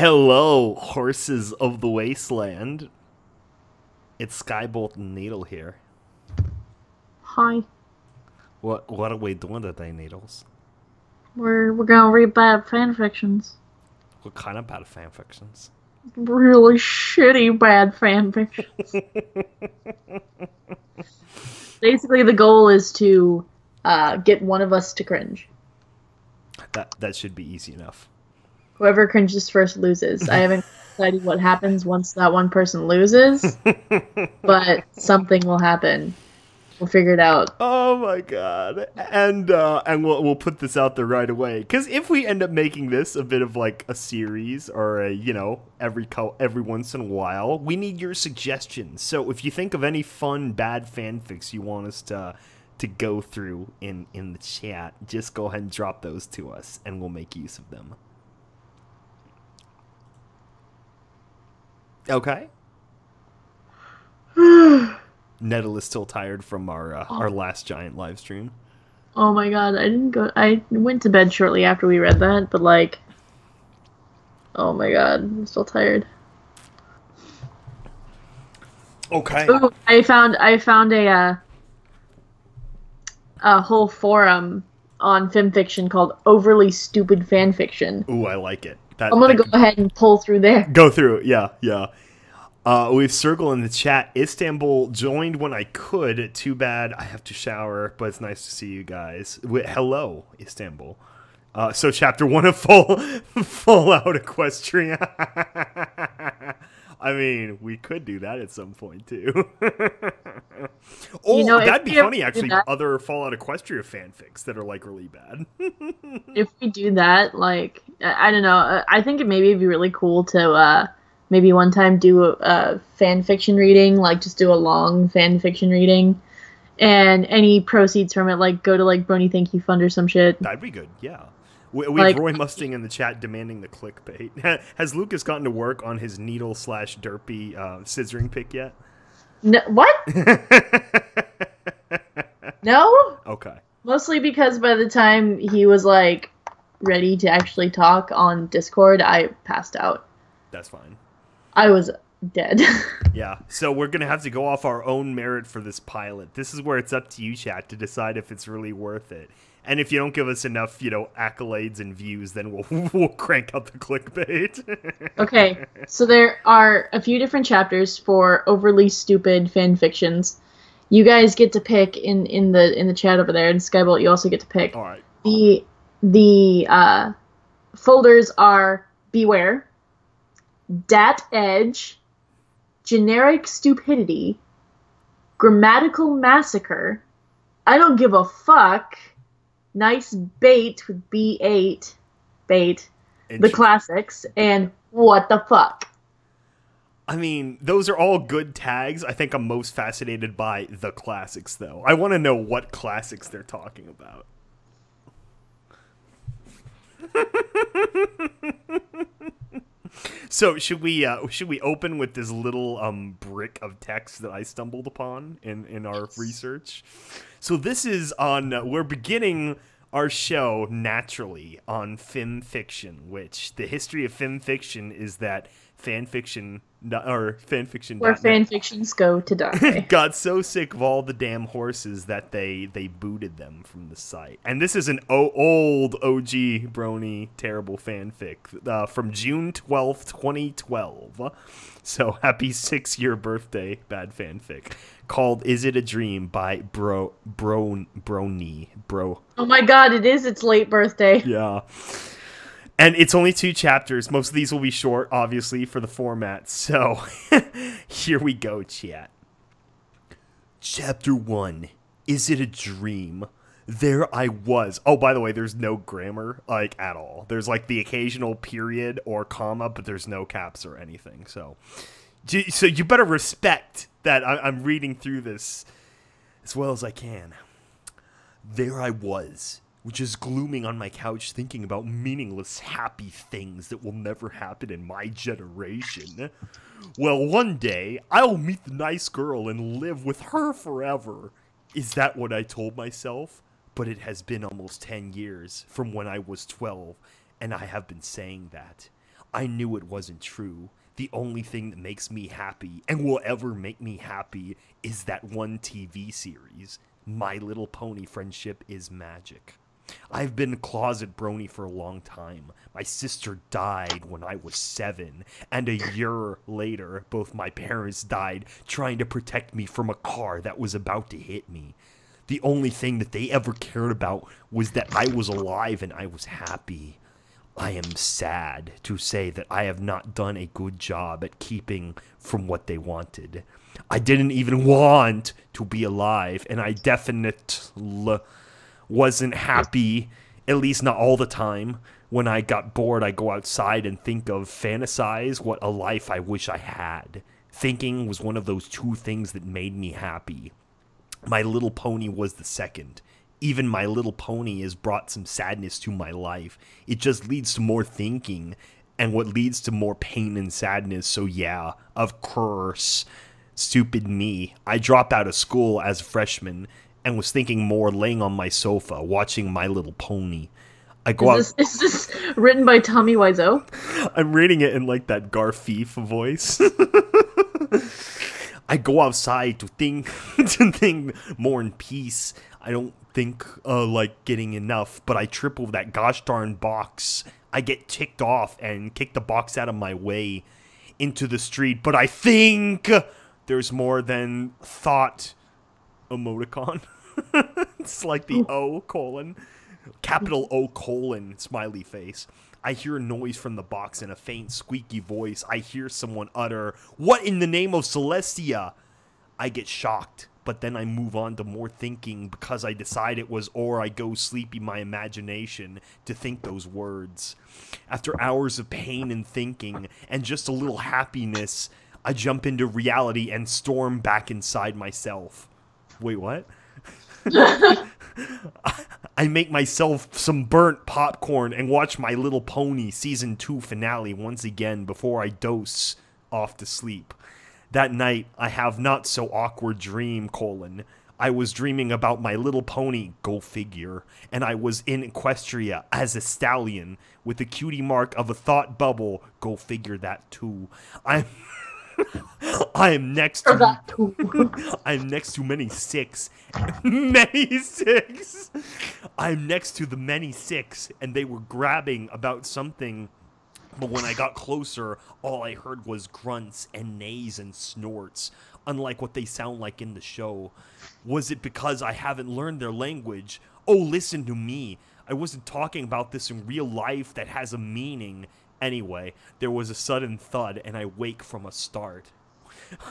Hello, horses of the wasteland. It's SkyBolt and Needle here. Hi. What are we doing today, Needles? We're gonna read bad fan fictions. What kind of bad fan fictions? Really shitty bad fan fictions. Basically, the goal is to get one of us to cringe. That should be easy enough. Whoever cringes first loses. I haven't decided what happens once that one person loses, but something will happen. We'll figure it out. Oh my god! And we'll put this out there right away, because if we end up making this a bit of like a series or a every once in a while, we need your suggestions. So if you think of any fun bad fanfics you want us to go through in the chat, just go ahead and drop those to us, and we'll make use of them. Okay. Nettle is still tired from our last giant live stream. Oh my god, I went to bed shortly after we read that, but like, oh my god, I'm still tired. Okay. Ooh, I found a whole forum on fanfiction called Overly Stupid Fanfiction. Ooh, I like it. I'm gonna go ahead and pull through there. Go through it, yeah. We've Circle in the chat. Istanbul joined when I could. Too bad I have to shower, but it's nice to see you guys. Hello, Istanbul. So chapter 1 of Fallout Equestria. I mean, we could do that at some point too. That'd be funny actually. Other Fallout Equestria fanfics that are like really bad. If we do that, like, I don't know. I think maybe it'd be really cool to maybe one time do a fan fiction reading, like just do a long fan fiction reading, and any proceeds from it like go to like Brony Thank You Fund or some shit. That'd be good, yeah. We have Roy Mustang in the chat demanding the clickbait. Has Lucas gotten to work on his Needle/Derpy scissoring pick yet? No, what? No? Okay. Mostly because by the time he was like ready to actually talk on Discord, I passed out. That's fine. I was dead. Yeah, so we're going to have to go off our own merit for this pilot. This is where it's up to you, chat, to decide if it's really worth it. And if you don't give us enough, accolades and views, then we'll crank out the clickbait. Okay, so there are a few different chapters for Overly Stupid fan fictions. You guys get to pick in the chat over there, and SkyBolt, you also get to pick. All right. The folders are Beware, Dat Edge, Generic Stupidity, Grammatical Massacre, I Don't Give a Fuck, Nice Bait with B8, Bait, The Classics, and What the Fuck. I mean, those are all good tags. I think I'm most fascinated by The Classics, though. I want to know what classics they're talking about. So should we open with this little brick of text that I stumbled upon in our research? So this is on we're beginning our show naturally on fanfiction, which the history of fanfiction is that fanfiction or fanfiction where fanfictions go to die got so sick of all the damn horses that they booted them from the site. And this is an old OG Brony terrible fanfic from June 12th, 2012. So happy 6-year birthday, bad fanfic, called Is It a Dream by Brony. Oh my god, it is its late birthday. Yeah. And it's only 2 chapters. Most of these will be short, obviously, for the format. So, here we go, chat. Chapter 1. Is it a dream? There I was. Oh, by the way, there's no grammar, like, at all. There's, like, the occasional period or comma, but there's no caps or anything. So you better respect that I'm reading through this as well as I can. There I was, just glooming on my couch thinking about meaningless happy things that will never happen in my generation. Well, one day, I'll meet the nice girl and live with her forever. Is that what I told myself? But it has been almost 10 years from when I was 12, and I have been saying that. I knew it wasn't true. The only thing that makes me happy, and will ever make me happy, is that one TV series. My Little Pony Friendship is Magic. I've been a closet brony for a long time. My sister died when I was 7, and a year later, both my parents died trying to protect me from a car that was about to hit me. The only thing that they ever cared about was that I was alive and I was happy. I am sad to say that I have not done a good job at keeping from what they wanted. I didn't even want to be alive, and I definitely wasn't happy, at least not all the time. When I got bored, I go outside and fantasize what a life I wish I had. Thinking was one of those 2 things that made me happy. My Little Pony was the second. Even My Little Pony has brought some sadness to my life. It just leads to more thinking, and what leads to more pain and sadness. So yeah, of course, stupid me. I dropped out of school as a freshman and was thinking more laying on my sofa, watching My Little Pony. Is this written by Tommy Wiseau? I'm reading it in like that Garfief voice. I go outside to think more in peace. I don't think like getting enough, but I triple that gosh darn box. I get ticked off and kick the box out of my way into the street, but I think there's more than thought emoticon. It's like the O colon, capital O colon, smiley face. I hear a noise from the box in a faint, squeaky voice. I hear someone utter, "What in the name of Celestia?" I get shocked, but then I move on to more thinking because I decide it was or I go sleepy my imagination to think those words. After hours of pain and thinking and just a little happiness, I jump into reality and storm back inside myself. Wait, what? I make myself some burnt popcorn and watch My Little Pony Season 2 finale once again before I doze off to sleep. That night, I have not so awkward dream, I was dreaming about My Little Pony, go figure, and I was in Equestria as a stallion with the cutie mark of a thought bubble, go figure that too. I'm next to many 6. Many 6. I'm next to the many 6, and they were grabbing about something. But when I got closer, all I heard was grunts and neighs and snorts, unlike what they sound like in the show. Was it because I haven't learned their language? Oh, listen to me. I wasn't talking about this in real life that has a meaning. Anyway, there was a sudden thud, and I wake from a start.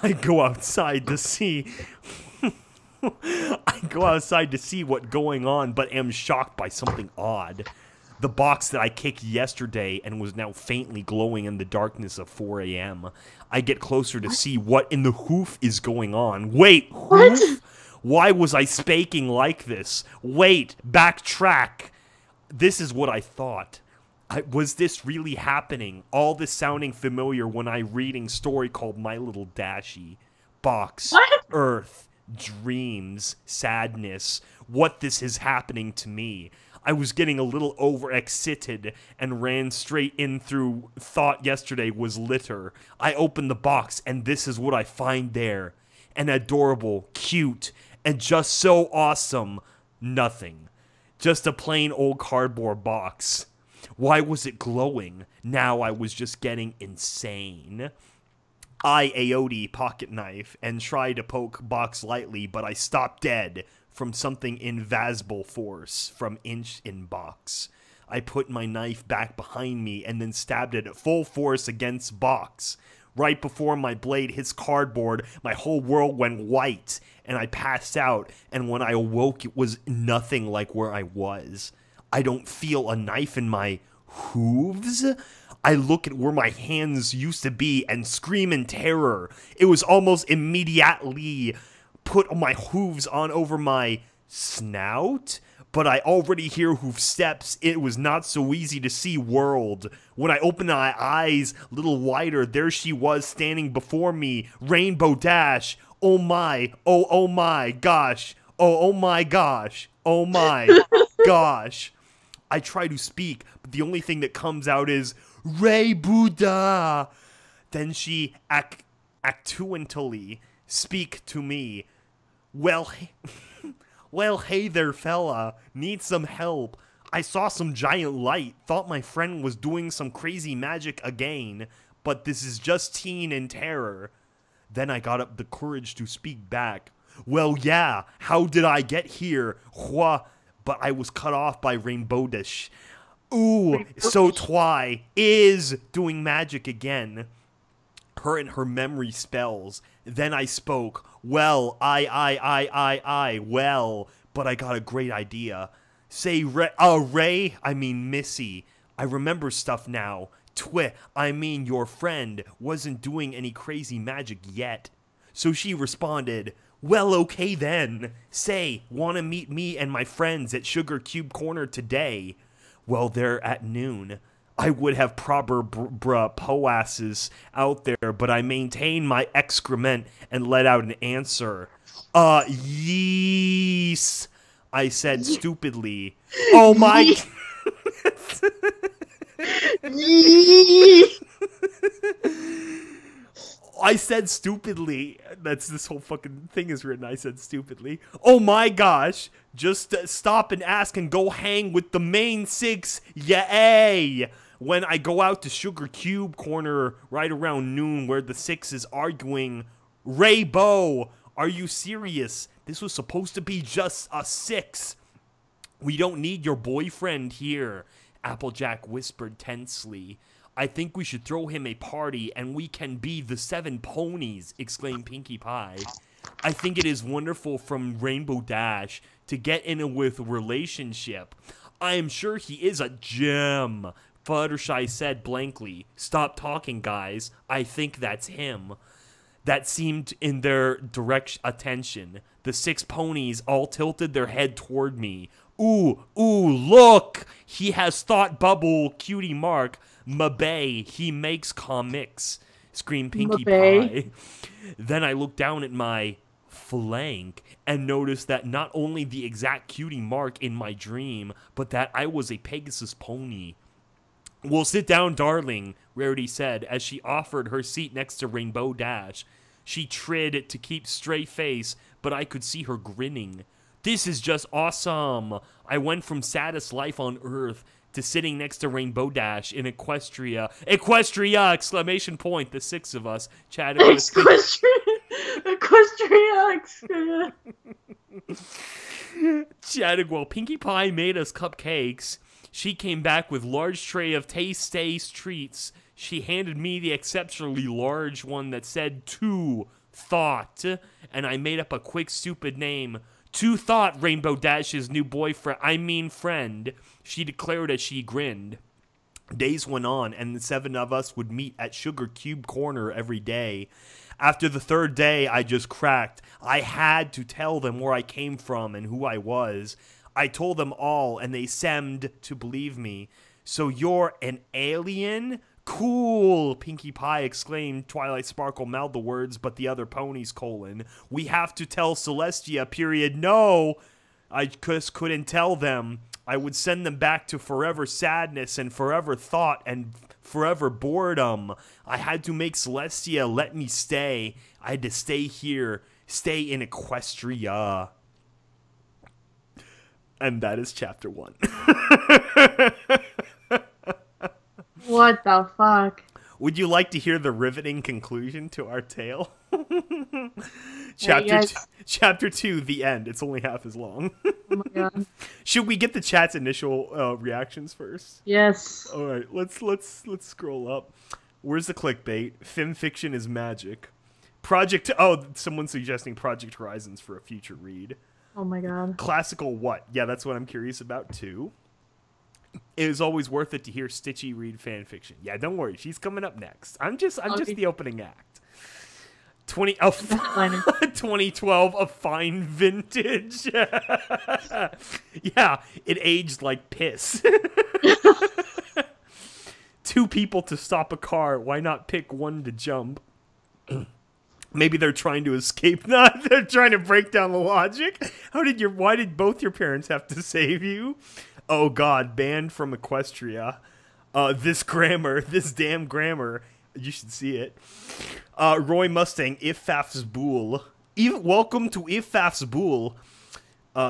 I go outside to see... I go outside to see what's going on, but am shocked by something odd. The box that I kicked yesterday and was now faintly glowing in the darkness of 4 a.m. I get closer to see what in the hoof is going on. Wait, hoof? What? Why was I spaking like this? Wait, backtrack. This is what I thought. Was this really happening? All this sounding familiar when I reading story called My Little Dashie. Box, what? Earth, dreams, sadness. What this is happening to me. I was getting a little overexcited and ran straight in through thought yesterday was litter. I opened the box and this is what I find there. An adorable, cute, and just so awesome nothing. Just a plain old cardboard box. Why was it glowing? Now I was just getting insane. I aote pocket knife and tried to poke box lightly, but I stopped dead from something invisible force from inch in box. I put my knife back behind me and then stabbed it at full force against box. Right before my blade hits cardboard, my whole world went white, and I passed out, and when I awoke, it was nothing like where I was. I don't feel a knife in my hooves. I look at where my hands used to be and scream in terror. It was almost immediately put my hooves on over my snout, but I already hear hoof steps. It was not so easy to see world. When I opened my eyes a little wider, there she was standing before me, Rainbow Dash. Oh my gosh. Oh my gosh. Oh my gosh. I try to speak, but the only thing that comes out is Ray Buddha. Then she actually speak to me. Well, hey there, fella. Need some help. I saw some giant light. Thought my friend was doing some crazy magic again. But this is just teen and terror. Then I got up the courage to speak back. Well, yeah, how did I get here? But I was cut off by Rainbow Dash. Ooh, so Twi is doing magic again. Her and her memory spells. Then I spoke. Well, well, but I got a great idea. Say Ray, I mean Missy. I remember stuff now. I mean your friend wasn't doing any crazy magic yet. So she responded, well, okay then. Say, wanna meet me and my friends at Sugar Cube Corner today? Well, they're at noon. I would have proper poasses out there, but I maintain my excrement and let out an answer. Yees, I said stupidly. Oh my... I said stupidly. That's this whole fucking thing is written. I said stupidly. Oh my gosh. Just stop and ask and go hang with the main six. Yay. When I go out to Sugar Cube Corner right around noon where the six is arguing. Raybo, are you serious? This was supposed to be just a six. We don't need your boyfriend here. Applejack whispered tensely. I think we should throw him a party and we can be the 7 ponies, exclaimed Pinkie Pie. I think it is wonderful from Rainbow Dash to get in with relationship. I am sure he is a gem, Fluttershy said blankly. Stop talking, guys. I think that's him. That seemed in their direct attention. The 6 ponies all tilted their head toward me. Ooh, look! He has thought bubble, cutie mark. Mabay, he makes comics, screamed Pinkie Pie. Then I looked down at my flank and noticed that not only the exact cutie mark in my dream, but that I was a Pegasus pony. Well, sit down, darling, Rarity said as she offered her seat next to Rainbow Dash. She tried to keep straight face, but I could see her grinning. This is just awesome. I went from saddest life on Earth to sitting next to Rainbow Dash in Equestria. Equestria! Exclamation point. The 6 of us chatted with... Equestria! Chatted while Pinkie Pie made us cupcakes. She came back with large tray of Taste treats. She handed me the exceptionally large one that said "To Thought," and I made up a quick stupid name. To Thought, Rainbow Dash's new friend, she declared as she grinned. Days went on, and the 7 of us would meet at Sugar Cube Corner every day. After the 3rd day, I just cracked. I had to tell them where I came from and who I was. I told them all, and they seemed to believe me. So you're an alien? Cool, Pinkie Pie exclaimed. Twilight Sparkle mouthed the words, but the other ponies, we have to tell Celestia, period. No, I just couldn't tell them. I would send them back to forever sadness and forever thought and forever boredom. I had to make Celestia let me stay. I had to stay here, stay in Equestria. And that is chapter 1. What the fuck? Would you like to hear the riveting conclusion to our tale? Chapter 2, the end. It's only half as long. Oh my god. Should we get the chat's initial reactions first? Yes. All right, let's scroll up. Where's the clickbait? Fiction is magic. Someone's suggesting Project Horizons for a future read. Oh my god. Classical what? Yeah, that's what I'm curious about too. It is always worth it to hear Stitchy read fan fiction. Yeah, don't worry, she's coming up next. I'm just the opening act. 2012, a fine vintage. Yeah, it aged like piss. 2 people to stop a car. Why not pick one to jump? Maybe they're trying to escape. They're trying to break down the logic. Why did both your parents have to save you? Oh God, banned from Equestria. This damn grammar. You should see it. Roy Mustang, Ifaf's Bool. Welcome to Ifaf's Bool.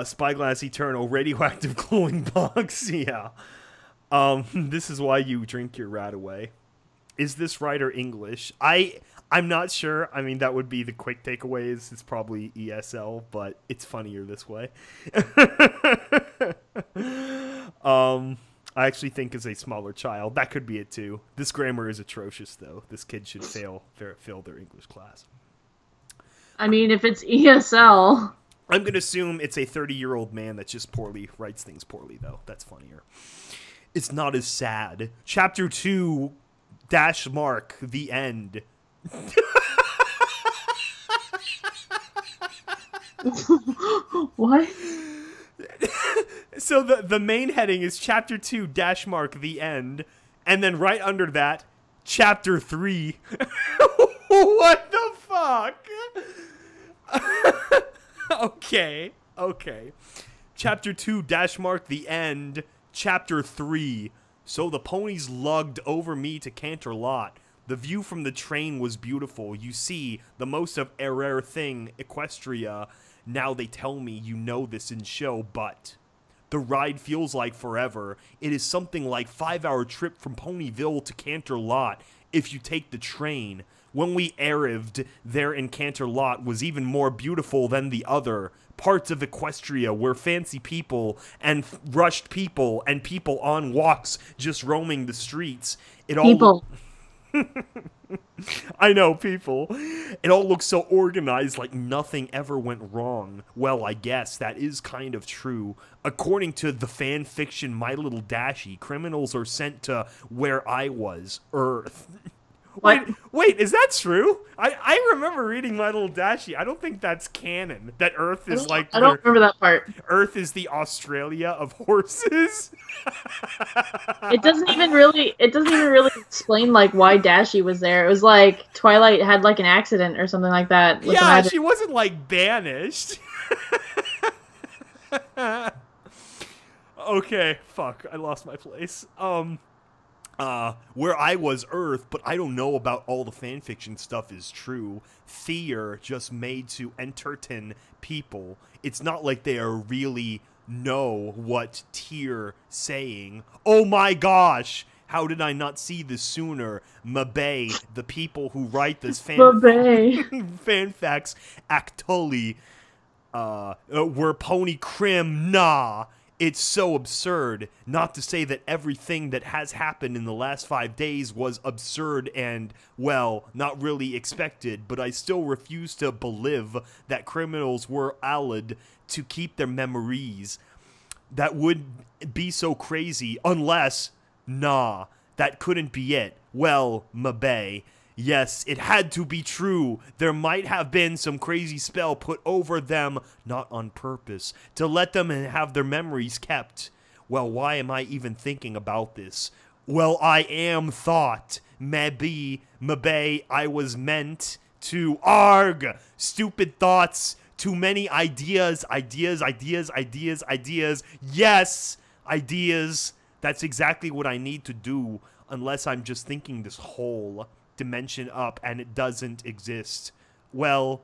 Spyglass Eternal, radioactive glowing box. Yeah. This is why you drink your rat away. Is this writer English? I'm not sure. I mean, that would be the quick takeaways. It's probably ESL, but it's funnier this way. I actually think as a smaller child, that could be it too. This grammar is atrocious, though. This kid should fail their English class. I mean, if it's ESL... I'm going to assume it's a 30-year-old man that just writes things poorly, though. That's funnier. It's not as sad. Chapter 2, _ the end. What? So the main heading is Chapter 2, _ the end. And then right under that, Chapter 3. What the fuck? Okay. Chapter 2, _ the end. Chapter 3. So the ponies lugged over me to Canterlot. The view from the train was beautiful. You see, the most of a rare thing, Equestria. Now they tell me you know this in show, but the ride feels like forever. It is something like 5-hour trip from Ponyville to Canterlot if you take the train. When we arrived there in Canterlot was even more beautiful than the other parts of Equestria, where fancy people and rushed people and people on walks just roaming the streets. People. I know, people. It all looks so organized, like nothing ever went wrong. Well, I guess that is kind of true. According to the fan fiction My Little Dashie, criminals are sent to where I was, Earth. Wait, is that true? I remember reading My Little Dashie. I don't think that's canon. That Earth is like... I don't remember that part. Earth is the Australia of horses. It doesn't even really explain like why Dashie was there. It was like Twilight had like an accident or something like that. Yeah, she wasn't like banished. Okay, fuck. I lost my place. Where I was Earth, but I don't know about all the fanfiction stuff is true. Fear just made to entertain people. It's not like they are really know what Tyr saying. Oh my gosh! How did I not see this sooner? Mabay, the people who write this fanfacs actually were pony crim. Nah. It's so absurd, not to say that everything that has happened in the last 5 days was absurd and, well, not really expected, but I still refuse to believe that criminals were allowed to keep their memories. That would be so crazy, unless, nah, that couldn't be it. Well, Mabay. Yes, it had to be true. There might have been some crazy spell put over them, not on purpose, to let them have their memories kept. Well, why am I even thinking about this? Well, I am thought. Maybe, I was meant to arg. Stupid thoughts. Too many ideas. Yes, ideas. That's exactly what I need to do, unless I'm just thinking this whole dimension up and it doesn't exist. Well,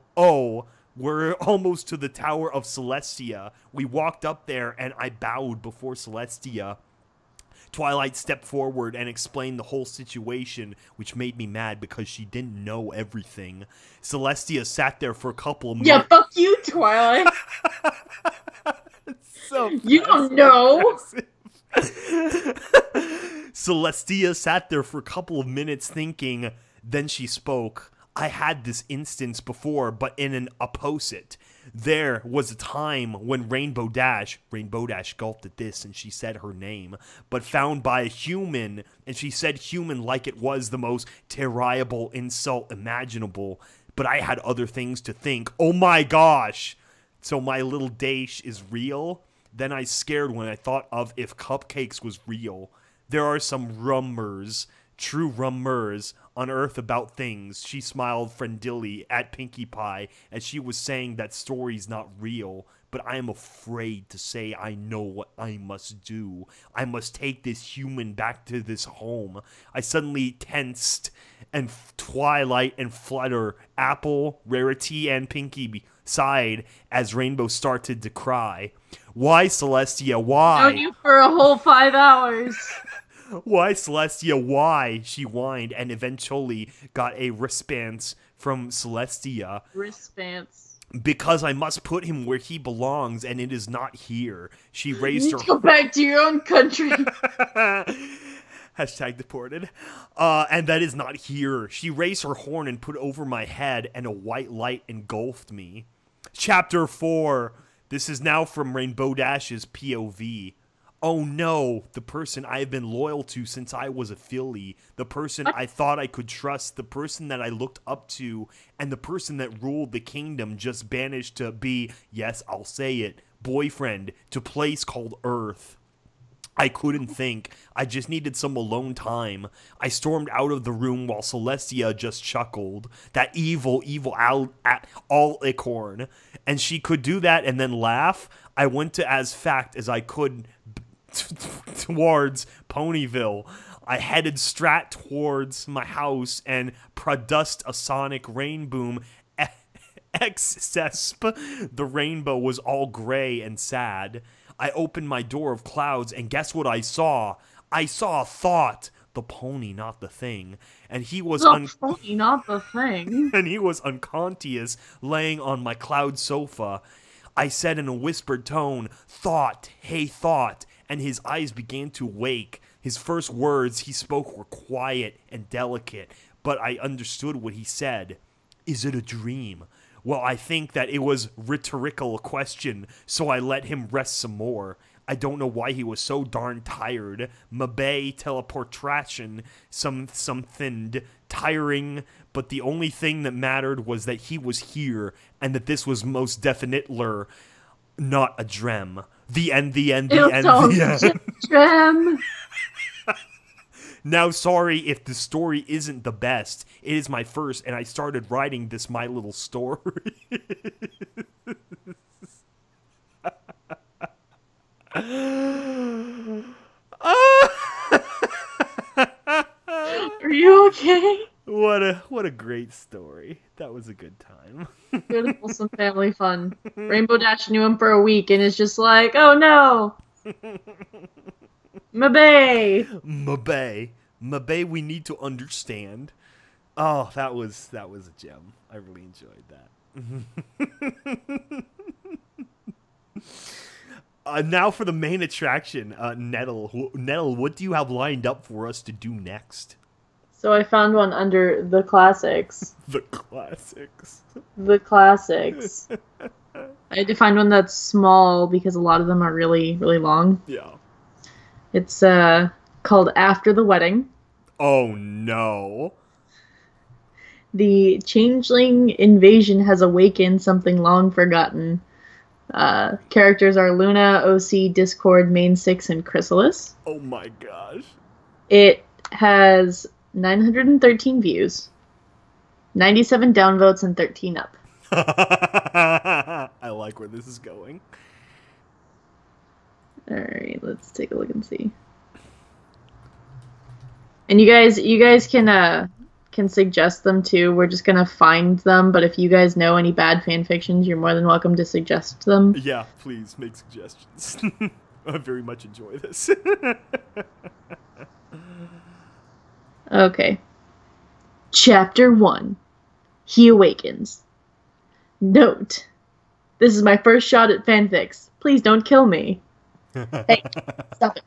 we're almost to the Tower of Celestia. We walked up there and I bowed before Celestia. Twilight stepped forward and explained the whole situation, which made me mad because she didn't know everything. Celestia sat there for a couple of minutes. Yeah, fuck you, Twilight. So you don't know. Celestia sat there for a couple of minutes thinking, then she spoke. I had this instance before, but in an opposite. There was a time when Rainbow Dash gulped at this and she said her name, but found by a human, and she said human like it was the most terrible insult imaginable, but I had other things to think. Oh my gosh! So My Little Dashie is real? Then I scared when I thought of if cupcakes was real. There are some rumors, true rumors, on Earth about things. She smiled friendly at Pinkie Pie as she was saying that story's not real. but I am afraid to say I know what I must do. I must take this human back to this home. I suddenly tensed, and Twilight and Flutter, Apple, Rarity, and Pinky sighed as Rainbow started to cry. Why, Celestia, why? Known you for a whole 5 hours. Why, Celestia, why? She whined and eventually got a response from Celestia. Response. Because I must put him where he belongs, and it is not here. She raised her... Go back to your own country. Hashtag deported. And that is not here. She raised her horn and put over my head, and a white light engulfed me. Chapter 4. This is now from Rainbow Dashie's POV. Oh no, the person I have been loyal to since I was a filly, the person I thought I could trust, the person that I looked up to, and the person that ruled the kingdom just banished to be, yes, I'll say it, boyfriend to place called Earth. I couldn't think. I just needed some alone time. I stormed out of the room while Celestia just chuckled. That evil Alicorn. And she could do that and then laugh. I went to as fast as I could towards Ponyville. I headed straight towards my house and produced a sonic rainboom excesp. The rainbow was all gray and sad. I opened my door of clouds, and guess what I saw? I saw Thought, the pony, not the thing, and he was pony, not the thing. And he was unconscious, laying on my cloud sofa. I said in a whispered tone, "Thought, hey Thought," and his eyes began to wake. His first words he spoke were quiet and delicate, but I understood what he said. Is it a dream? Well, I think that it was rhetorical question, so I let him rest some more. I don't know why he was so darn tired. Mabe teleportation, something tiring, but the only thing that mattered was that he was here, and that this was most definitely not a drem. The end, the end, the end, the end. Drem. Now, sorry if the story isn't the best. It is my first, and I started writing this my little story. Are you okay? What a great story. That was a good time. Good, wholesome family fun. Rainbow Dash knew him for a week and is just like, oh no! Mabe, we need to understand. Oh, that was a gem. I really enjoyed that. Now for the main attraction, Nettle. Nettle, what do you have lined up for us to do next? So I found one under the classics. The classics. The classics. I had to find one that's small because a lot of them are really, really long. Yeah. It's called After the Wedding. Oh no. The changeling invasion has awakened something long forgotten. Characters are Luna, OC, Discord, Main 6, and Chrysalis. Oh my gosh. It has 913 views, 97 downvotes, and 13 up. I like where this is going. Alright, let's take a look and see. And you guys can suggest them too. We're just gonna find them, but if you guys know any bad fan fictions, you're more than welcome to suggest them. Yeah, please make suggestions. I very much enjoy this. Okay. Chapter 1. He Awakens. Note. This is my first shot at fanfics. Please don't kill me. Hey, stop it.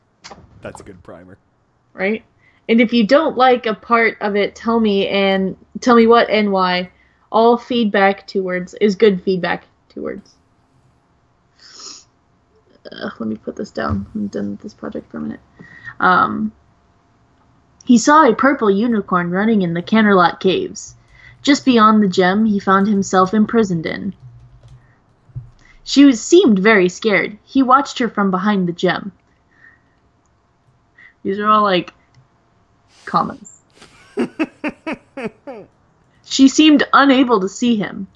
That's a good primer. Right? And if you don't like a part of it, tell me what and why. All feedback, 2 words, is good feedback, 2 words. Let me put this down. I'm done with this project for a minute. He saw a purple unicorn running in the Canterlot Caves. Just beyond the gem he found himself imprisoned in. She seemed very scared. He watched her from behind the gem. These are all like comments. She seemed unable to see him.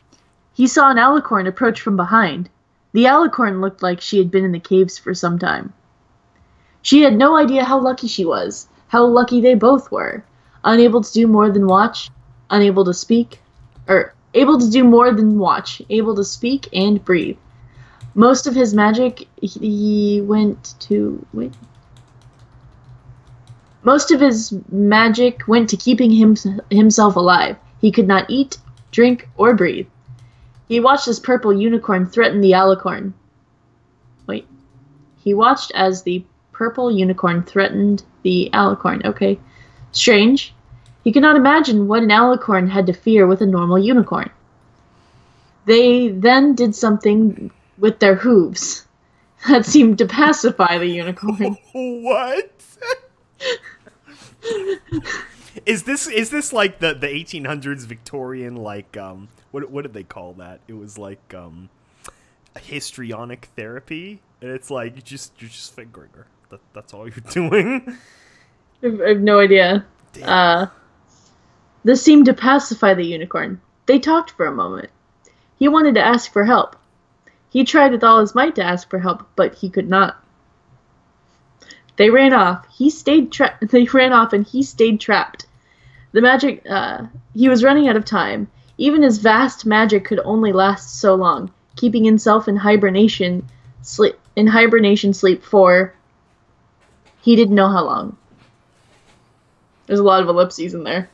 He saw an alicorn approach from behind. The Alicorn looked like she had been in the caves for some time. She had no idea how lucky she was, how lucky they both were. Unable to do more than watch, unable to speak, able to do more than watch, able to speak and breathe. Most of his magic Most of his magic went to keeping himself alive. He could not eat, drink, or breathe. He watched as purple unicorn threatened the Alicorn. He watched as the purple unicorn threatened the Alicorn. Okay. Strange. He could not imagine what an Alicorn had to fear with a normal unicorn. They then did something with their hooves that seemed to pacify the unicorn. What? Is this like the 1800s Victorian, like what did they call that? It was like histrionic therapy, and it's like you're just fingering her. That's all you're doing. I have no idea. This seemed to pacify the unicorn. They talked for a moment. He wanted to ask for help. He tried with all his might to ask for help, but he could not. They ran off. They ran off, and he stayed trapped. The magic. He was running out of time. Even his vast magic could only last so long, keeping himself in hibernation sleep for. He didn't know how long. There's a lot of ellipses in there.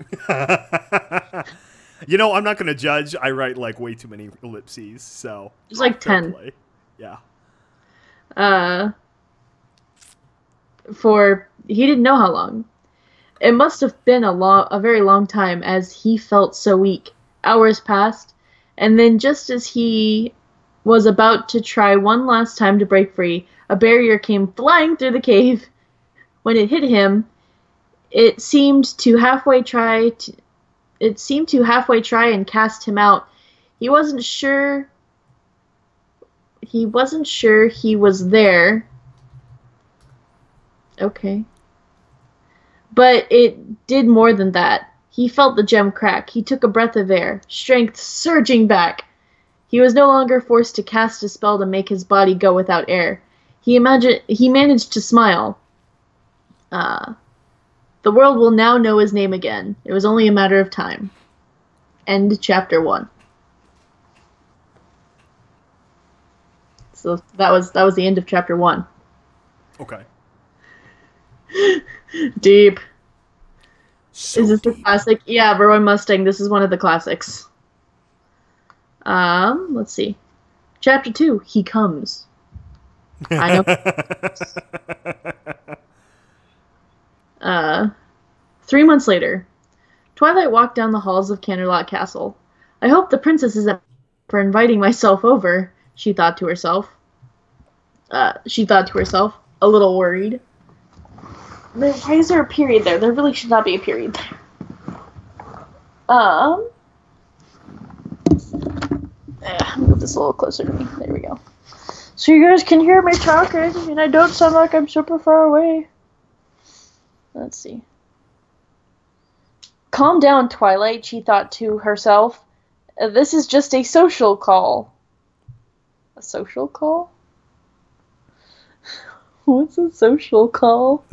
You know, I'm not going to judge. I write, like, way too many ellipses, so... There's like 10. Play. Yeah. For... He didn't know how long. It must have been a very long time, as he felt so weak. Hours passed, and then just as he was about to try one last time to break free, a barrier came flying through the cave. When it hit him, it seemed to halfway try and cast him out. He wasn't sure he was there. Okay. But it did more than that. He felt the gem crack. He took a breath of air, strength surging back. He was no longer forced to cast a spell to make his body go without air. He managed to smile. The world will now know his name again. It was only a matter of time. End chapter 1. So that was the end of chapter 1. Okay. Deep. So is this deep. the classic? Yeah, Roy Mustang. This is one of the classics. Let's see. Chapter 2. He comes. I know. 3 months later, Twilight walked down the halls of Canterlot Castle. I hope the princess isn't for inviting myself over, she thought to herself. A little worried. Why is there a period there? There really should not be a period there. Move this a little closer to me. There we go. So you guys can hear me talking, and I don't sound like I'm super far away. Let's see. Calm down, Twilight, she thought to herself. This is just a social call. A social call? What's a social call?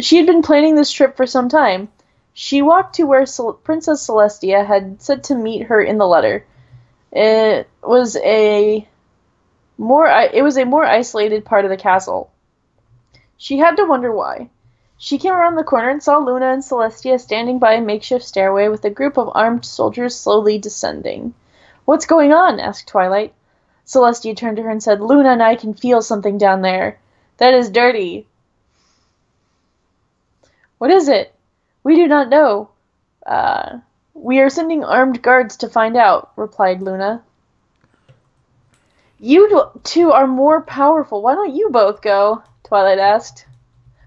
She had been planning this trip for some time. She walked to where Princess Celestia had said to meet her in the letter. It was a more isolated part of the castle. She had to wonder why. She came around the corner and saw Luna and Celestia standing by a makeshift stairway with a group of armed soldiers slowly descending. "What's going on?" asked Twilight. Celestia turned to her and said, "Luna and I can feel something down there. That is dirty." "What is it?" "We do not know. We are sending armed guards to find out," replied Luna. "You two are more powerful. Why don't you both go?" Twilight asked.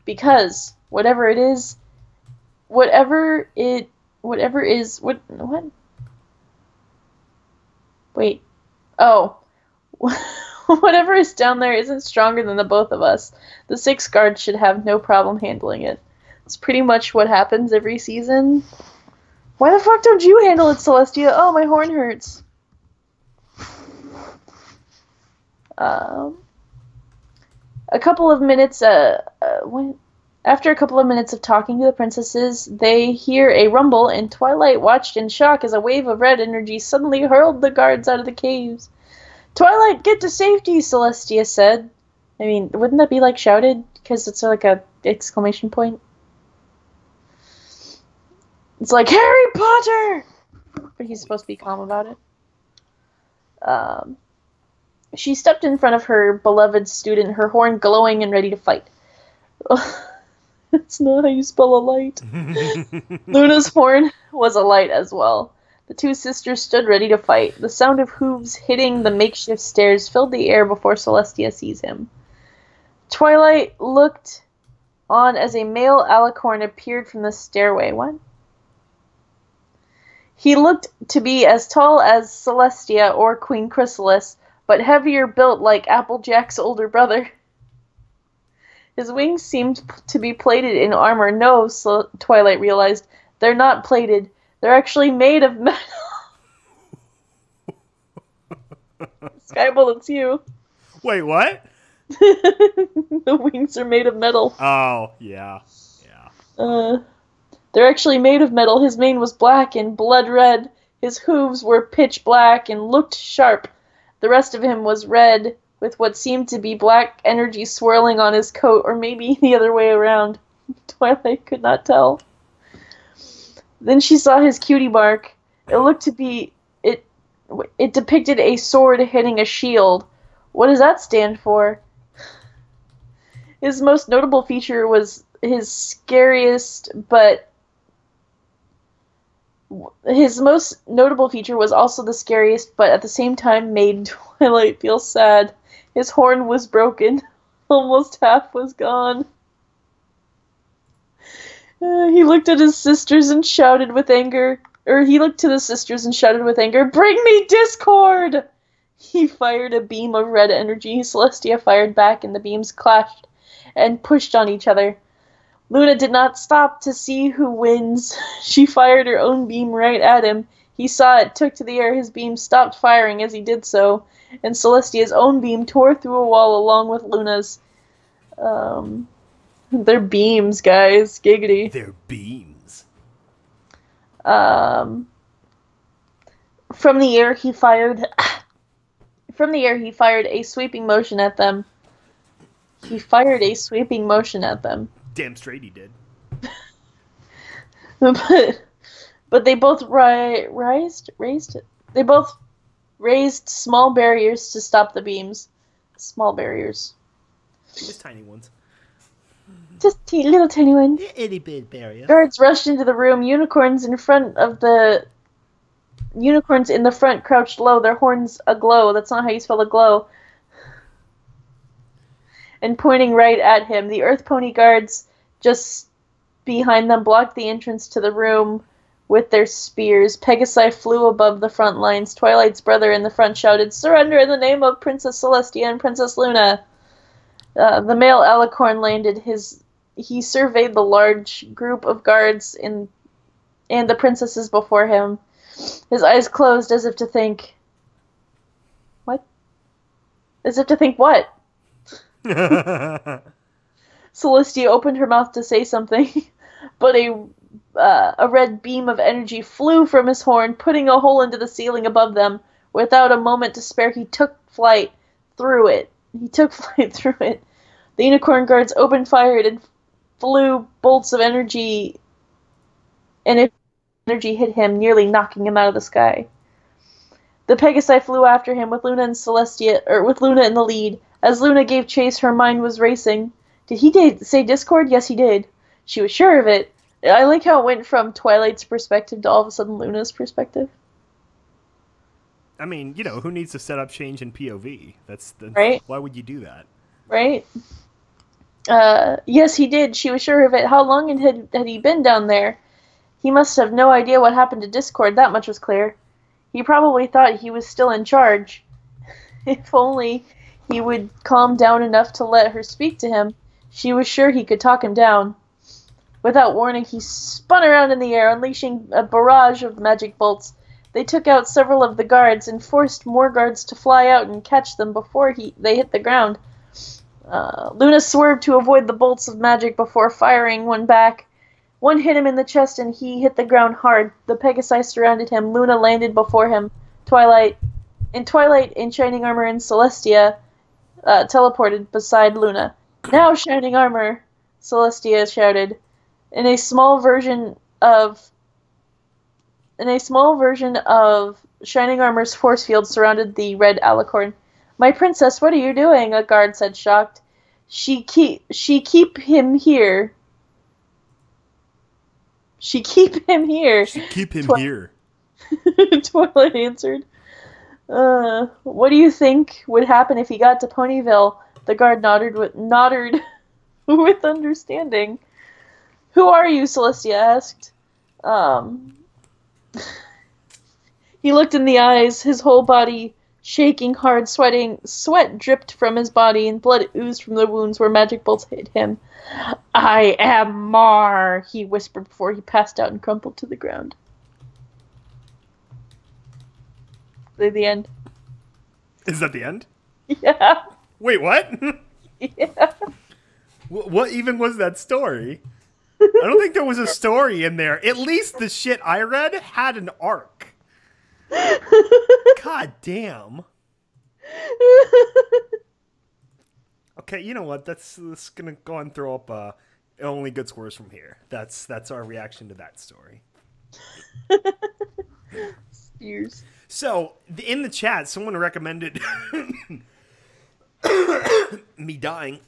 "Because whatever it is, what? Wait. Oh. Whatever is down there isn't stronger than the both of us. The 6 guards should have no problem handling it. It's pretty much what happens every season. Why the fuck don't you handle it, Celestia? Oh, my horn hurts. A couple of minutes, after a couple of minutes of talking to the princesses, they hear a rumble, and Twilight watched in shock as a wave of red energy suddenly hurled the guards out of the caves. Twilight, get to safety, Celestia said. I mean, wouldn't that be like shouted? Because it's like a exclamation point. It's like, Harry Potter! But he's supposed to be calm about it. She stepped in front of her beloved student, her horn glowing and ready to fight. That's not how you spell a light. Luna's horn was a light as well. The two sisters stood ready to fight. The sound of hooves hitting the makeshift stairs filled the air before Celestia sees him. Twilight looked on as a male alicorn appeared from the stairway. What? He looked to be as tall as Celestia or Queen Chrysalis, but heavier built like Applejack's older brother. His wings seemed to be plated in armor. No, Twilight realized, they're not plated. They're actually made of metal. SkyBolt, it's you. Wait, what? The wings are made of metal. Oh, yeah. They're actually made of metal. His mane was black and blood red. His hooves were pitch black and looked sharp. The rest of him was red, with what seemed to be black energy swirling on his coat, or maybe the other way around. Twilight could not tell. Then she saw his cutie mark. It looked to be... It depicted a sword hitting a shield. What does that stand for? His most notable feature was his scariest, but... His most notable feature was also the scariest, but at the same time made Twilight feel sad. His horn was broken. Almost half was gone. He looked at his sisters and shouted with anger. He looked to the sisters and shouted with anger, "Bring me Discord!" He fired a beam of red energy. Celestia fired back, and the beams clashed and pushed on each other. Luna did not stop to see who wins. She fired her own beam right at him. He saw it, took to the air. His beam stopped firing as he did so, and Celestia's own beam tore through a wall along with Luna's. They're beams, guys. Giggity. They're beams. From the air, he fired... From the air, he fired a sweeping motion at them. Damn straight he did. but they both raised small barriers to stop the beams. Small barriers. Just tiny ones. Just little tiny ones. Itty bit barrier. Guards rushed into the room. Unicorns in the front crouched low, their horns aglow. That's not how you spell aglow. And pointing right at him. The Earth Pony guards just behind them blocked the entrance to the room with their spears. Pegasi flew above the front lines. Twilight's brother in the front shouted, "Surrender in the name of Princess Celestia and Princess Luna." The male Alicorn landed. He surveyed the large group of guards and the princesses before him. His eyes closed as if to think... What? As if to think what? Celestia opened her mouth to say something, but a red beam of energy flew from his horn, putting a hole into the ceiling above them. Without a moment to spare, he took flight through it. The unicorn guards opened fire and flew bolts of energy, and energy hit him, nearly knocking him out of the sky. The Pegasi flew after him with Luna in the lead. As Luna gave chase, her mind was racing. Did he say Discord? Yes, he did. She was sure of it. I like how it went from Twilight's perspective to all of a sudden Luna's perspective. I mean, who needs to set up change in POV? That's right. Why would you do that? Right? Yes, he did. She was sure of it. How long had he been down there? He must have no idea what happened to Discord. That much was clear. He probably thought he was still in charge. If only he would calm down enough to let her speak to him. She was sure he could talk him down. Without warning, he spun around in the air, unleashing a barrage of magic bolts. They took out several of the guards and forced more guards to fly out and catch them before they hit the ground. Luna swerved to avoid the bolts of magic before firing one back. One hit him in the chest and he hit the ground hard. The Pegasi surrounded him. Luna landed before him. Twilight, in Shining Armor, and Celestia teleported beside Luna. Now, Shining Armor, Celestia shouted. In a small version of Shining Armor's force field surrounded the red Alicorn. My princess, what are you doing? A guard said, shocked. She keep him here. She keep him here. She keep him here. Twilight answered. What do you think would happen if he got to Ponyville? The guard nodded with understanding. Who are you? Celestia asked. He looked in the eyes, his whole body shaking hard, sweating. Sweat dripped from his body, and blood oozed from the wounds where magic bolts hit him. I am Mar, he whispered before he passed out and crumpled to the ground. The end. Is that the end? Yeah. Wait, what? Yeah. What even was that story? I don't think there was a story in there. At least the shit I read had an arc. God damn. Okay, you know what? That's gonna go and throw up only good scores from here. That's our reaction to that story. Spears. So, in the chat, someone recommended me dying.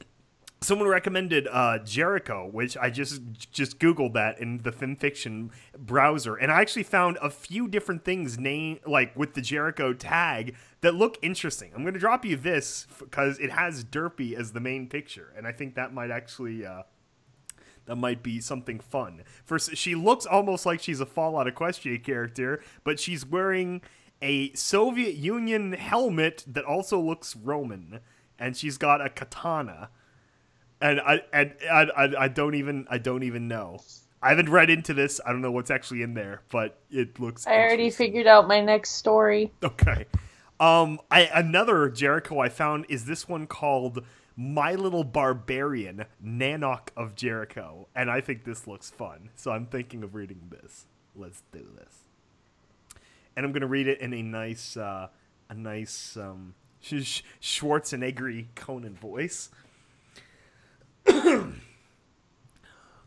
Someone recommended Jericho, which I just Googled that in the FimFiction browser, and I actually found a few different things with the Jericho tag that look interesting. I'm going to drop you this because it has Derpy as the main picture, and I think that might actually that might be something fun. First, she looks almost like she's a Fallout Equestria character, but she's wearing a Soviet Union helmet that also looks Roman, and she's got a katana. And I don't even know. I haven't read into this. I don't know what's actually in there, but it looks. I already figured out my next story. Okay. Another Jericho I found is this one called My Little Barbarian, Nanook of Jericho, and I think this looks fun. So I'm thinking of reading this. Let's do this. And I'm gonna read it in a nice Schwarzenegger Conan voice.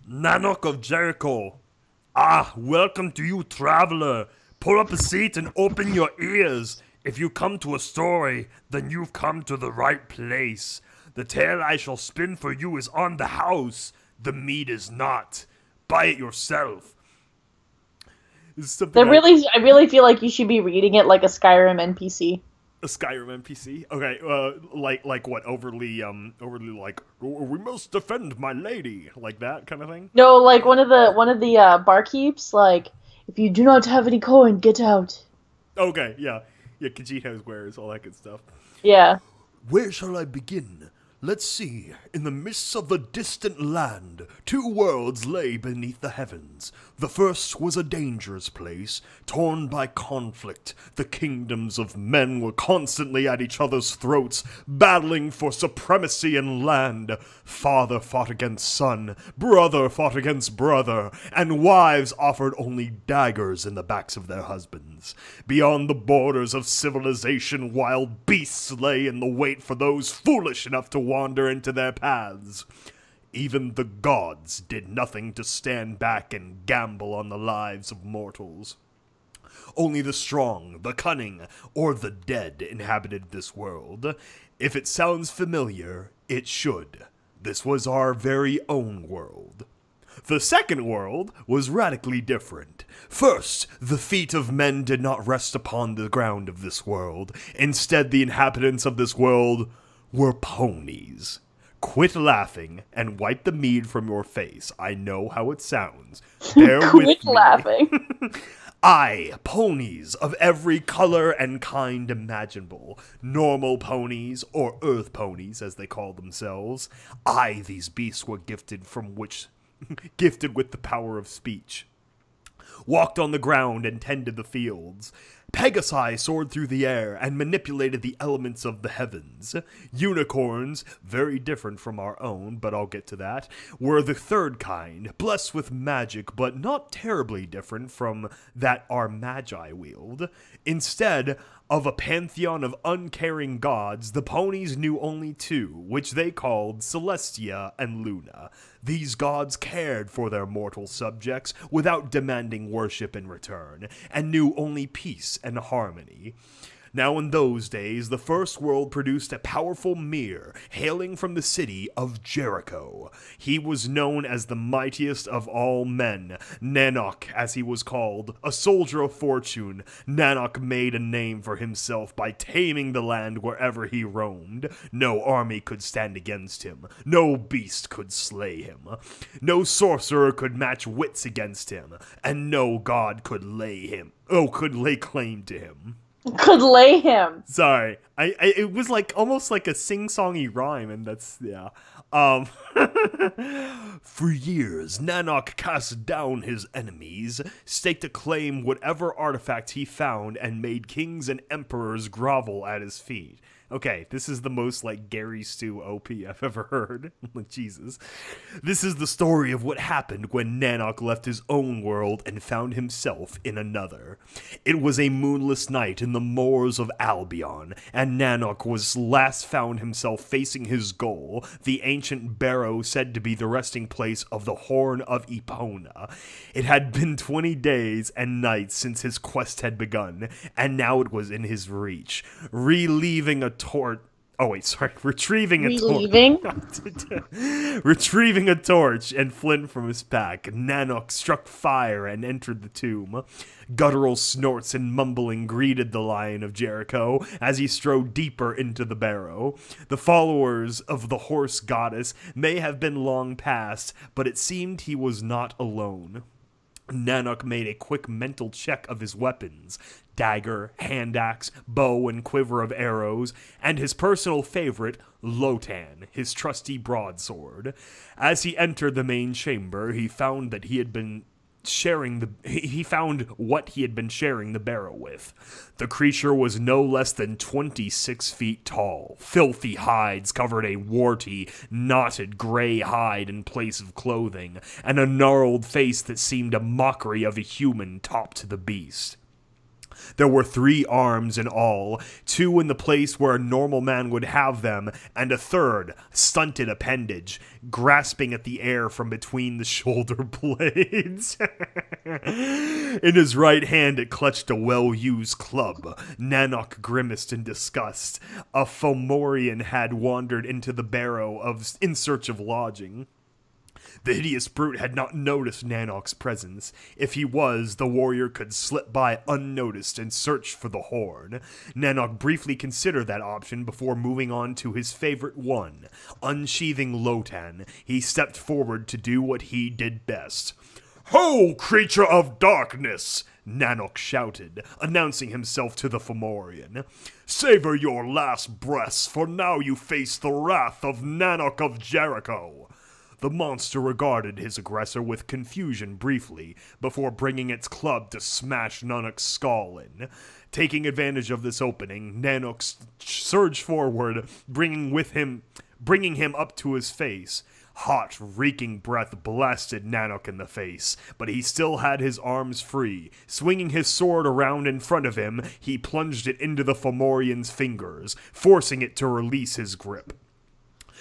Nanook of Jericho. Ah, welcome to you, traveler. Pull up a seat and open your ears. If you come to a story, then you've come to the right place. The tale I shall spin for you is on the house. The meat is not. Buy it yourself. I really feel like you should be reading it like a Skyrim NPC. A Skyrim NPC? Okay, like what? Overly like, we must defend my lady, like that kind of thing? No, like one of the barkeeps, like, if you do not have any coin, get out. Okay, yeah. Yeah, Kajito's wares, all that good stuff. Yeah. Where shall I begin? Let's see. In the midst of a distant land, two worlds lay beneath the heavens. The first was a dangerous place, torn by conflict. The kingdoms of men were constantly at each other's throats, battling for supremacy in land. Father fought against son, brother fought against brother, and wives offered only daggers in the backs of their husbands. Beyond the borders of civilization, wild beasts lay in the wait for those foolish enough to wander into their paths. Even the gods did nothing to stand back and gamble on the lives of mortals. Only the strong, the cunning, or the dead inhabited this world. If it sounds familiar, it should. This was our very own world. The second world was radically different. First, the feet of men did not rest upon the ground of this world. Instead, the inhabitants of this world were ponies. Quit laughing and wipe the mead from your face. I know how it sounds. Bear with me. Quit laughing. Ponies of every color and kind imaginable. Normal ponies, or earth ponies as they call themselves. These beasts were gifted from which gifted with the power of speech. Walked on the ground and tended the fields. Pegasi soared through the air and manipulated the elements of the heavens. Unicorns, very different from our own, but I'll get to that, were the third kind, blessed with magic, but not terribly different from that our magi wield. Instead of a pantheon of uncaring gods, the ponies knew only two, which they called Celestia and Luna. These gods cared for their mortal subjects without demanding worship in return, and knew only peace and harmony. Now in those days, the First World produced a powerful mirror hailing from the city of Jericho. He was known as the mightiest of all men, Nanok as he was called, a soldier of fortune. Nanok made a name for himself by taming the land wherever he roamed. No army could stand against him. No beast could slay him. No sorcerer could match wits against him, and no god could lay claim to him. Could lay him. Sorry, it was like almost like a sing-songy rhyme, and that's yeah. For years, Nanok cast down his enemies, staked a claim whatever artifact he found, and made kings and emperors grovel at his feet. Okay, this is the most, like, Gary Stu OP I've ever heard. Jesus. This is the story of what happened when Nanok left his own world and found himself in another. It was a moonless night in the moors of Albion, and Nanok was last found himself facing his goal, the ancient barrow said to be the resting place of the Horn of Epona. It had been 20 days and nights since his quest had begun, and now it was in his reach. Retrieving a torch. Retrieving a torch and flint from his pack, Nanok struck fire and entered the tomb. Guttural snorts and mumbling greeted the Lion of Jericho as he strode deeper into the barrow. The followers of the horse goddess may have been long past, but it seemed he was not alone. Nanok made a quick mental check of his weapons, dagger, hand axe, bow and quiver of arrows, and his personal favorite, Lotan, his trusty broadsword. As he entered the main chamber, he found what he had been sharing the barrow with. The creature was no less than 26 feet tall. Filthy hides covered a warty, knotted gray hide in place of clothing, and a gnarled face that seemed a mockery of a human topped the beast. There were 3 arms in all, 2 in the place where a normal man would have them, and a third, stunted appendage, grasping at the air from between the shoulder blades. In his right hand it clutched a well-used club. Nanok grimaced in disgust. A Fomorian had wandered into the barrow in search of lodging. The hideous brute had not noticed Nanok's presence. If he was, the warrior could slip by unnoticed and search for the horn. Nanok briefly considered that option before moving on to his favorite one. Unsheathing Lotan, he stepped forward to do what he did best. "Ho, creature of darkness!" Nanok shouted, announcing himself to the Fomorian. "Savor your last breaths, for now you face the wrath of Nanok of Jericho." The monster regarded his aggressor with confusion briefly, before bringing its club to smash Nanok's skull in. Taking advantage of this opening, Nanok surged forward, bringing him up to his face. Hot, reeking breath blasted Nanok in the face, but he still had his arms free. Swinging his sword around in front of him, he plunged it into the Fomorian's fingers, forcing it to release his grip.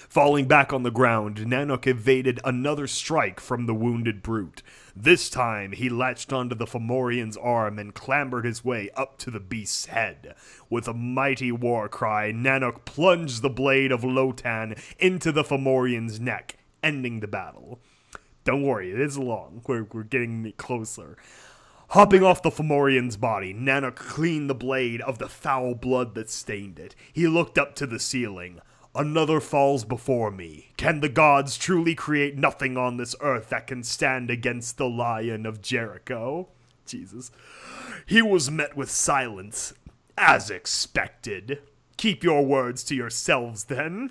Falling back on the ground, Nanok evaded another strike from the wounded brute. This time, he latched onto the Fomorian's arm and clambered his way up to the beast's head. With a mighty war cry, Nanok plunged the blade of Lotan into the Fomorian's neck, ending the battle. Don't worry, it is long. We're getting closer. Hopping off the Fomorian's body, Nanok cleaned the blade of the foul blood that stained it. He looked up to the ceiling. "Another falls before me. Can the gods truly create nothing on this earth that can stand against the Lion of Jericho?" Jesus. He was met with silence, as expected. "Keep your words to yourselves, then."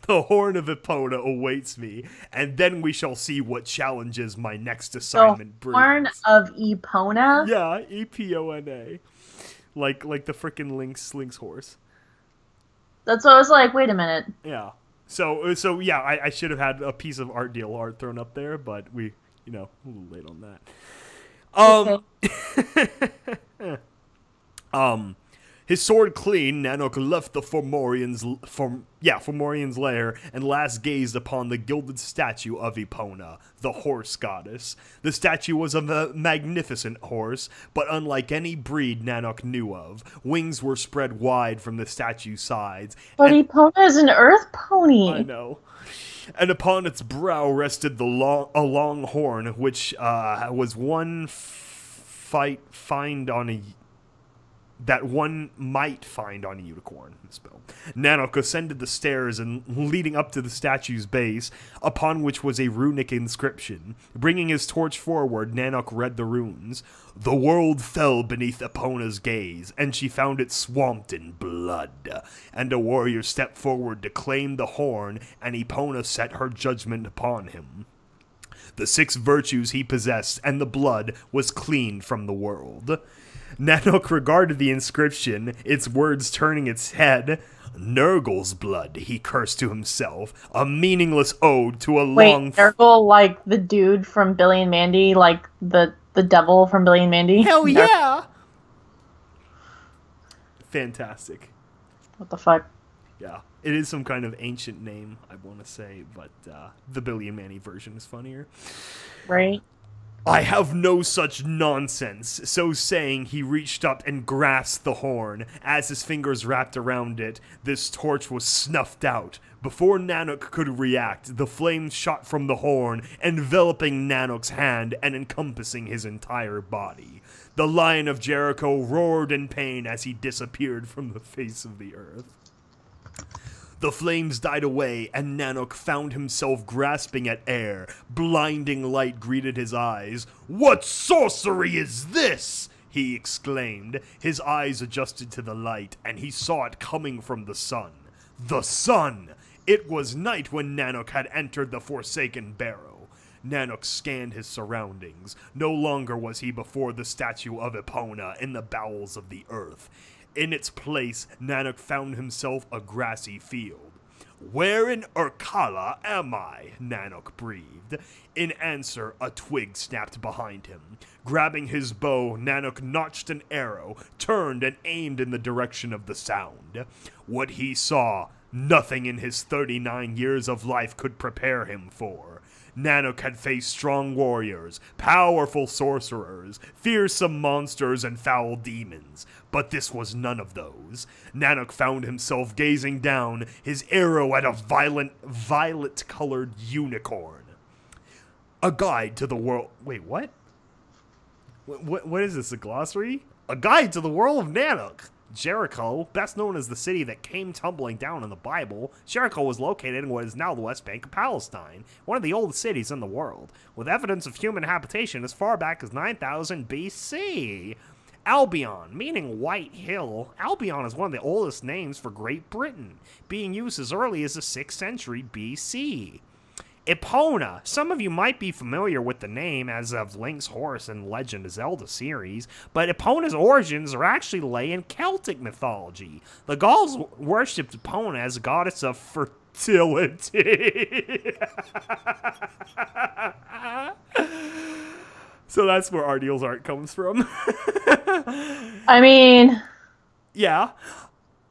The horn of Epona awaits me, and then we shall see what challenges my next The assignment brings. horn of Epona? Yeah, Epona. Like the frickin' Link's horse. That's what I was like, wait a minute. Yeah. So yeah, I should have had a piece of art deal art thrown up there, but we, a little late on that. Okay. His sword clean, Nanook left the Fomorian's lair and last gazed upon the gilded statue of Epona, the horse goddess. The statue was a magnificent horse, but unlike any breed Nanook knew of. Wings were spread wide from the statue's sides. But Epona is an earth pony. I know. And upon its brow rested a long horn, which was one that one might find on a unicorn. Nanook ascended the stairs and leading up to the statue's base, upon which was a runic inscription. Bringing his torch forward, Nanook read the runes. The world fell beneath Epona's gaze, and she found it swamped in blood. And a warrior stepped forward to claim the horn, and Epona set her judgment upon him. The 6 virtues he possessed, and the blood was cleaned from the world. Nanook regarded the inscription, its words turning its head. Nurgle's blood, he cursed to himself, a meaningless ode to a long... Wait, Nurgle, like the dude from Billy and Mandy, like the devil from Billy and Mandy? Hell yeah! Fantastic. What the fuck? Yeah, it is some kind of ancient name, I want to say, but the Billy and Mandy version is funnier. Right? I have no such nonsense. So saying, he reached up and grasped the horn. As his fingers wrapped around it, this torch was snuffed out. Before Nanook could react, the flames shot from the horn, enveloping Nanook's hand and encompassing his entire body. The Lion of Jericho roared in pain as he disappeared from the face of the earth. The flames died away, and Nanook found himself grasping at air. Blinding light greeted his eyes. "What sorcery is this?" he exclaimed. His eyes adjusted to the light, and he saw it coming from the sun. The sun! It was night when Nanook had entered the Forsaken Barrow. Nanook scanned his surroundings. No longer was he before the statue of Epona in the bowels of the earth. In its place, Nanook found himself a grassy field. "Where in Urkala am I?" Nanook breathed. In answer, a twig snapped behind him. Grabbing his bow, Nanook notched an arrow, turned and aimed in the direction of the sound. What he saw, nothing in his 39 years of life could prepare him for. Nanook had faced strong warriors, powerful sorcerers, fearsome monsters, and foul demons, but this was none of those. Nanook found himself gazing down, his arrow at a violet-colored unicorn. A guide to the world... Wait, what? What is this, a glossary? A guide to the world of Nanook. Jericho, best known as the city that came tumbling down in the Bible, Jericho was located in what is now the West Bank of Palestine, one of the oldest cities in the world, with evidence of human habitation as far back as 9000 BC. Albion, meaning White Hill, Albion is one of the oldest names for Great Britain, being used as early as the 6th century BC. Epona. Some of you might be familiar with the name as of Link's Horse in Legend of Zelda series, but Epona's origins are actually lay in Celtic mythology. The Gauls worshipped Epona as a goddess of fertility. So that's where Ardeal's art comes from. I mean... Yeah.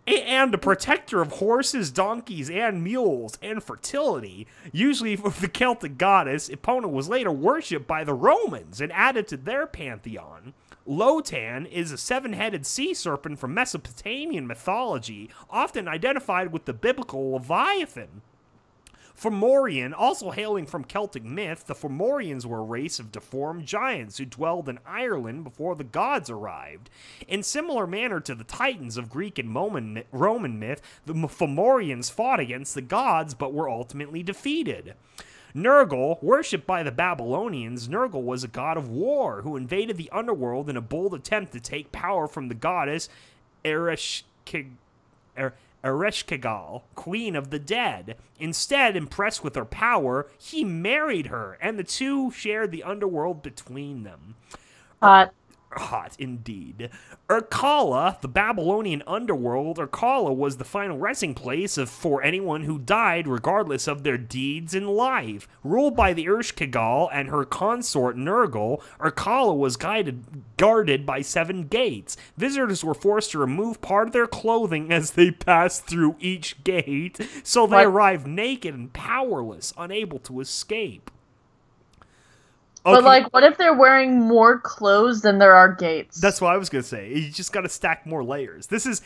And a protector of horses, donkeys, and mules, and fertility. Usually for the Celtic goddess, Epona was later worshipped by the Romans and added to their pantheon. Lotan is a 7-headed sea serpent from Mesopotamian mythology, often identified with the biblical Leviathan. Fomorian, also hailing from Celtic myth, the Fomorians were a race of deformed giants who dwelled in Ireland before the gods arrived. In similar manner to the Titans of Greek and Roman myth, the Fomorians fought against the gods but were ultimately defeated. Nurgle, worshipped by the Babylonians, Nurgle was a god of war who invaded the underworld in a bold attempt to take power from the goddess Ereshkigal, queen of the dead. Instead, impressed with her power, he married her, and the two shared the underworld between them. Hot. Hot indeed. Urkala, the Babylonian underworld. Urkala was the final resting place for anyone who died, regardless of their deeds in life. Ruled by the Ereshkigal and her consort Nurgle, Urkala was guarded by 7 gates. Visitors were forced to remove part of their clothing as they passed through each gate, so they arrived naked and powerless, unable to escape. Okay. But, like, what if they're wearing more clothes than there are gates? That's what I was going to say. You just got to stack more layers. This is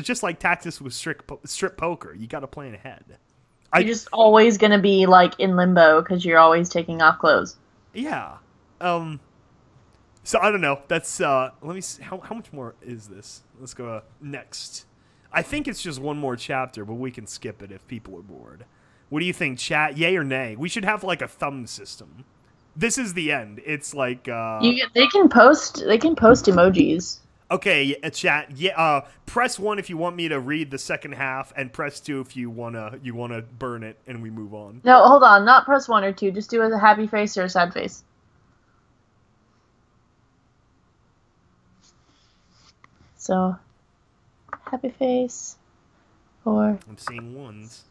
just like tactics with strip poker. You got to plan ahead. You're just always going to be, like, in limbo because you're always taking off clothes. Yeah. So, I don't know. That's, let me see. How much more is this? Let's go next. I think it's just one more chapter, but we can skip it if people are bored. What do you think, chat? Yay or nay? We should have, like, a thumb system. This is the end. It's like they can post emojis. Okay, chat. Yeah, press 1 if you want me to read the second half, and press 2 if you wanna burn it and we move on. No, hold on. Not press 1 or 2. Just do a happy face or a sad face. So, happy face or I'm seeing ones.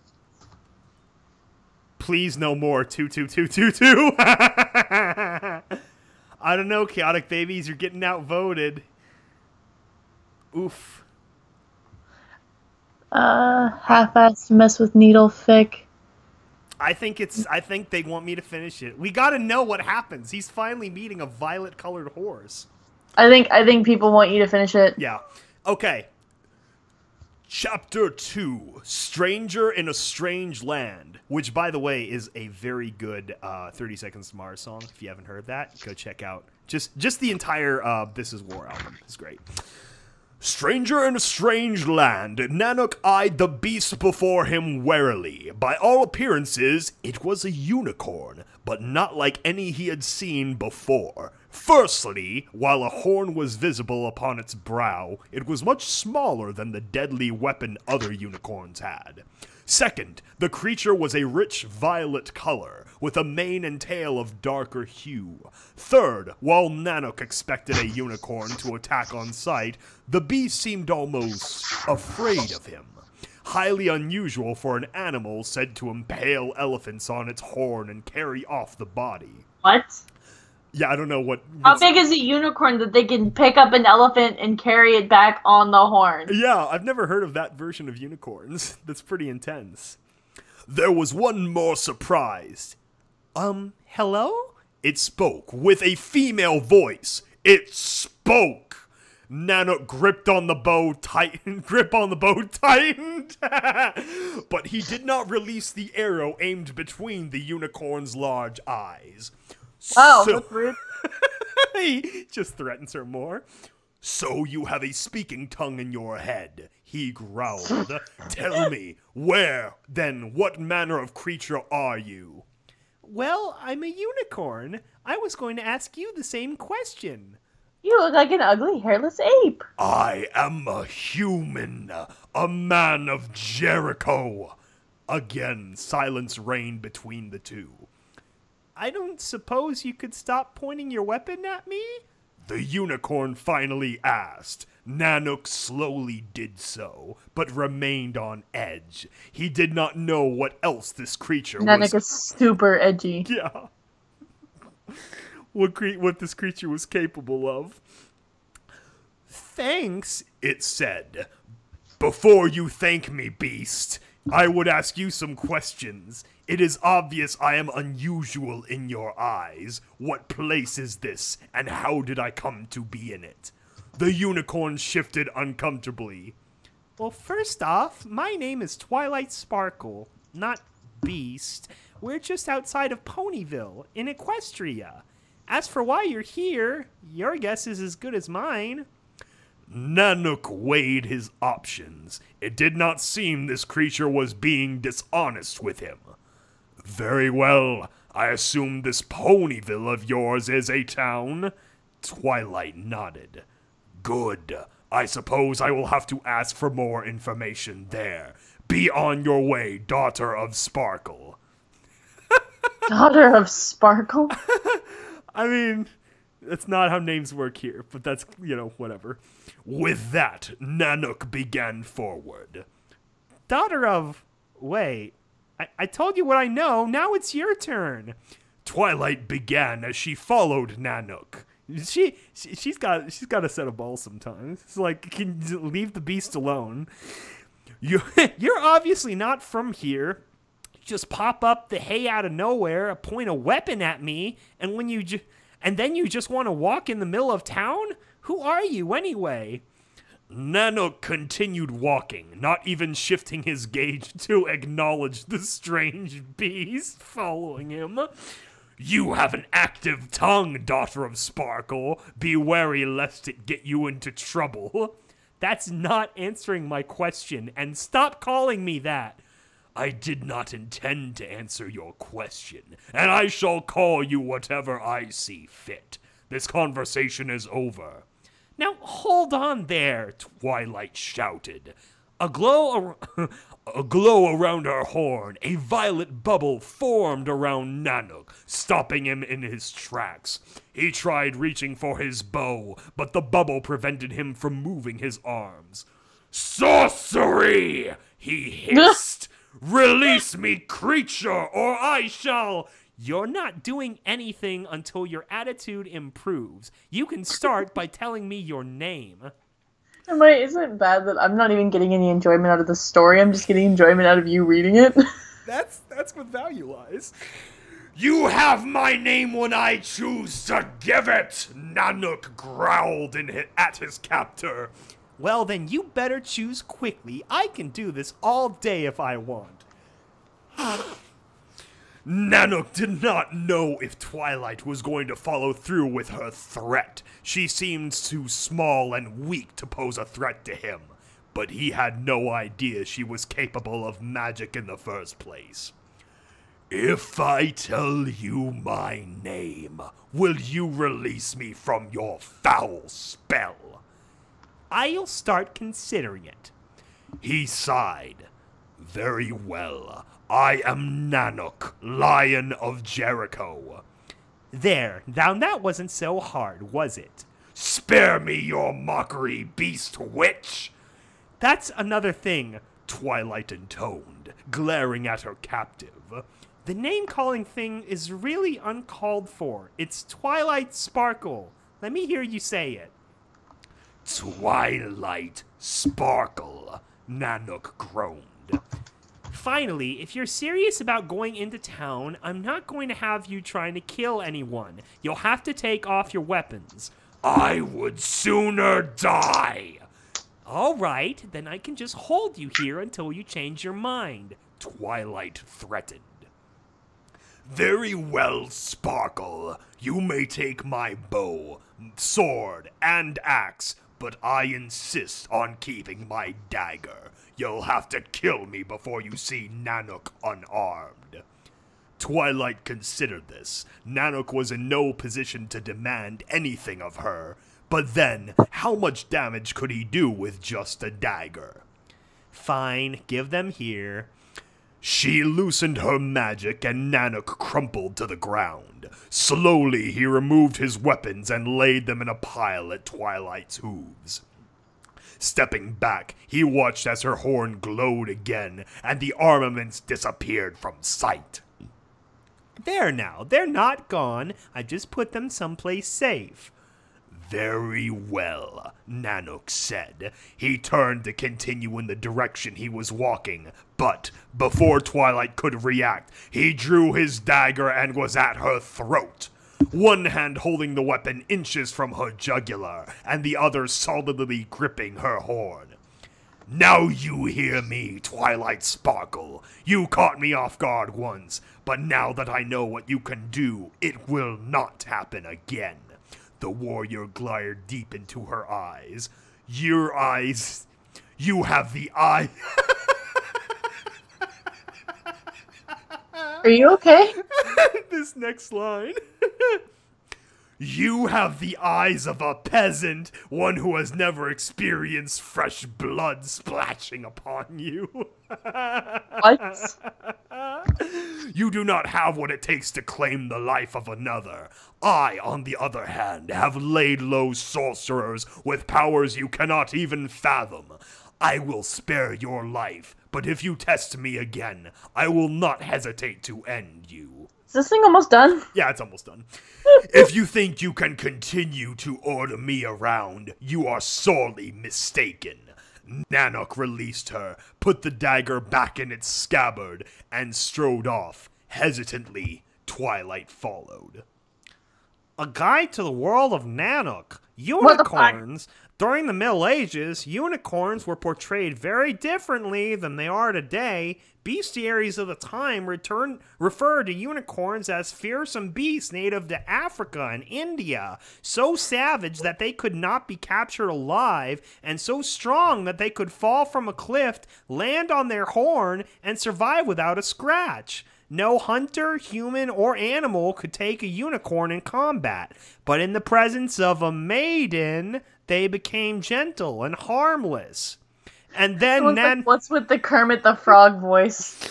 Please no more 22222. I don't know, chaotic babies, you're getting outvoted. Oof. Half-assed mess with needle fic. I think they want me to finish it. We gotta know what happens. He's finally meeting a violet-colored horse. I think people want you to finish it. Yeah. Okay. Chapter 2, Stranger in a Strange Land, which, by the way, is a very good 30 Seconds to Mars song. If you haven't heard that, go check out just the entire This Is War album. It's great. Stranger in a strange land, Nanook eyed the beast before him warily. By all appearances, it was a unicorn, but not like any he had seen before. Firstly, while a horn was visible upon its brow, it was much smaller than the deadly weapon other unicorns had. Second, the creature was a rich violet color, with a mane and tail of darker hue. Third, while Nanook expected a unicorn to attack on sight, the beast seemed almost afraid of him. Highly unusual for an animal said to impale elephants on its horn and carry off the body. What? Yeah, I don't know what... How big is a unicorn that they can pick up an elephant and carry it back on the horn? Yeah, I've never heard of that version of unicorns. That's pretty intense. There was one more surprised. Hello? It spoke with a female voice. It spoke! Nanook gripped on the bow tightened. But he did not release the arrow aimed between the unicorn's large eyes. Oh, that's rude. He just threatens her more. So you have a speaking tongue in your head, he growled. Tell me, what manner of creature are you? Well, I'm a unicorn. I was going to ask you the same question. You look like an ugly, hairless ape. I am a human, a man of Jericho. Again, silence reigned between the two. I don't suppose you could stop pointing your weapon at me? The unicorn finally asked. Nanook slowly did so, but remained on edge. He did not know what else this creature was. Nanook is super edgy. Yeah. What this creature was capable of. Thanks, it said. Before you thank me, beast, I would ask you some questions. It is obvious I am unusual in your eyes. What place is this, and how did I come to be in it? The unicorn shifted uncomfortably. Well, first off, my name is Twilight Sparkle, not Beast. We're just outside of Ponyville, in Equestria. As for why you're here, your guess is as good as mine. Nanook weighed his options. It did not seem this creature was being dishonest with him. Very well, I assume this Ponyville of yours is a town? Twilight nodded. Good. I suppose I will have to ask for more information there. Be on your way, daughter of Sparkle. Daughter of Sparkle? I mean, that's not how names work here, but that's, whatever. With that, Nanook began forward. Daughter of... Wait, I told you what I know, now it's your turn. Twilight began as she followed Nanook. She's got a set of balls sometimes. It's like, can you leave the beast alone? You're obviously not from here. Just pop up the hay out of nowhere, point a weapon at me, and then you just want to walk in the middle of town? Who are you anyway? Nanook continued walking, not even shifting his gaze to acknowledge the strange beast following him. You have an active tongue, daughter of Sparkle. Be wary lest it get you into trouble. That's not answering my question, and stop calling me that. I did not intend to answer your question, and I shall call you whatever I see fit. This conversation is over. Now hold on there, Twilight shouted. A glow around her horn, a violet bubble formed around Nanook, stopping him in his tracks. He tried reaching for his bow, but the bubble prevented him from moving his arms. Sorcery! He hissed. Release me, creature, or I shall... You're not doing anything until your attitude improves. You can start by telling me your name. Wait, isn't it bad that I'm not even getting any enjoyment out of the story? I'm just getting enjoyment out of you reading it. That's what value lies. You have my name when I choose to give it, Nanook growled at his captor. Well, then you better choose quickly. I can do this all day if I want. Nanook did not know if Twilight was going to follow through with her threat. She seemed too small and weak to pose a threat to him, but he had no idea she was capable of magic in the first place. If I tell you my name, will you release me from your foul spell? I'll start considering it. He sighed. Very well. I am Nanook, Lion of Jericho. There, now that wasn't so hard, was it? Spare me your mockery, beast witch! That's another thing, Twilight intoned, glaring at her captive. The name-calling thing is really uncalled for. It's Twilight Sparkle. Let me hear you say it. Twilight Sparkle, Nanook groaned. Finally, if you're serious about going into town, I'm not going to have you trying to kill anyone. You'll have to take off your weapons. I would sooner die. All right, then I can just hold you here until you change your mind, Twilight threatened. Very well, Sparkle. You may take my bow, sword, and axe, but I insist on keeping my dagger. You'll have to kill me before you see Nanook unarmed. Twilight considered this. Nanook was in no position to demand anything of her. But then, how much damage could he do with just a dagger? Fine, give them here. She loosened her magic and Nanook crumpled to the ground. Slowly he removed his weapons and laid them in a pile at Twilight's hooves. Stepping back, he watched as her horn glowed again, and the armaments disappeared from sight. There now, they're not gone. I just put them someplace safe. Very well, Nanook said. He turned to continue in the direction he was walking, but before Twilight could react, he drew his dagger and was at her throat. One hand holding the weapon inches from her jugular, and the other solidly gripping her horn. Now you hear me, Twilight Sparkle. You caught me off guard once, but now that I know what you can do, it will not happen again. The warrior glared deep into her eyes. Your eyes... You have the eye... Are you okay? This next line. You have the eyes of a peasant, one who has never experienced fresh blood splashing upon you. What? You do not have what it takes to claim the life of another. I, on the other hand, have laid low sorcerers with powers you cannot even fathom. I will spare your life, but if you test me again, I will not hesitate to end you. Is this thing almost done? Yeah, it's almost done. If you think you can continue to order me around, you are sorely mistaken. Nanook released her, put the dagger back in its scabbard, and strode off. Hesitantly, Twilight followed. A guide to the world of Nanook. Unicorns. During the Middle Ages, unicorns were portrayed very differently than they are today. Bestiaries of the time referred to unicorns as fearsome beasts native to Africa and India, so savage that they could not be captured alive, and so strong that they could fall from a cliff, land on their horn, and survive without a scratch. No hunter, human, or animal could take a unicorn in combat, but in the presence of a maiden, they became gentle and harmless. And then what's with the Kermit the Frog voice?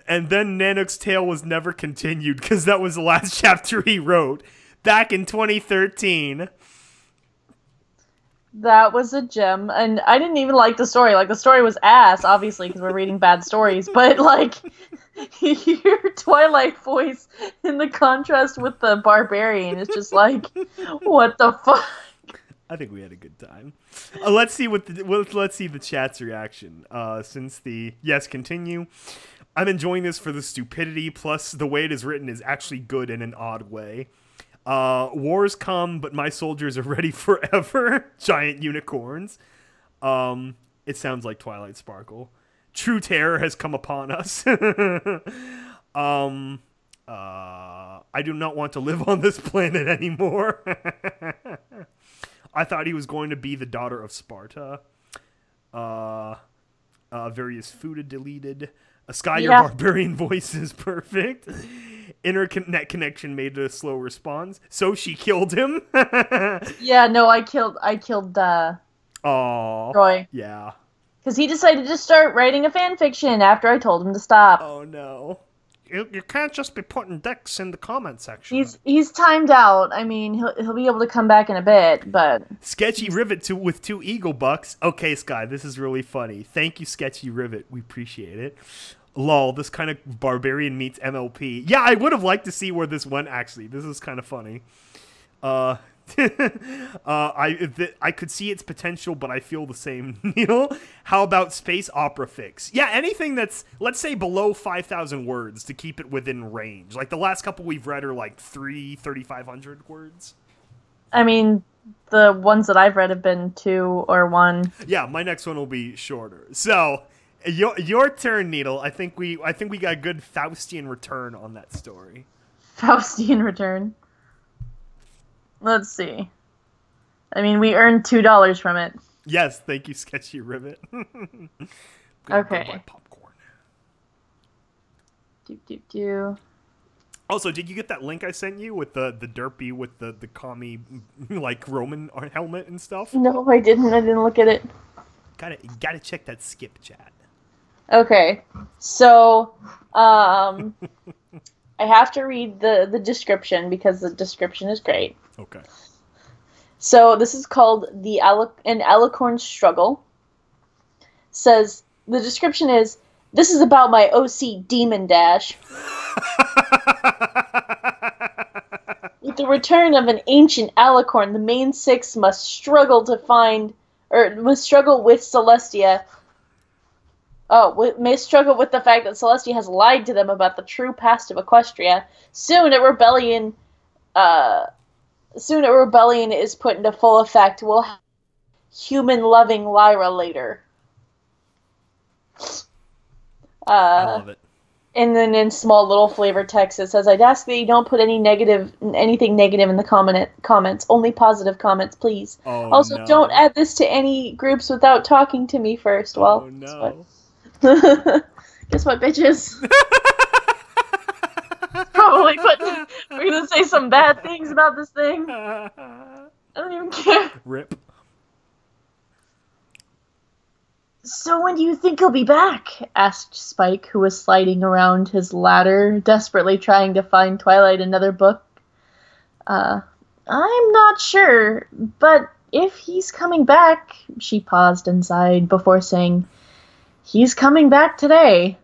And then Nanook's tale was never continued, because that was the last chapter he wrote back in 2013. That was a gem, and I didn't even like the story. Like, the story was ass, obviously, because we're reading bad stories, but, like, your Twilight voice in the contrast with the Barbarian is just like, what the fuck? I think we had a good time. Let's see let's see the chat's reaction. Yes, continue. I'm enjoying this for the stupidity, plus the way it is written is actually good in an odd way. Wars come, but my soldiers are ready forever. Giant unicorns. It sounds like Twilight Sparkle. True terror has come upon us. I do not want to live on this planet anymore. I thought he was going to be the daughter of Sparta. Various food deleted. Your Barbarian voice is perfect. Internet connection made a slow response. So she killed him. Yeah, no, I killed Troy. Yeah. Because he decided to start writing a fan fiction after I told him to stop. Oh no. You can't just be putting dicks in the comment section. He's timed out. I mean, he'll be able to come back in a bit, but... Sketchy Rivet with 2 Eagle Bucks. Okay, Sky, this is really funny. Thank you, Sketchy Rivet. We appreciate it. Lol, this kind of Barbarian meets MLP. Yeah, I would have liked to see where this went, actually. This is kind of funny. I could see its potential, but I feel the same, Neil. How about space opera fics? Yeah, anything that's, let's say, below 5,000 words to keep it within range. Like, the last couple we've read are like 3,500 words. I mean, the ones that I've read have been 2 or 1. Yeah, my next one will be shorter. So, your turn, Needle. I think we got a good Faustian return on that story. Faustian return. Let's see. I mean, we earned $2 from it. Yes, thank you, Sketchy Rivet. Okay. Popcorn. Also, did you get that link I sent you with the Derpy with the commie, like, Roman helmet and stuff? No, I didn't. I didn't look at it. Gotta check that skip chat. Okay. So, I have to read the description because the description is great. Okay. So this is called an Alicorn Struggle. Says the description is, "This is about my OC Demon Dash." With the return of an ancient Alicorn, the main 6 must struggle with Celestia. May struggle with the fact that Celestia has lied to them about the true past of Equestria. Soon a rebellion is put into full effect. We'll have human-loving Lyra later. I love it. And then in small little flavor text it says, "I'd ask that you don't put anything negative in the comments. Only positive comments, please. Oh, also, no. Don't add this to any groups without talking to me first." Well, oh no. Guess what, bitches? Probably we're gonna say some bad things about this thing. I don't even care. Rip. So when do you think he'll be back? Asked Spike, who was sliding around his ladder, desperately trying to find Twilight another book. I'm not sure, but if he's coming back... She paused and sighed before saying, he's coming back today.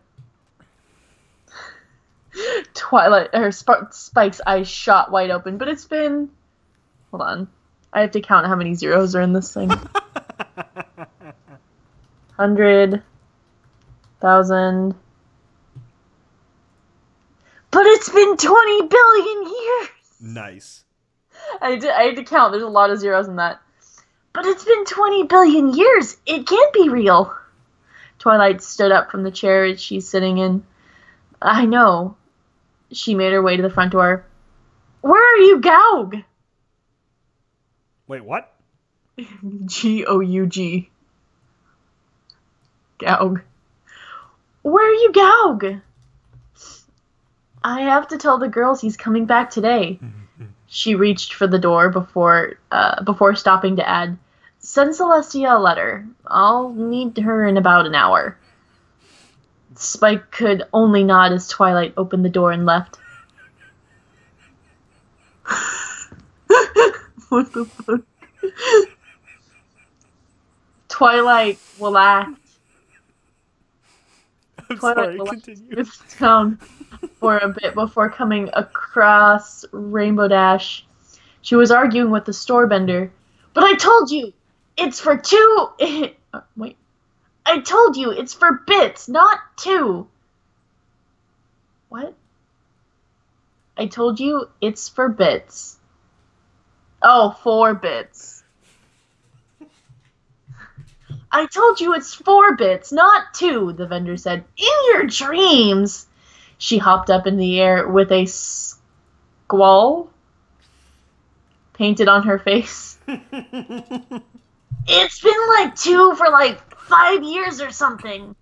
Spike's eyes shot wide open, but it's been... Hold on. I have to count how many zeros are in this thing. 100,000. But it's been 20 billion years! Nice. I had to count. There's a lot of zeros in that. But it's been 20 billion years! It can't be real! Twilight stood up from the chair she's sitting in. I know. She made her way to the front door. Where are you, Gaug? Wait, what? G-O-U-G. Gaug. Where are you, Gaug? I have to tell the girls he's coming back today. She reached for the door before stopping to add, send Celestia a letter. I'll need her in about an hour. Spike could only nod as Twilight opened the door and left. What the fuck? Twilight laughed. Twilight continue. Town for a bit before coming across Rainbow Dash. She was arguing with the store vendor. But I told you, it's for two... Wait. I told you, it's for bits, not two. What? I told you, it's for bits. Oh, 4 bits. I told you it's 4 bits, not 2, the vendor said. In your dreams! She hopped up in the air with a squall painted on her face. It's been like 2 for like 5 years or something.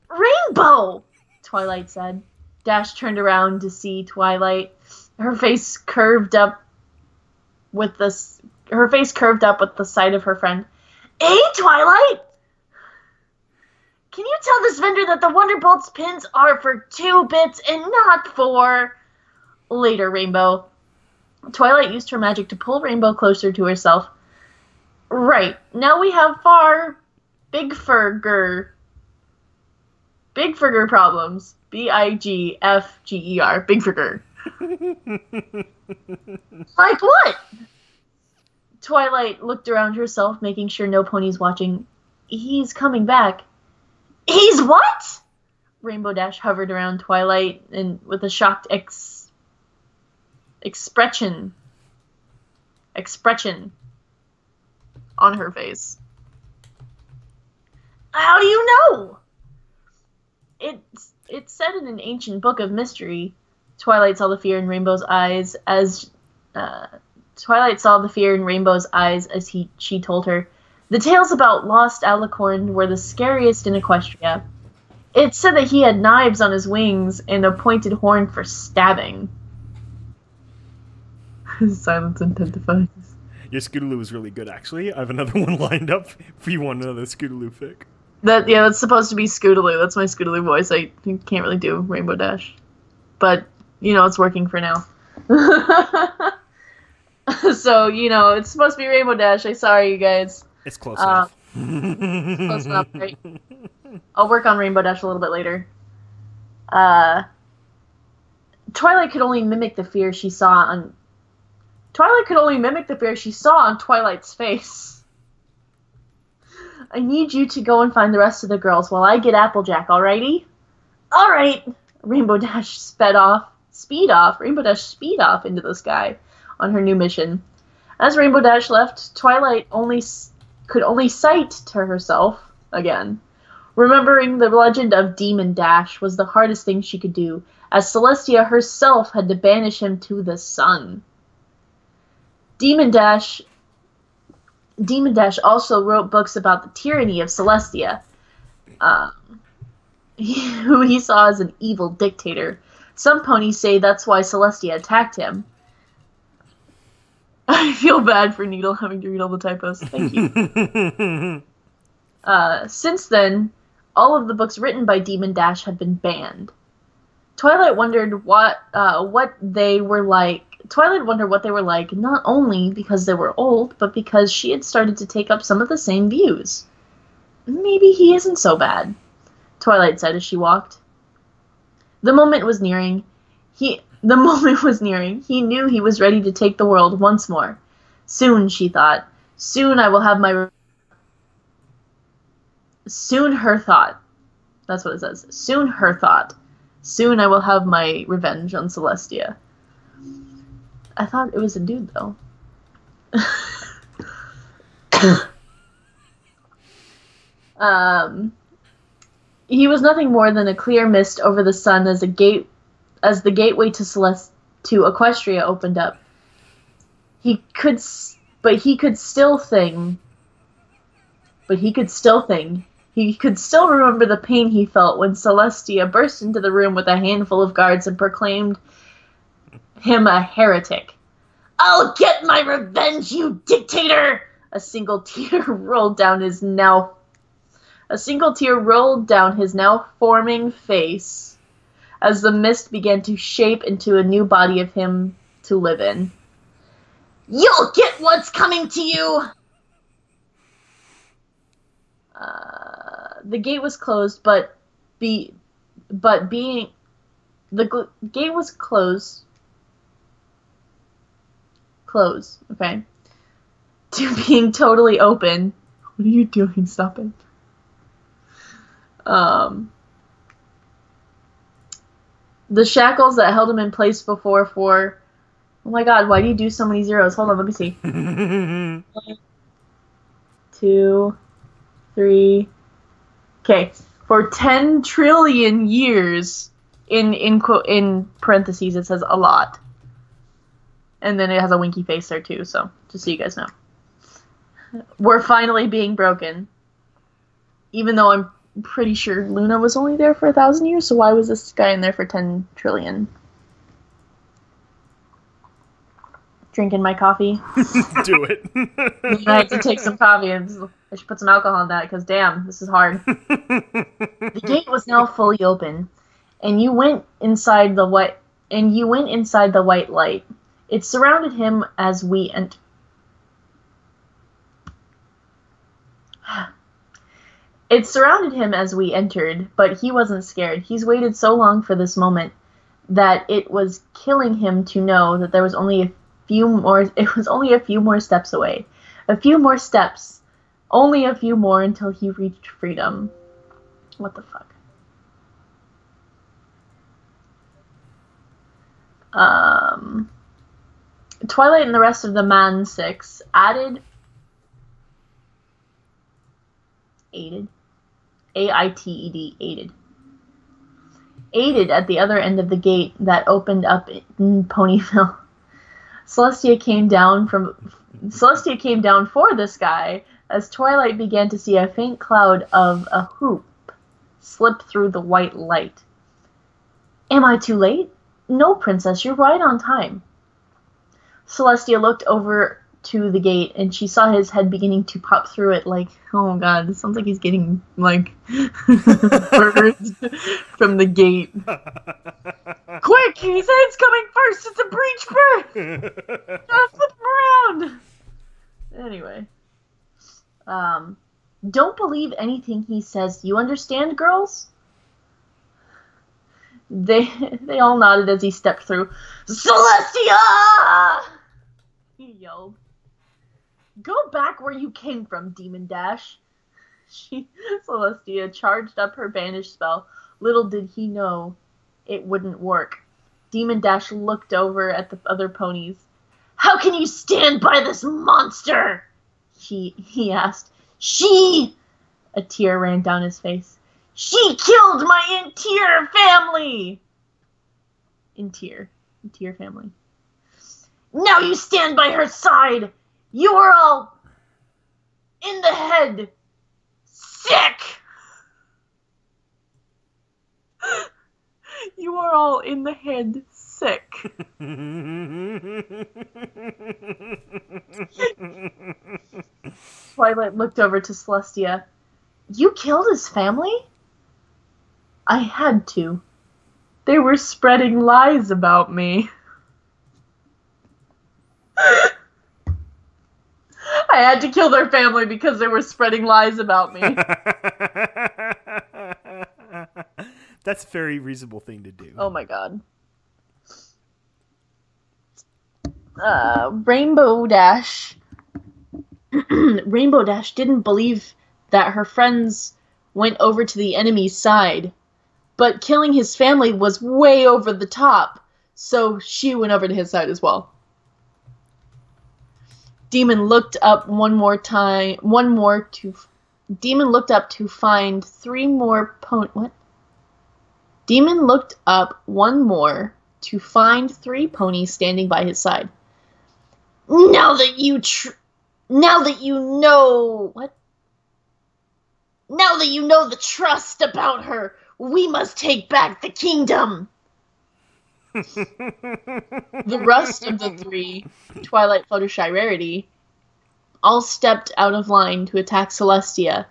Rainbow! Twilight said. Dash turned around to see Twilight. Her face curved up with the sight of her friend. Hey, Twilight! Can you tell this vendor that the Wonderbolt's pins are for 2 bits and not 4? Later, Rainbow. Twilight used her magic to pull Rainbow closer to herself. Right, now we have Bigfurger problems. B-I-G-F-G-E-R. Bigfurger. Like what? Twilight looked around herself, making sure no pony's watching. He's coming back. He's what? Rainbow Dash hovered around Twilight and with a shocked expression on her face. How do you know? It's said in an ancient book of mystery. Twilight saw the fear in Rainbow's eyes as she told her, the tales about lost Alicorn were the scariest in Equestria. It said that he had knives on his wings and a pointed horn for stabbing. Silence intensifies. Your Scootaloo is really good, actually. I have another one lined up if you want another Scootaloo fic. That's supposed to be Scootaloo. That's my Scootaloo voice. I can't really do Rainbow Dash. But, it's working for now. So, it's supposed to be Rainbow Dash. I'm sorry, you guys. It's close enough. It's close enough, right? I'll work on Rainbow Dash a little bit later. Twilight could only mimic the fear she saw on Twilight's face. I need you to go and find the rest of the girls while I get Applejack, alrighty? Alright! Rainbow Dash speed off into the sky on her new mission. As Rainbow Dash left, Twilight could only cite to herself again. Remembering the legend of Demon Dash was the hardest thing she could do, as Celestia herself had to banish him to the sun. Demon Dash also wrote books about the tyranny of Celestia, who he saw as an evil dictator. Some ponies say that's why Celestia attacked him. I feel bad for Needle having to read all the typos. Thank you. Since then, all of the books written by Demon Dash have been banned. Twilight wondered what they were like. Twilight wondered what they were like, not only because they were old, but because she had started to take up some of the same views. Maybe he isn't so bad, Twilight said as she walked. The moment was nearing. He knew he was ready to take the world once more. Soon, she thought. Soon I will have my... Soon her thought. That's what it says. Soon her thought. Soon I will have my revenge on Celestia. I thought it was a dude, though. He was nothing more than a clear mist over the sun as the gateway to Equestria opened up. He could still remember the pain he felt when Celestia burst into the room with a handful of guards and proclaimed him a heretic. "I'll get my revenge, you dictator!" A single tear rolled down his now forming face as the mist began to shape into a new body of him to live in. "You'll get what's coming to you!" The gate was closed, the gate was closed, okay, to being totally open. What are you doing? Stop it. The shackles that held him in place before for... Oh my god, why do you do so many zeros? Hold on, let me see. 1, 2, 3... Okay, for 10 trillion years, in parentheses it says a lot. And then it has a winky face there too, so just so you guys know. We're finally being broken. Even though I'm pretty sure Luna was only there for 1,000 years, so why was this guy in there for 10 trillion? Drinking my coffee. Do it. I have to take some coffee and I should put some alcohol in that because damn, this is hard. The gate was now fully open, and you went inside the white light. It surrounded him as we entered. It surrounded him as we entered, but he wasn't scared. He's waited so long for this moment that it was killing him to know that there was only a few more steps away. A few more steps. Only a few more until he reached freedom. What the fuck? Twilight and the rest of the Man Six aided at the other end of the gate that opened up in Ponyville. Celestia came down for this guy as Twilight began to see a faint cloud of a hoop slip through the white light. "Am I too late?" "No, princess, you're right on time." Celestia looked over to the gate, and she saw his head beginning to pop through it like, oh god, this sounds like he's getting, like, birds from the gate. Quick, his head's coming first, it's a breach bird! Just flip him around! Anyway. Don't believe anything he says, you understand, girls? They all nodded as he stepped through. "Celestia!" he yelled. "Go back where you came from, Demon Dash." Celestia charged up her banish spell. Little did he know it wouldn't work. Demon Dash looked over at the other ponies. "How can you stand by this monster?" he asked. "She..." A tear ran down his face. "She killed my entire family!" Entire family. "Now you stand by her side! You are all in the head sick!" You are all in the head sick. Twilight looked over to Celestia. You killed his family? I had to. They were spreading lies about me. I had to kill their family because they were spreading lies about me. That's a very reasonable thing to do. Oh my god. Rainbow Dash. Rainbow Dash didn't believe that her friends went over to the enemy's side, but killing his family was way over the top, so she went over to his side as well. Demon looked up Demon looked up to find three more What? Demon looked up one more to find three ponies standing by his side. Now that you know the trust about her, we must take back the kingdom. The rest of the three, Twilight, Fluttershy, Rarity, all stepped out of line to attack Celestia,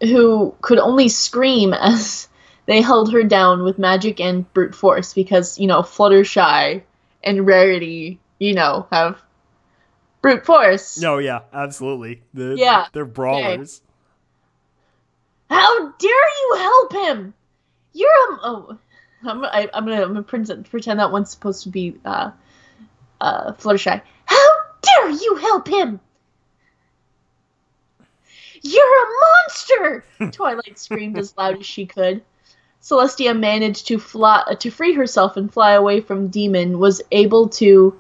who could only scream as they held her down with magic and brute force because, Fluttershy and Rarity, have brute force. No, yeah, absolutely. They're brawlers. Okay. How dare you help him? I'm gonna pretend that one's supposed to be Fluttershy. How dare you help him? You're a monster! Twilight screamed as loud as she could. Celestia managed to free herself and fly away from Demon. Was able to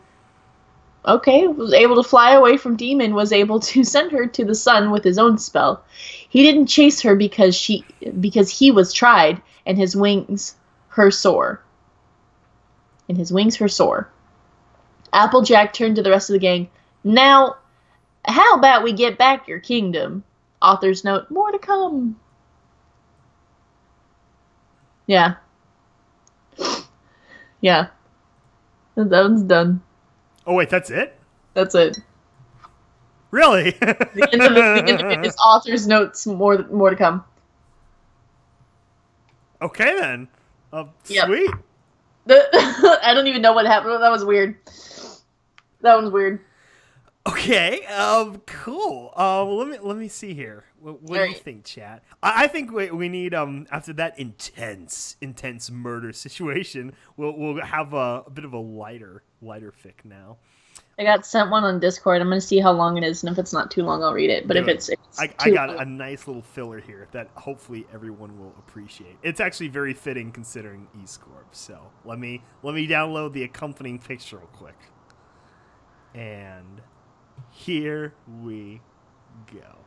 fly away from Demon. Was able to send her to the sun with his own spell. He didn't chase her because he was tried, and his wings her sore. Applejack turned to the rest of the gang. Now, how about we get back your kingdom? Author's note, more to come. Yeah. Yeah. That one's done. Oh, wait, that's it? That's it. Really? The end of it is author's notes, more to come. Okay, then. Yep. Sweet. I don't even know what happened. That was weird. That one's weird. Okay, cool. Let me see here. What do you think, chat? I think we need after that intense murder situation, we'll have a bit of a lighter fic now. I got sent one on Discord. I'm gonna see how long it is, and if it's not too long, I'll read it. But if it's I got a nice little filler here that hopefully everyone will appreciate. It's actually very fitting considering E-Scorp. So let me download the accompanying picture real quick. And here we go.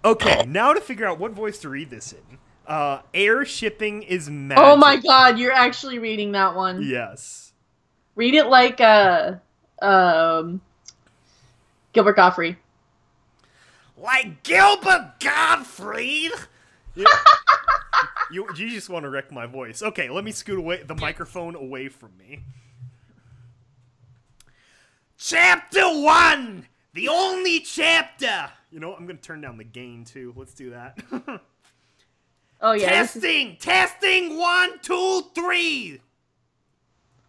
Okay, now to figure out what voice to read this in. Airshipping is magic. Oh my god, you're actually reading that one. Yes. Read it like Gilbert Gottfried. Like Gilbert Gottfried? You just want to wreck my voice. Okay, let me scoot the microphone away from me. Chapter 1! The only chapter! You know, I'm going to turn down the gain, too. Let's do that. Oh, yeah. Testing! 1, 2, 3!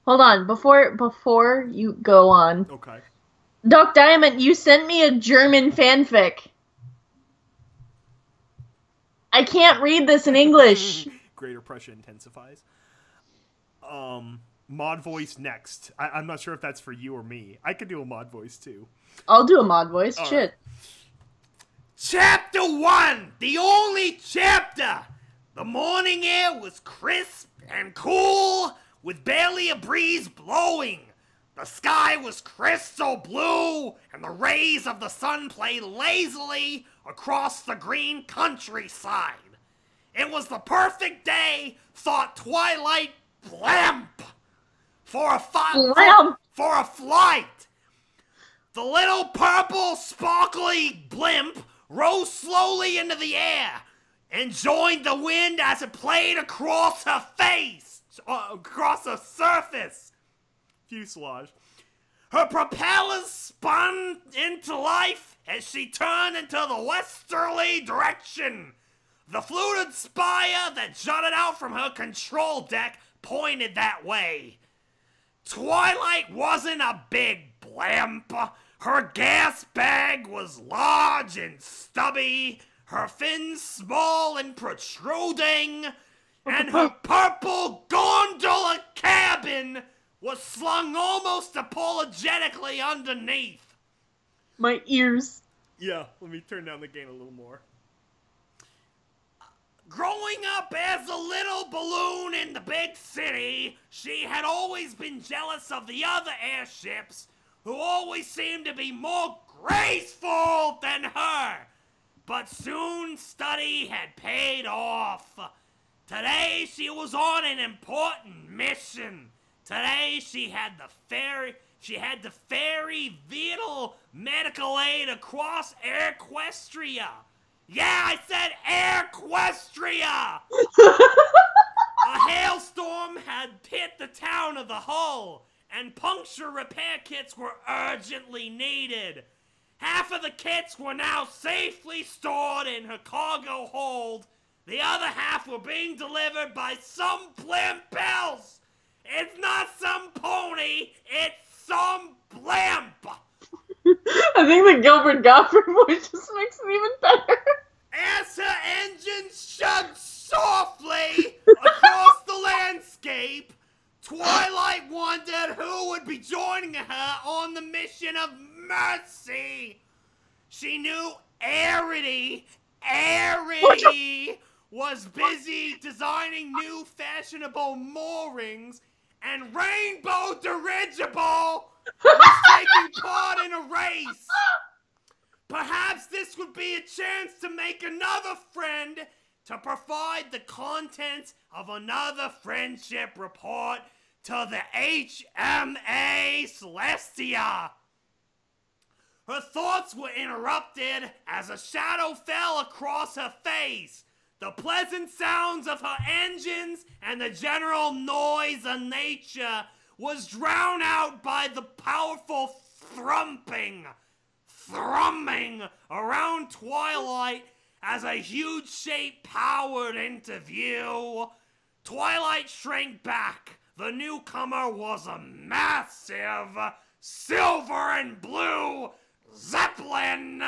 Hold on. Before you go on. Okay. Doc Diamond, you sent me a German fanfic. I can't read this in English. Greater pressure intensifies. Mod voice next. I'm not sure if that's for you or me. I could do a mod voice, too. I'll do a mod voice. All Shit. Right. Chapter 1! The only chapter! The morning air was crisp and cool, with barely a breeze blowing. The sky was crystal blue, and the rays of the sun played lazily across the green countryside. It was the perfect day, thought Twilight Blamp, for a flight. The little purple sparkly blimp rose slowly into the air. enjoying the wind as it played across her face, across her surface. Fuselage. Her propellers spun into life as she turned into the westerly direction. The fluted spire that jutted out from her control deck pointed that way. Twilight wasn't a big blimp. Her gas bag was large and stubby, her fins small and protruding, and her purple gondola cabin was slung almost apologetically underneath. My ears. Yeah, let me turn down the gain a little more. Growing up as a little balloon in the big city, she had always been jealous of the other airships, who always seemed to be more graceful than her. But soon study had paid off. Today she was on an important mission. Today she had to ferry vital medical aid across Equestria. Yeah, I said Equestria! A hailstorm had hit the town of the Hull, and puncture repair kits were urgently needed. Half of the kits were now safely stored in her cargo hold. The other half were being delivered by some blimp else. It's not some pony, it's some blimp. I think the Gilbert Gottfried voice just makes it even better. As her engines chugged softly across the landscape, Twilight wondered who would be joining her on the mission of mercy. She knew Arity was busy designing new fashionable moorings, and Rainbow Dirigible was taking part in a race. Perhaps this would be a chance to make another friend, to provide the contents of another friendship report to the HMA Celestia. Her thoughts were interrupted as a shadow fell across her face. The pleasant sounds of her engines and the general noise of nature was drowned out by the powerful thrumming around Twilight as a huge shape powered into view. Twilight shrank back. The newcomer was a massive silver and blue zeppelin,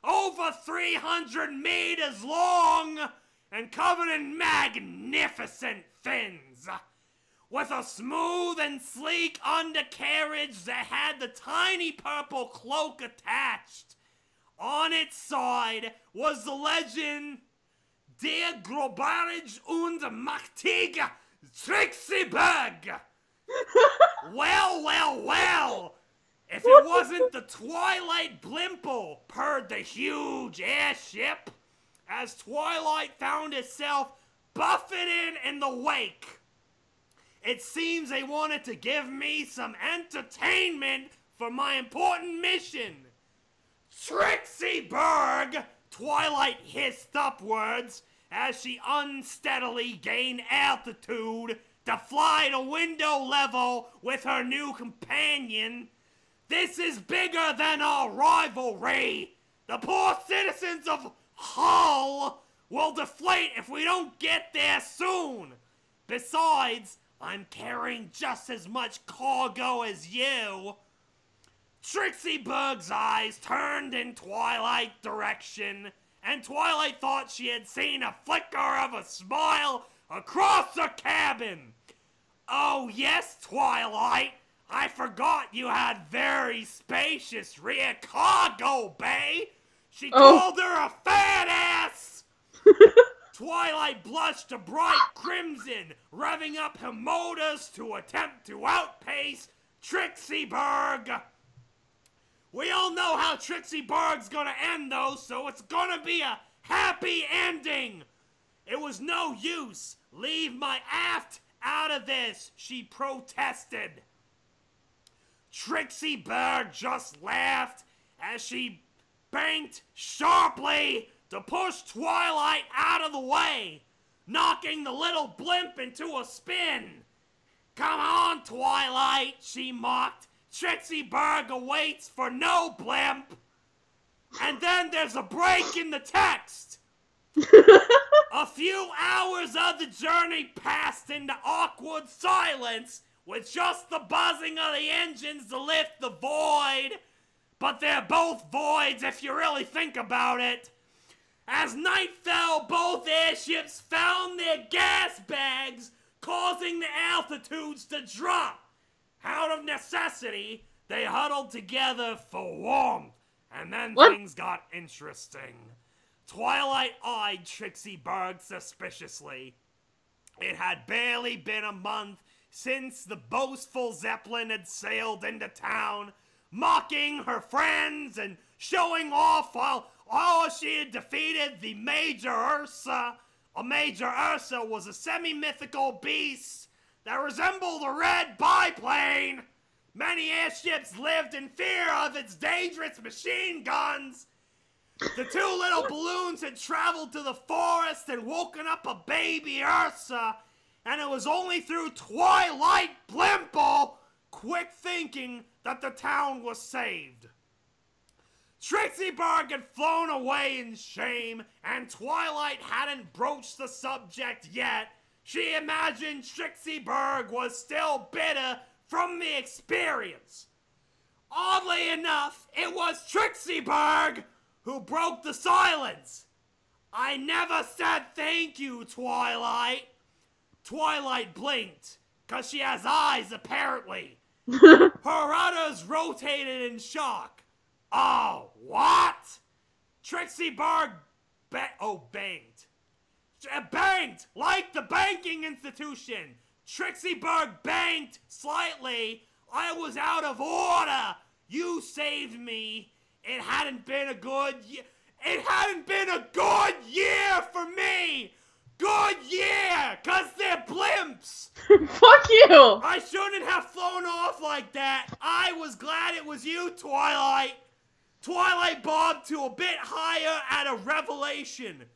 over 300 meters long and covered in magnificent fins. With a smooth and sleek undercarriage that had the tiny purple cloak attached. On its side was the legend, Der Globarage und Machtige Trixie Berg. Well. If it wasn't the Twilight Blimple, purred the huge airship, as Twilight found itself buffeted in the wake. It seems they wanted to give me some entertainment for my important mission. Trixie Berg, Twilight hissed upwards as she unsteadily gained altitude to fly to window level with her new companion. This is bigger than our rivalry. The poor citizens of Hull will deflate if we don't get there soon. Besides, I'm carrying just as much cargo as you. Trixie Berg's eyes turned in Twilight's direction, and Twilight thought she had seen a flicker of a smile across her cabin. Oh yes, Twilight, I forgot you had very spacious rear cargo bay. She called her a fat ass. Twilight blushed a bright crimson, revving up her motors to attempt to outpace Trixie Berg. We all know how Trixie Berg's gonna end though, so it's gonna be a happy ending. It was no use. Leave my aft out of this, she protested. Trixie Berg just laughed as she banked sharply to push Twilight out of the way, knocking the little blimp into a spin. "Come on, Twilight," she mocked. "Trixie Berg awaits for no blimp." And then there's a break in the text. A few hours of the journey passed into awkward silence, with just the buzzing of the engines to lift the void. But they're both voids if you really think about it. As night fell, both airships found their gas bags, causing the altitudes to drop. Out of necessity, they huddled together for warmth, and then things got interesting. Twilight eyed Trixie Berg suspiciously. It had barely been a month since the boastful Zeppelin had sailed into town, mocking her friends and showing off while she had defeated the Major Ursa. A Major Ursa was a semi-mythical beast that resembled a red biplane. Many airships lived in fear of its dangerous machine guns. The two little balloons had traveled to the forest and woken up a baby Ursa, and it was only through Twilight Blimple quick thinking that the town was saved. Trixie Berg had flown away in shame, and Twilight hadn't broached the subject yet. She imagined Trixie Berg was still bitter from the experience. Oddly enough, it was Trixie Berg who broke the silence. "I never said thank you, Twilight." Twilight blinked, 'cause she has eyes, apparently. Her udders rotated in shock. "Oh, what?" Trixie Berg banged. Banked, like the banking institution. Trixie Berg banked slightly. "I was out of order. You saved me. It hadn't been a good year. It hadn't been a good year for me. Good year, 'cause they're blimps." Fuck you! "I shouldn't have flown off like that. I was glad it was you, Twilight." Twilight bobbed to a bit higher at a revelation.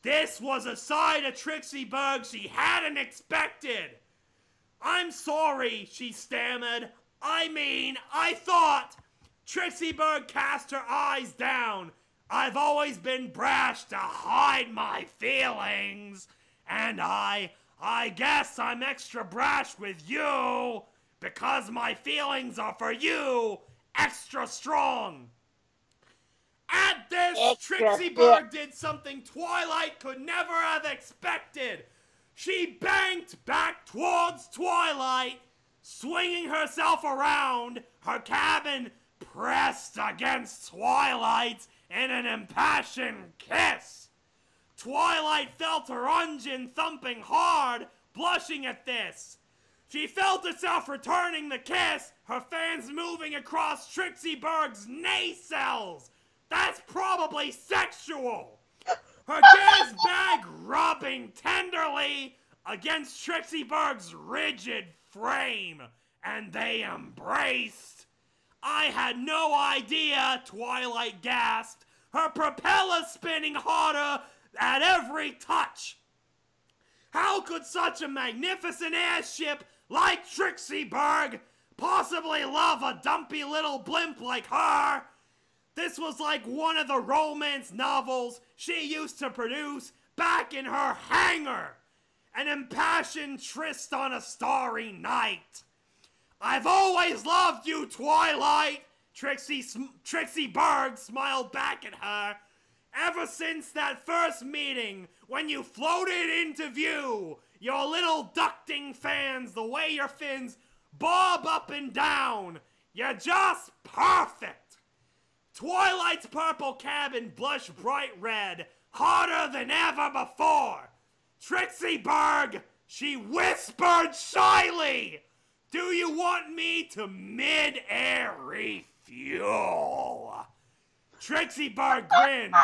This was a side of Trixie Berg she hadn't expected. "I'm sorry," she stammered. I thought." Trixie Berg cast her eyes down. "I've always been brash to hide my feelings. And I guess I'm extra brash with you, because my feelings are for you extra strong." At this, Trixie Berg did something Twilight could never have expected. She banked back towards Twilight, swinging herself around, her cabin pressed against Twilight's in an impassioned kiss. Twilight felt her engine thumping hard, blushing at this. She felt herself returning the kiss, her fans moving across Trixie Berg's nacelles. That's probably sexual. Her gas bag rubbing tenderly against Trixie Berg's rigid frame, and they embraced. "I had no idea," Twilight gasped, her propeller spinning harder at every touch. "How could such a magnificent airship like Trixie Berg possibly love a dumpy little blimp like her?" This was like one of the romance novels she used to produce back in her hangar. An impassioned tryst on a starry night. "I've always loved you, Twilight," Trixie Berg smiled back at her. "Ever since that first meeting when you floated into view, your little ducting fans, the way your fins bob up and down, you're just perfect." Twilight's purple cabin blushed bright red, hotter than ever before. "Trixie Berg," she whispered shyly, "do you want me to mid-air refuel?" Trixie Berg grinned.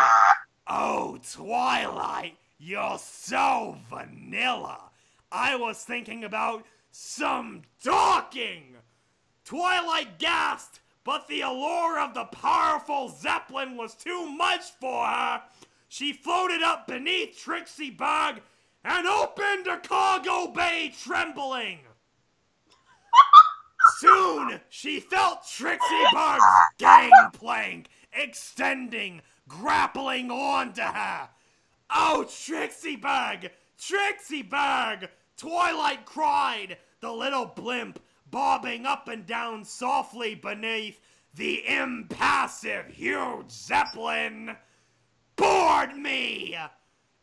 "Oh, Twilight, you're so vanilla. I was thinking about some docking." Twilight gasped, but the allure of the powerful Zeppelin was too much for her. she floated up beneath Trixie Berg and opened her cargo bay trembling. Soon, she felt Trixie Berg's gangplank extending, grappling onto her. Oh, Trixie Berg! Trixie Berg! Twilight cried, the little blimp bobbing up and down softly beneath the impassive huge zeppelin. Board me!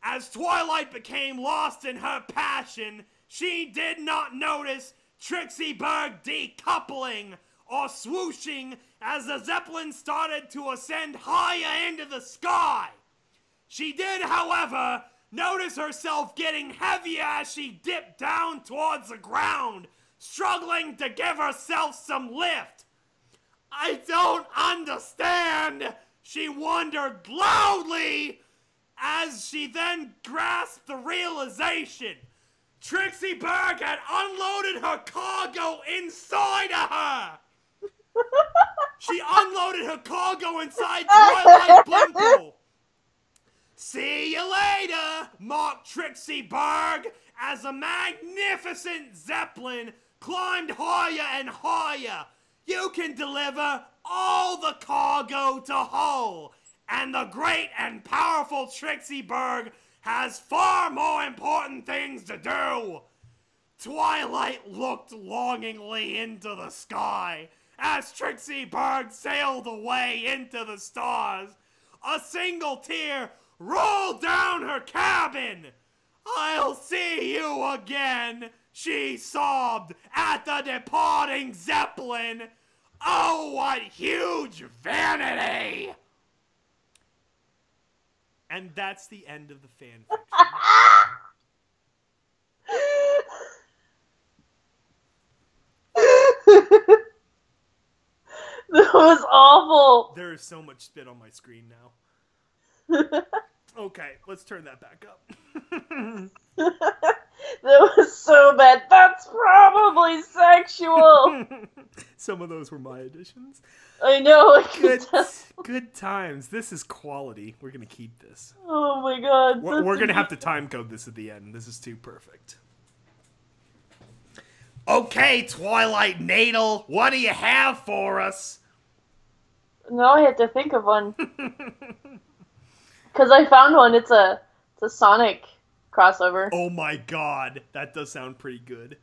As Twilight became lost in her passion, she did not notice Trixie Berg decoupling or swooshing as the zeppelin started to ascend higher into the sky. She did, however, notice herself getting heavier as she dipped down towards the ground, struggling to give herself some lift. I don't understand, she wondered loudly, as she then grasped the realization. Trixie Berg had unloaded her cargo inside of her. She unloaded her cargo inside Twilight Blimpo. See you later, mocked Trixie Berg, as a magnificent zeppelin climbed higher and higher. You can deliver all the cargo to Hull, and the great and powerful Trixie Berg has far more important things to do. Twilight looked longingly into the sky as Trixie Berg sailed away into the stars. A single tear rolled down her cabin. I'll see you again, she sobbed at the departing zeppelin. Oh, what huge vanity! And that's the end of the fanfiction. That was awful. There is so much spit on my screen now. Okay, let's turn that back up. That was so bad. That's probably sexual. Some of those were my additions. I know. Good times. This is quality. We're gonna keep this. Oh my god. We're gonna have to time code this at the end. This is too perfect. Okay, Twilight Natal, what do you have for us? Now I have to think of one. Because I found one. It's a Sonic crossover. Oh my god, that does sound pretty good.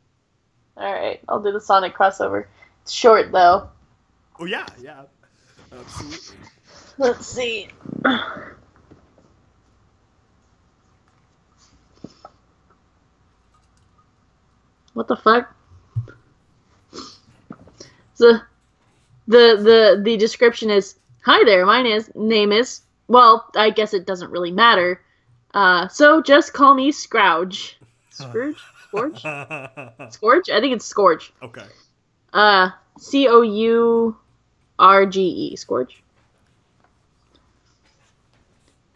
Alright, I'll do the Sonic crossover. It's short, though. Oh yeah, absolutely. Let's see. What the fuck? The description is, "Hi there, my name is, well, I guess it doesn't really matter. So just call me Scrouge." Scrooge? Scourge? Scourge? I think it's Scourge. Okay. Courge. Scourge.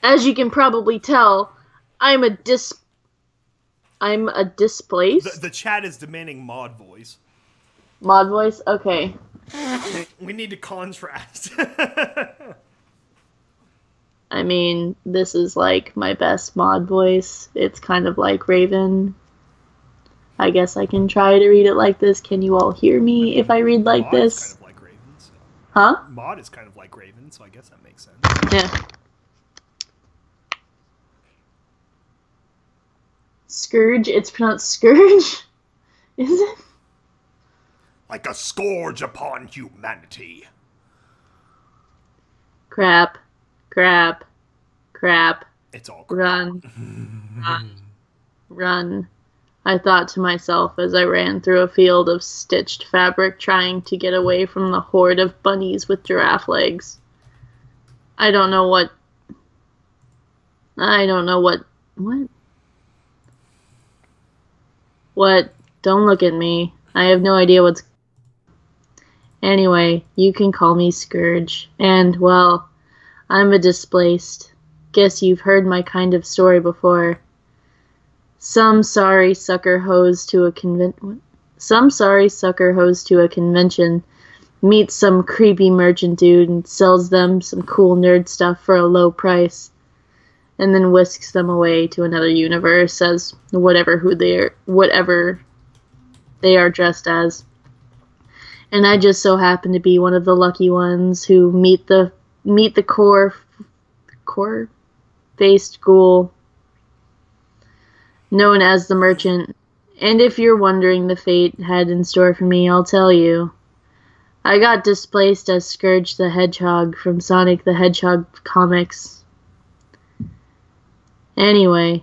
As you can probably tell, I'm a displaced. The chat is demanding mod voice. Mod voice? Okay. We need to contrast. I mean, this is like my best mod voice. It's kind of like Raven. I guess I can try to read it like this. Can you all hear me if I read like Mod this? is kind of like Raven, so. Huh? Mod is kind of like Raven, so I guess that makes sense. Yeah. Scourge? It's pronounced Scourge? Is it? Like a scourge upon humanity. Crap. Crap. Crap. It's all crap. Run. Run. Run. I thought to myself as I ran through a field of stitched fabric trying to get away from the horde of bunnies with giraffe legs. I don't know what... What? What? Don't look at me. I have no idea what's... Anyway, you can call me Scourge. And, well, I'm a displaced. Guess you've heard my kind of story before. Some sorry sucker hose to a convention, meets some creepy merchant dude and sells them some cool nerd stuff for a low price. and then whisks them away to another universe as whatever they are dressed as. And I just so happen to be one of the lucky ones who meet the core-faced ghoul known as the Merchant. And if you're wondering the fate had in store for me, I'll tell you. I got displaced as Scourge the Hedgehog from Sonic the Hedgehog comics. Anyway,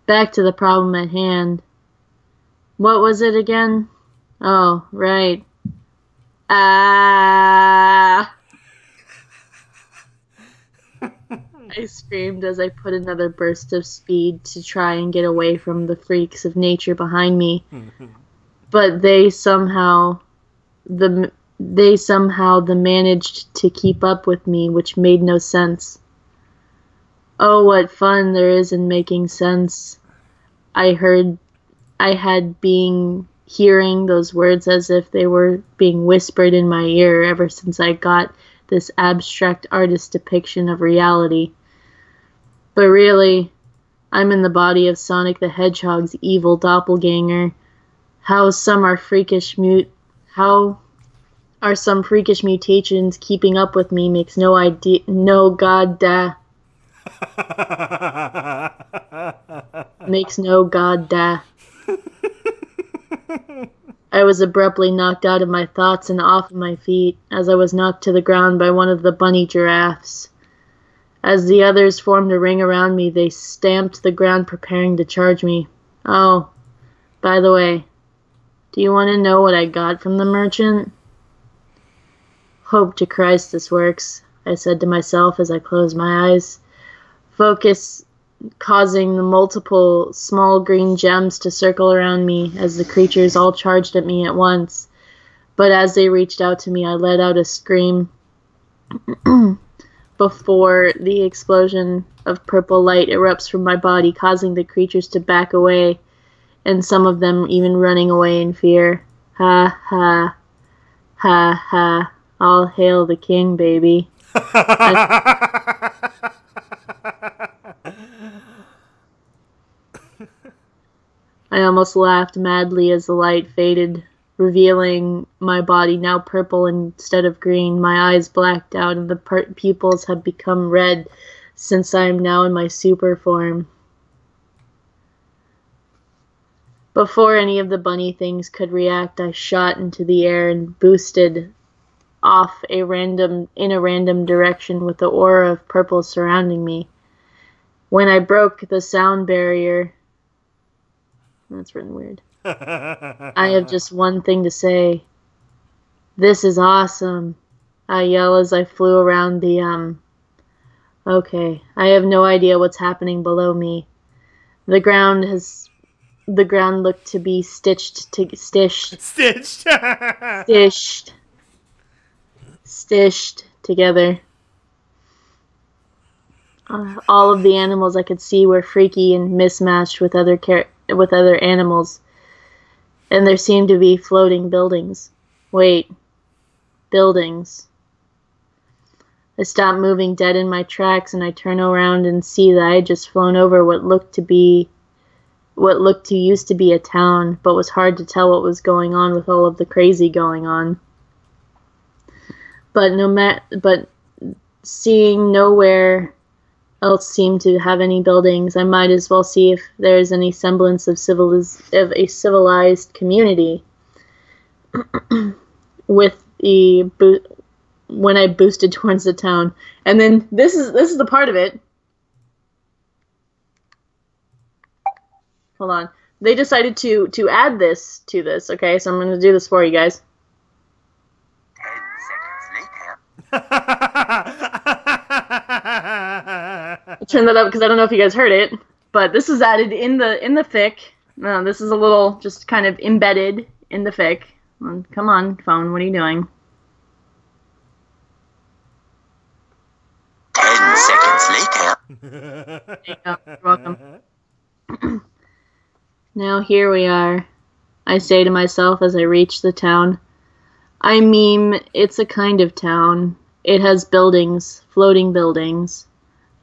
back to the problem at hand. What was it again? Oh, right. Ah! I screamed as I put another burst of speed to try and get away from the freaks of nature behind me. But they somehow managed to keep up with me, which made no sense. Oh, what fun there is in making sense. I had been hearing those words as if they were being whispered in my ear ever since I got this abstract artist depiction of reality. But really, I'm in the body of Sonic the Hedgehog's evil doppelganger. How are some freakish mutations keeping up with me makes no goddamn I was abruptly knocked out of my thoughts and off of my feet as I was knocked to the ground by one of the bunny giraffes. As the others formed a ring around me, they stamped the ground preparing to charge me. Oh, by the way, do you want to know what I got from the Merchant? Hope to Christ this works, I said to myself as I closed my eyes. Focus causing the multiple small green gems to circle around me as the creatures all charged at me at once. But as they reached out to me, I let out a scream before the explosion of purple light erupts from my body, causing the creatures to back away, and some of them even running away in fear. Ha ha. Ha ha. All hail the king, baby. I almost laughed madly as the light faded, revealing my body now purple instead of green. My eyes blacked out and the pupils had become red since I am now in my super form. Before any of the bunny things could react, I shot into the air and boosted off in a random direction with the aura of purple surrounding me. When I broke the sound barrier... That's written weird. I have just one thing to say. This is awesome. I yell as I flew around the, Okay, I have no idea what's happening below me. The ground looked to be stitched together. All of the animals I could see were freaky and mismatched with other animals, and there seemed to be floating buildings. Wait, buildings. I stopped moving dead in my tracks, and I turn around and see that I had just flown over what looked to used to be a town, but was hard to tell what was going on with all of the crazy going on. But seeing nowhere else seemed to have any buildings, I might as well see if there is any semblance of a civilized community. When I boosted towards the town, and then this is the part of it. Hold on, they decided to add this to this. Okay, so I'm going to do this for you guys. 10 seconds later. I'll turn that up because I don't know if you guys heard it, but this is added in the FIC. This is a little just kind of embedded in the FIC. Come on, phone, what are you doing? 10 seconds later. There you go. You're welcome. Now here we are, I say to myself as I reach the town. I mean, it's a kind of town. It has buildings, floating buildings.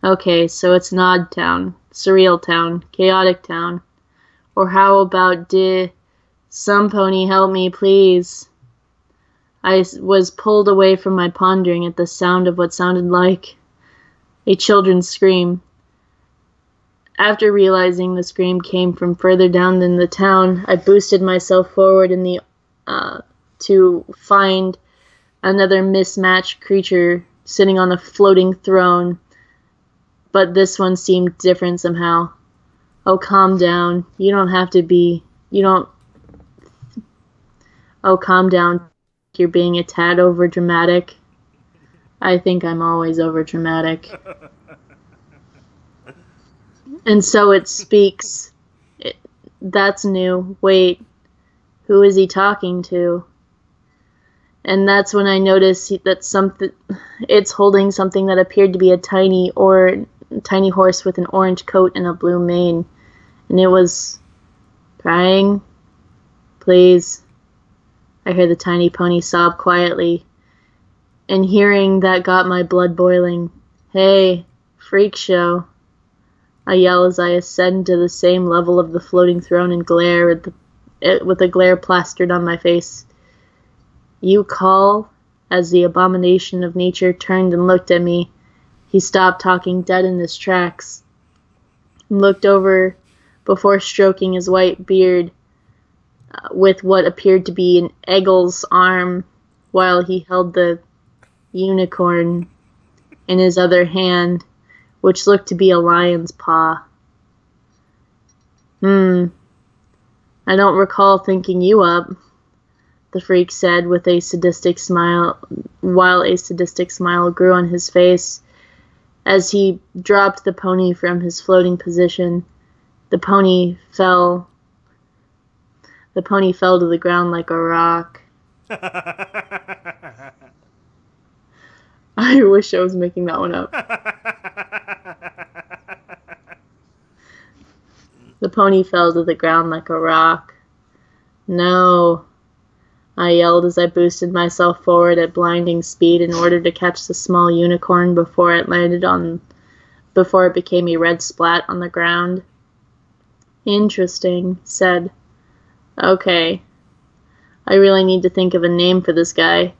Okay, so it's an odd town, surreal town, chaotic town. Or how about some pony help me, please? I was pulled away from my pondering at the sound of what sounded like a children's scream. After realizing the scream came from further down in the town, I boosted myself forward to find another mismatched creature sitting on a floating throne, but this one seemed different somehow. Oh, calm down. Oh, calm down. You're being a tad overdramatic. I think I'm always overdramatic. And so it speaks. That's new. Wait, who is he talking to? And that's when I noticed that it's holding something that appeared to be a tiny horse with an orange coat and a blue mane. And it was crying. Please. I heard the tiny pony sob quietly. And hearing that got my blood boiling. Hey, freak show. I yell as I ascend to the same level of the floating throne and glare with the glare plastered on my face. You call? As the abomination of nature turned and looked at me, he stopped talking dead in his tracks, and looked over before stroking his white beard with what appeared to be an eagle's arm while he held the unicorn in his other hand, which looked to be a lion's paw. I don't recall thinking you up, the freak said with a sadistic smile, while a sadistic smile grew on his face as he dropped the pony from his floating position. The pony fell to the ground like a rock. I wish I was making that one up. The pony fell to the ground like a rock. No, I yelled as I boosted myself forward at blinding speed in order to catch the small unicorn before it became a red splat on the ground. Interesting, said. Okay, I really need to think of a name for this guy.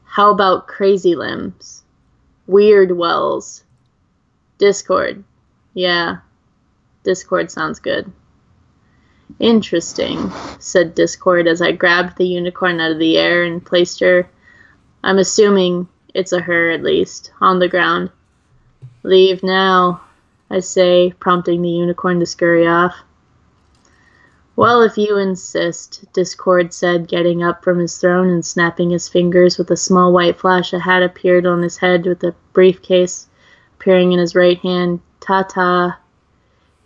How about Crazy Limbs? Weird Wells? Discord? Yeah, Discord sounds good. Interesting, said Discord as I grabbed the unicorn out of the air and placed her, I'm assuming it's a her at least, on the ground. Leave now, I say, prompting the unicorn to scurry off. Well, if you insist, Discord said, getting up from his throne and snapping his fingers. With a small white flash, a hat appeared on his head with a briefcase appearing in his right hand. Ta-ta,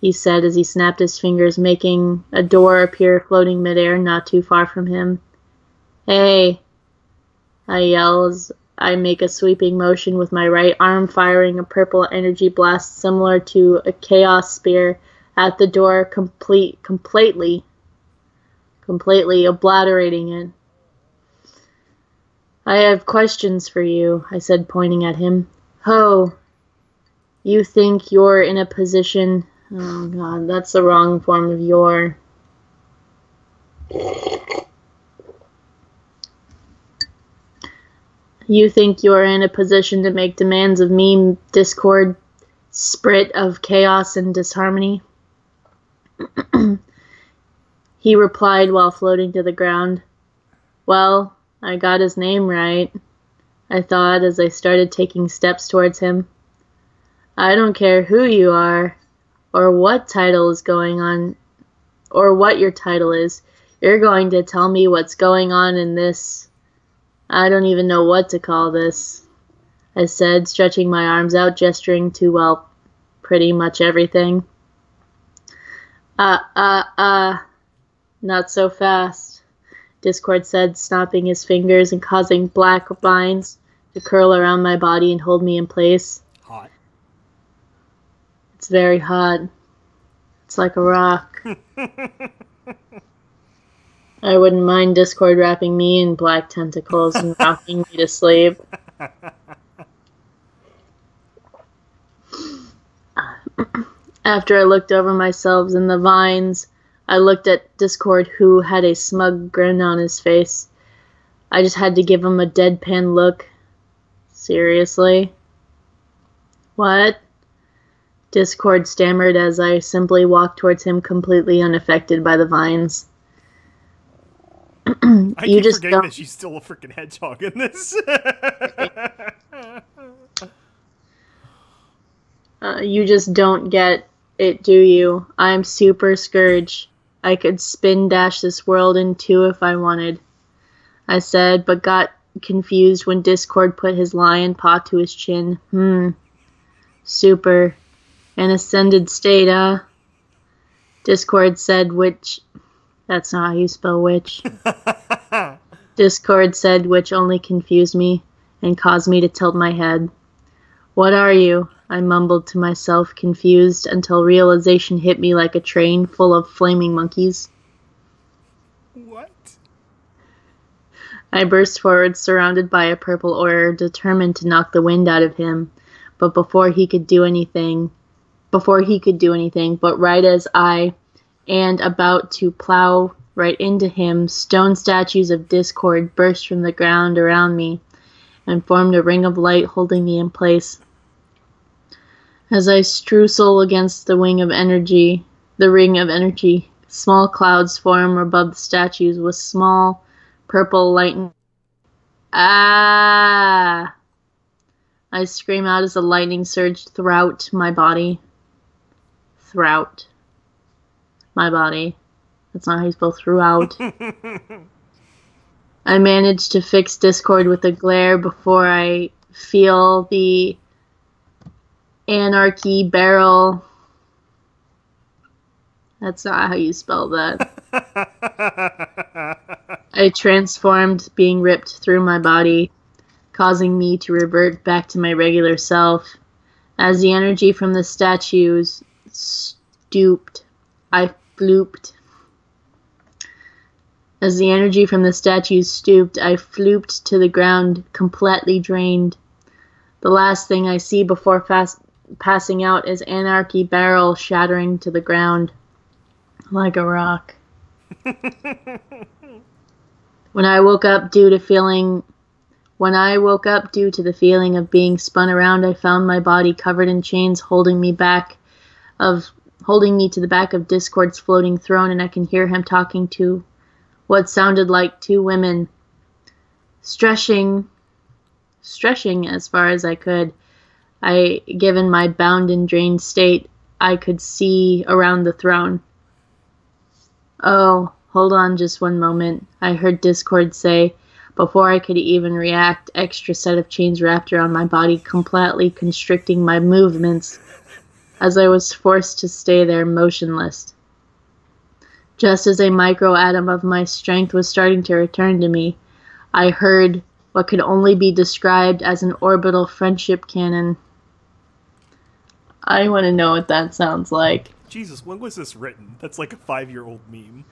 he said as he snapped his fingers, making a door appear floating midair not too far from him. Hey, I yell as I make a sweeping motion with my right arm, firing a purple energy blast similar to a chaos spear at the door, completely obliterating it. I have questions for you, I said, pointing at him. Ho, you think you're in a position... Oh god, that's the wrong form of your. You think you're in a position to make demands of me, Discord, sprit of chaos and disharmony? He replied while floating to the ground. Well, I got his name right, I thought as I started taking steps towards him. I don't care who you are, or what title is going on, or what your title is. You're going to tell me what's going on in this. I don't even know what to call this, I said, stretching my arms out, gesturing to, well, pretty much everything. Not so fast, Discord said, snapping his fingers and causing black lines to curl around my body and hold me in place. Hot. It's very hot. It's like a rock. I wouldn't mind Discord wrapping me in black tentacles and rocking me to sleep. After I looked over myself in the vines, I looked at Discord, who had a smug grin on his face. I just had to give him a deadpan look. Seriously? What? Discord stammered as I simply walked towards him, completely unaffected by the vines. I keep forgetting that she's still a freaking hedgehog in this. You just don't get it, do you? I'm Super Scourge. I could spin dash this world in two if I wanted, I said, but got confused when Discord put his lion paw to his chin. Super. An ascended state, Discord said, which... That's not how you spell witch. Discord said, which only confused me and caused me to tilt my head. What are you? I mumbled to myself, confused, until realization hit me like a train full of flaming monkeys. What? I burst forward, surrounded by a purple aura, determined to knock the wind out of him. But before he could do anything, but right as I and about to plow right into him, stone statues of Discord burst from the ground around me and formed a ring of light holding me in place. As I streusel against the ring of energy, small clouds form above the statues with small purple lightning. Ah! I scream out as the lightning surged throughout my body. Throughout my body. That's not how you spell throughout. I managed to fix Discord with a glare before I feel the anarchy barrel. That's not how you spell that. I transformed, being ripped through my body, causing me to revert back to my regular self. As the energy from the statues stooped, I flooped. As the energy from the statues stooped, I flooped to the ground, completely drained. The last thing I see before passing out is Anarchy Barrel shattering to the ground like a rock. When I woke up due to the feeling of being spun around, I found my body covered in chains holding me to the back of Discord's floating throne, and I can hear him talking to what sounded like two women, stretching as far as I could. Given my bound and drained state, I could see around the throne. Oh, hold on just one moment, I heard Discord say. Before I could even react, extra set of chains wrapped around my body, completely constricting my movements, as I was forced to stay there motionless. Just as a micro-atom of my strength was starting to return to me, I heard what could only be described as an orbital friendship cannon. I want to know what that sounds like. Jesus, when was this written? That's like a 5-year-old meme.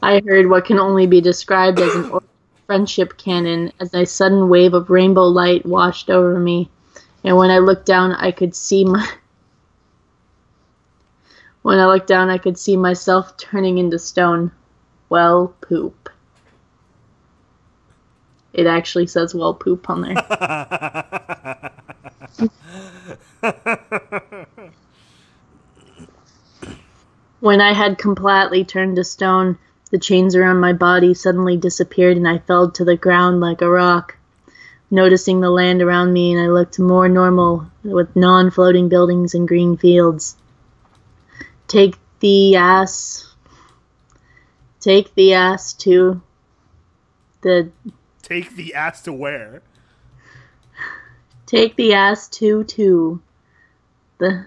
I heard what can only be described as an orbital friendship cannon as a sudden wave of rainbow light washed over me. And when I looked down, I could see myself turning into stone. Well, poop. It actually says well, poop on there. When I had completely turned to stone, the chains around my body suddenly disappeared and I fell to the ground like a rock. Noticing the land around me, and I looked more normal with non-floating buildings and green fields. Take the ass to where? Take the ass to the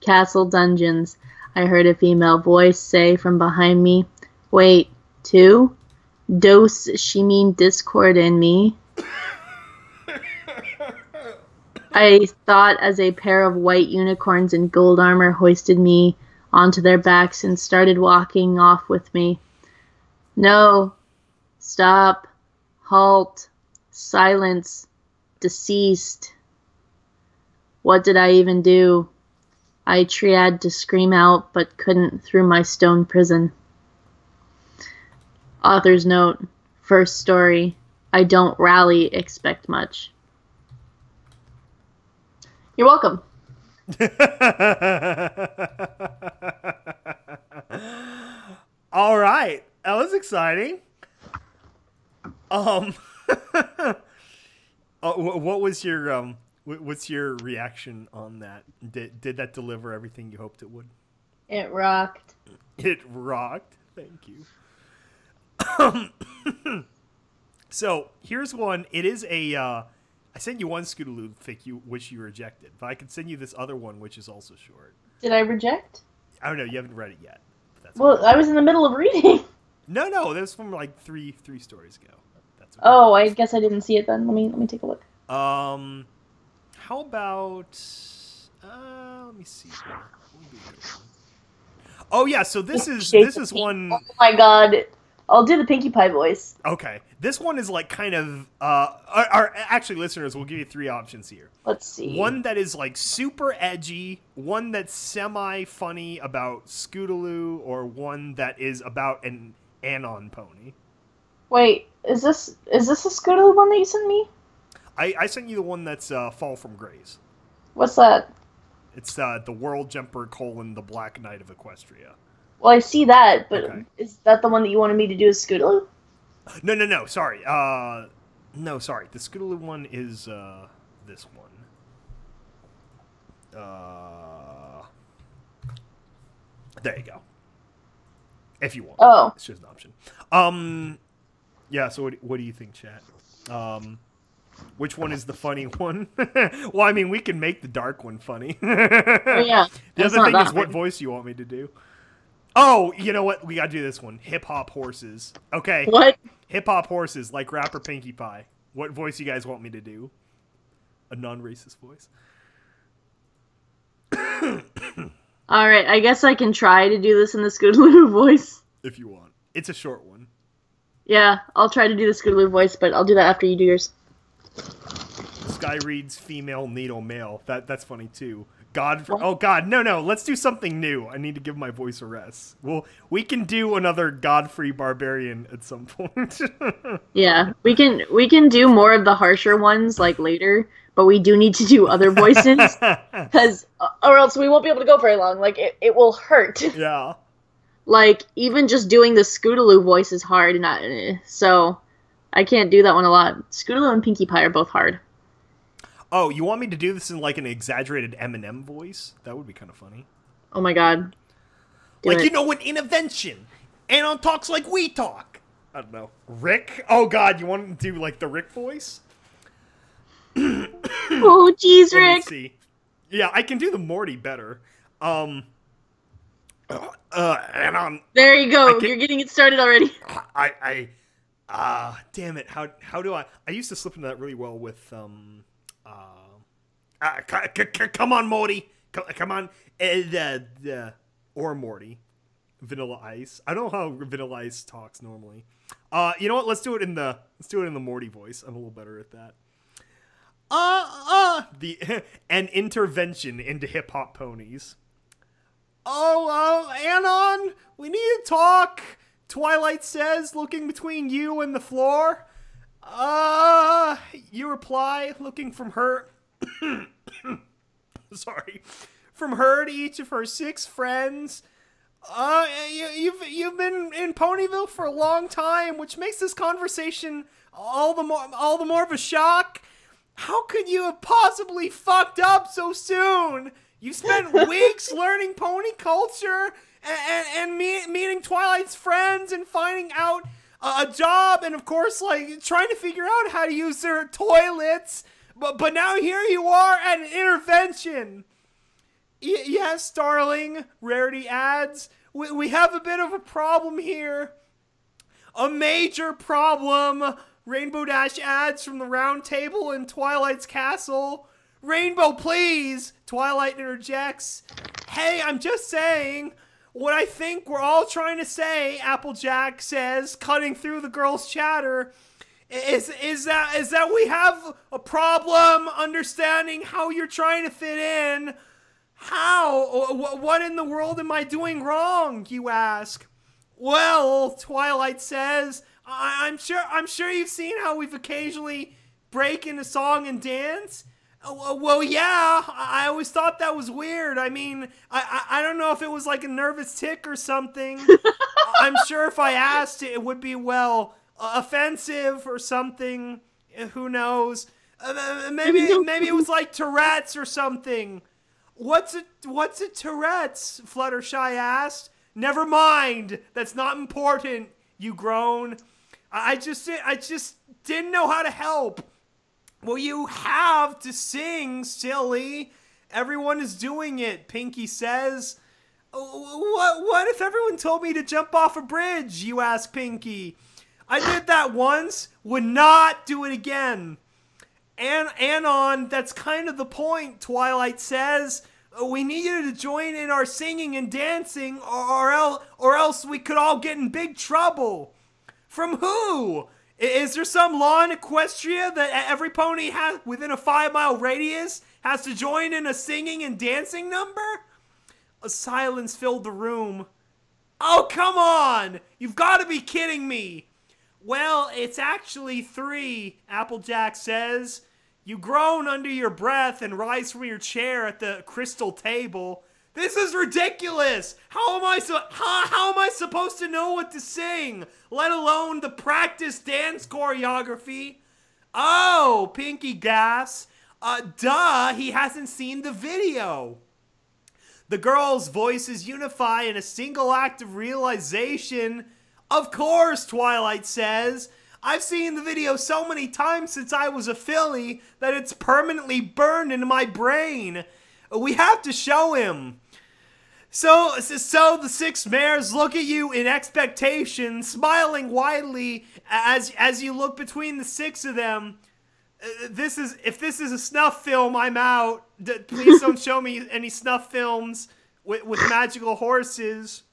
castle dungeons, I heard a female voice say from behind me. Wait, two? Dose she mean Discord and me? I thought as a pair of white unicorns in gold armor hoisted me onto their backs and started walking off with me. No. Stop. Halt. Silence. Deceased. What did I even do? I tried to scream out, but couldn't through my stone prison. Author's note. First story. I don't rally expect much. You're welcome. All right. That was exciting. What was your what's your reaction on that? Did that deliver everything you hoped it would? It rocked. It rocked. Thank you. So here's one. It is a. I sent you one Scootaloo fic which you rejected, but I can send you this other one which is also short. Did I reject? I don't know. You haven't read it yet. Well, I was in the middle of reading. No, that was from like three stories ago. That's okay. Oh, I guess I didn't see it then. Let me take a look. How about let me see. Oh yeah, so this is one. Oh my god, I'll do the Pinkie Pie voice. Okay, this one is like kind of our actually listeners, we'll give you three options here. Let's see. One that is like super edgy, one that's semi funny about Scootaloo, or one that is about an Anon pony. Wait, is this a Scootaloo one that you sent me? I sent you the one that's Fall from Grace. What's that? It's the World Jumper : the Black Knight of Equestria. Well, I see that, but okay. Is that the one that you wanted me to do as Scootaloo? No, sorry. No, sorry. The Scootaloo one is this one. There you go. If you want. Oh. It's just an option. Yeah, so what do you think, chat? Which one is the funny one? Well, I mean, we can make the dark one funny. Oh, yeah. The other thing is what voice you want me to do. Oh, you know what? We gotta do this one. Hip-hop horses. Okay. What? Hip-hop horses, like rapper Pinkie Pie. What voice you guys want me to do? A non-racist voice. Alright, I guess I can try to do this in the Scootaloo voice. If you want. It's a short one. Yeah, I'll try to do the Scootaloo voice, but I'll do that after you do yours. Sky reads female, needle male. That's funny too. Oh God, no! Let's do something new. I need to give my voice a rest. Well, we can do another Godfrey Barbarian at some point. Yeah, we can do more of the harsher ones like later, but we do need to do other voices because, or else we won't be able to go very long. Like it will hurt. Yeah. Like even just doing the Scootaloo voice is hard, so I can't do that one a lot. Scootaloo and Pinkie Pie are both hard. Oh, you want me to do this in like an exaggerated Eminem voice? That would be kind of funny. Oh my god. You know, an intervention. Anon talks like we talk. I don't know. Rick? Oh god, you want to do like the Rick voice? Oh jeez, Rick. Let me see. Yeah, I can do the Morty better. Anon. There you go. You're getting it started already. Damn it. How do I used to slip into that really well with come on, Morty. Come on. Or Morty. Vanilla Ice. I don't know how Vanilla Ice talks normally. You know what? Let's do it in the Morty voice. I'm a little better at that. An intervention into hip hop ponies. Oh, Anon, we need to talk. Twilight says, looking between you and the floor. You reply, looking from her. Sorry. From her to each of her 6 friends. You've been in Ponyville for a long time, which makes this conversation all the more of a shock. How could you have possibly fucked up so soon? You spent weeks learning pony culture and meeting Twilight's friends and finding out a job and, of course, like, trying to figure out how to use their toilets. But now here you are at an intervention. Yes, darling, Rarity adds, we have a bit of a problem here. A major problem, Rainbow Dash adds from the round table in Twilight's castle. Rainbow, please! Twilight interjects. Hey, I'm just saying what I think we're all trying to say, Applejack says, cutting through the girl's chatter. is that we have a problem understanding how you're trying to fit in. How? What in the world am I doing wrong, you ask? Well, Twilight says, I'm sure you've seen how we've occasionally break into song and dance. Well, yeah, I always thought that was weird. I mean, I don't know if it was like a nervous tick or something. I'm sure if I asked it would be, well, offensive or something. Who knows? Maybe it was like Tourette's or something. What's a Tourette's? Fluttershy asked. Never mind. That's not important. You groan. I just didn't know how to help. Well, you have to sing, silly. Everyone is doing it, Pinky says. What if everyone told me to jump off a bridge, you ask Pinky. I did that once, would not do it again. Anon, that's kind of the point, Twilight says. We need you to join in our singing and dancing, or else we could all get in big trouble. From who? Is there some law in Equestria that every pony has within a 5-mile radius has to join in a singing and dancing number? A silence filled the room. Oh, come on! You've got to be kidding me! Well, it's actually 3, Applejack says. You groan under your breath and rise from your chair at the crystal table. This is ridiculous! How am I supposed to know what to sing, let alone the practice dance choreography? Oh, Pinky gasps. Duh, he hasn't seen the video. The girls' voices unify in a single act of realization. Of course, Twilight says. I've seen the video so many times since I was a filly that it's permanently burned into my brain. We have to show him. So the 6 mares look at you in expectation, smiling widely as you look between the 6 of them. If this is a snuff film, I'm out. Please don't show me any snuff films with magical horses.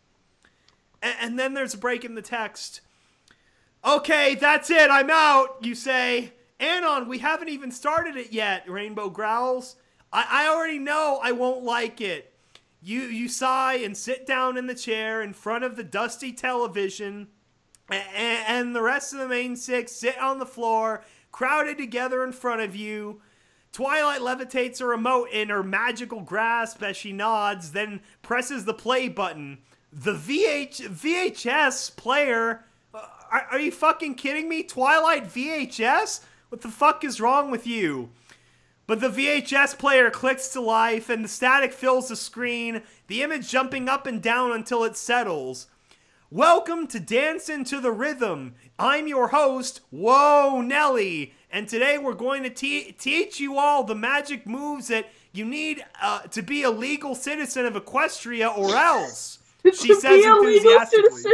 And then there's a break in the text. Okay, that's it, I'm out, you say. Anon, we haven't even started it yet, Rainbow growls. I already know I won't like it. You sigh and sit down in the chair in front of the dusty television, and the rest of the main 6 sit on the floor, crowded together in front of you. Twilight levitates a remote in her magical grasp as she nods, then presses the play button. The VHS player... Are you fucking kidding me? Twilight VHS? What the fuck is wrong with you? But the VHS player clicks to life and the static fills the screen, the image jumping up and down until it settles. Welcome to Dancin' to the Rhythm. I'm your host, Whoa Nelly, and today we're going to teach you all the magic moves that you need to be a legal citizen of Equestria or else, she says enthusiastically.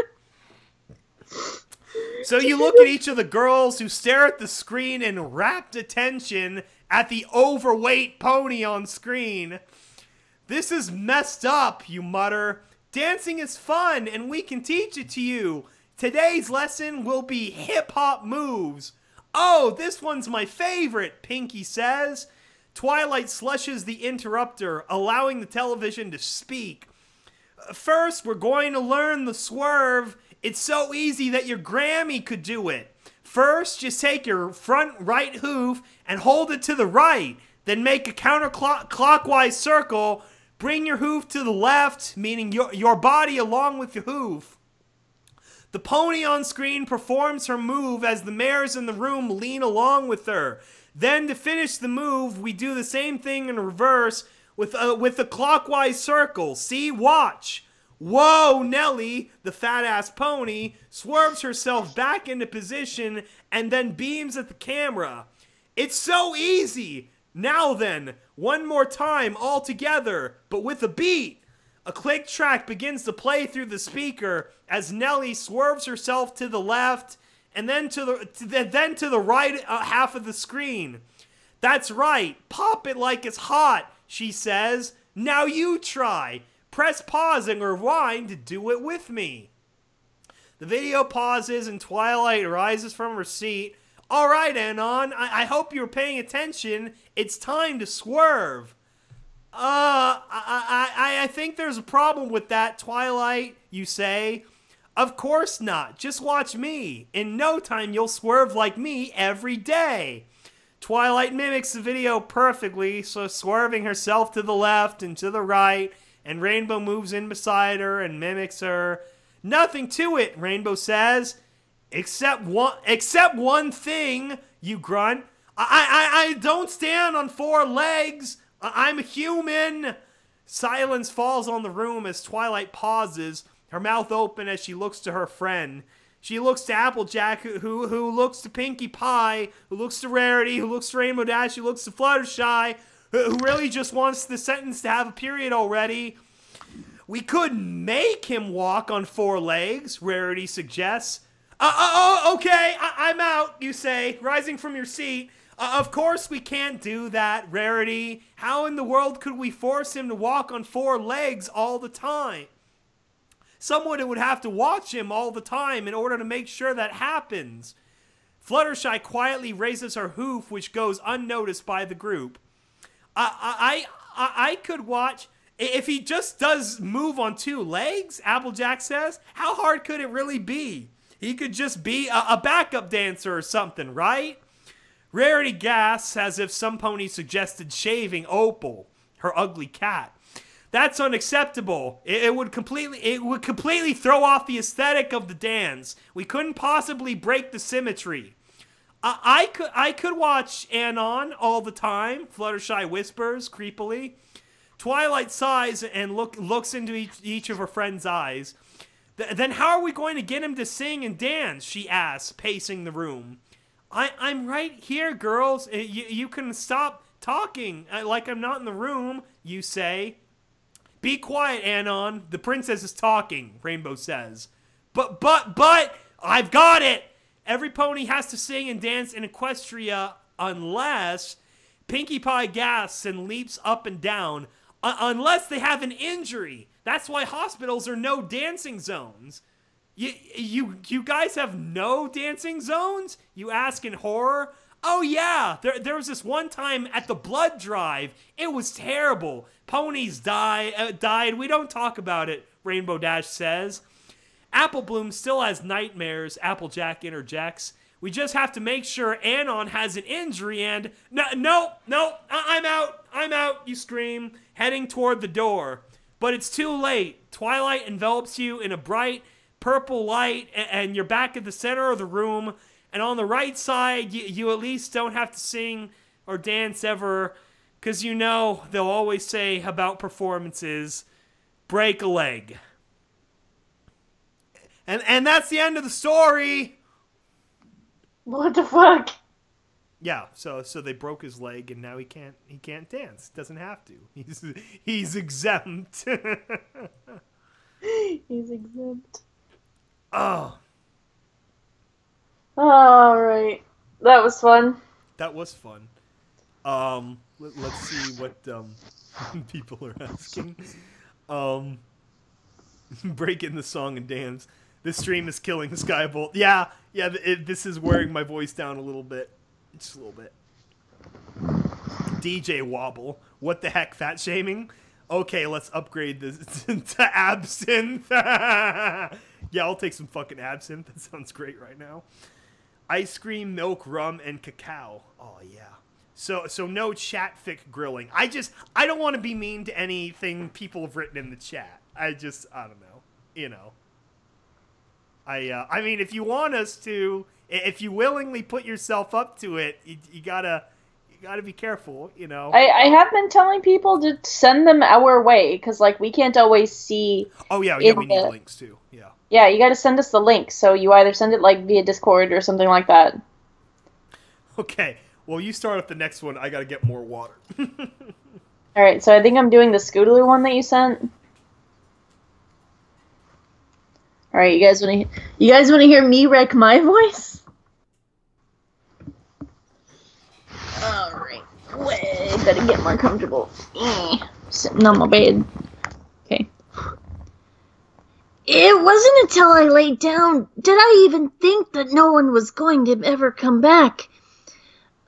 So you look at each of the girls who stare at the screen in rapt attention at the overweight pony on screen. This is messed up, you mutter. Dancing is fun and we can teach it to you. Today's lesson will be hip-hop moves. Oh, this one's my favorite, Pinky says. Twilight slushes the interrupter, allowing the television to speak. First, we're going to learn the swerve. It's so easy that your Grammy could do it. First, just take your front right hoof and hold it to the right. Then make a counterclockwise circle. Bring your hoof to the left, meaning your body along with your hoof. The pony on screen performs her move as the mares in the room lean along with her. Then to finish the move, we do the same thing in reverse with a clockwise circle. See? Watch. Whoa, Nelly, the fat-ass pony, swerves herself back into position and then beams at the camera. It's so easy! Now then, one more time all together, but with a beat. A click track begins to play through the speaker as Nelly swerves herself to the left and then to the right half of the screen. That's right, pop it like it's hot, she says. Now you try. Press pause and rewind to do it with me. The video pauses and Twilight rises from her seat. All right, Anon, I hope you're paying attention. It's time to swerve. I think there's a problem with that, Twilight, you say. Of course not. Just watch me. In no time, you'll swerve like me every day. Twilight mimics the video perfectly, so swerving herself to the left and to the right, and Rainbow moves in beside her and mimics her. Nothing to it, Rainbow says. Except one thing, you grunt. I don't stand on 4 legs. I'm a human. Silence falls on the room as Twilight pauses, her mouth open as she looks to her friend. She looks to Applejack, who looks to Pinkie Pie, who looks to Rarity, who looks to Rainbow Dash, who looks to Fluttershy, who really just wants the sentence to have a period already. We could make him walk on 4 legs, Rarity suggests. Okay, I'm out, you say, rising from your seat. Of course we can't do that, Rarity. How in the world could we force him to walk on 4 legs all the time? Someone would have to watch him all the time in order to make sure that happens. Fluttershy quietly raises her hoof, which goes unnoticed by the group. I could watch... If he just does move on 2 legs, Applejack says, how hard could it really be? He could just be a backup dancer or something, right? Rarity gasps as if some pony suggested shaving Opal, her ugly cat. That's unacceptable. It would completely throw off the aesthetic of the dance. We couldn't possibly break the symmetry. I could watch Anon all the time, Fluttershy whispers creepily. Twilight sighs and looks into each of her friends' eyes. Then how are we going to get him to sing and dance? She asks, pacing the room. I'm right here, girls. You can stop talking like I'm not in the room, you say. Be quiet, Anon. The princess is talking, Rainbow says. But, I've got it! Every pony has to sing and dance in Equestria unless... Pinkie Pie gasps and leaps up and down. Unless they have an injury. That's why hospitals are no dancing zones. You guys have no dancing zones? You ask in horror. Oh yeah, there was this one time at the blood drive. It was terrible. Ponies died. We don't talk about it, Rainbow Dash says. Apple Bloom still has nightmares, Applejack interjects. We just have to make sure Anon has an injury and... No, I'm out, you scream, heading toward the door. But it's too late. Twilight envelops you in a bright purple light, and you're back at the center of the room. And on the right side, you at least don't have to sing or dance ever, because you know they'll always say about performances, break a leg. And that's the end of the story. What the fuck? Yeah, so they broke his leg and now he can't dance. Doesn't have to. He's exempt. He's exempt. Oh. All right. That was fun. That was fun. Let's see what people are asking. Break in the song and dance. This stream is killing SkyBolt. Yeah, this is wearing my voice down a little bit. Just a little bit. DJ Wobble. What the heck, fat shaming? Okay, let's upgrade this to absinthe. Yeah, I'll take some fucking absinthe. That sounds great right now. Ice cream, milk, rum, and cacao. Oh, yeah. So no chatfic grilling. I don't want to be mean to anything people have written in the chat. I don't know. You know. I mean, if you want us to, if you willingly put yourself up to it, you gotta be careful, you know. I have been telling people to send them our way, because, like, we can't always see... Oh, yeah, we need links, too, yeah. Yeah, you gotta send us the link, so you either send it, like, via Discord or something like that. Okay, well, you start with the next one. I gotta get more water. Alright, so I think I'm doing the Scootaloo one that you sent. Alright, you guys wanna hear me wreck my voice? Alright, wait, gotta get more comfortable. Sitting on my bed. Okay. It wasn't until I laid down did I even think that no one was going to ever come back.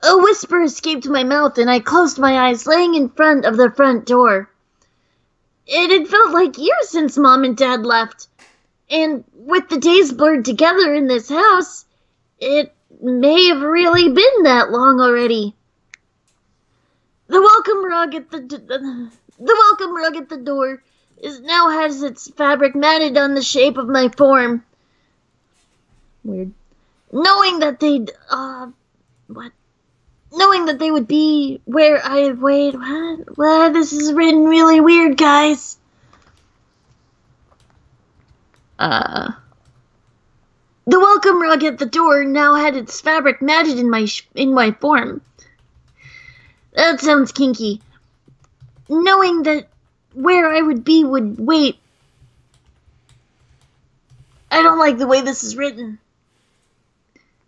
A whisper escaped my mouth and I closed my eyes, laying in front of the front door. It had felt like years since Mom and Dad left, and with the days blurred together in this house, it may have really been that long already. The welcome rug at the door now has its fabric matted on the shape of my form. Weird. Knowing that they would be where I had waited. What? This is written really weird, guys. The welcome rug at the door now had its fabric matted in my form. That sounds kinky. Knowing that where I would be would wait. I don't like the way this is written.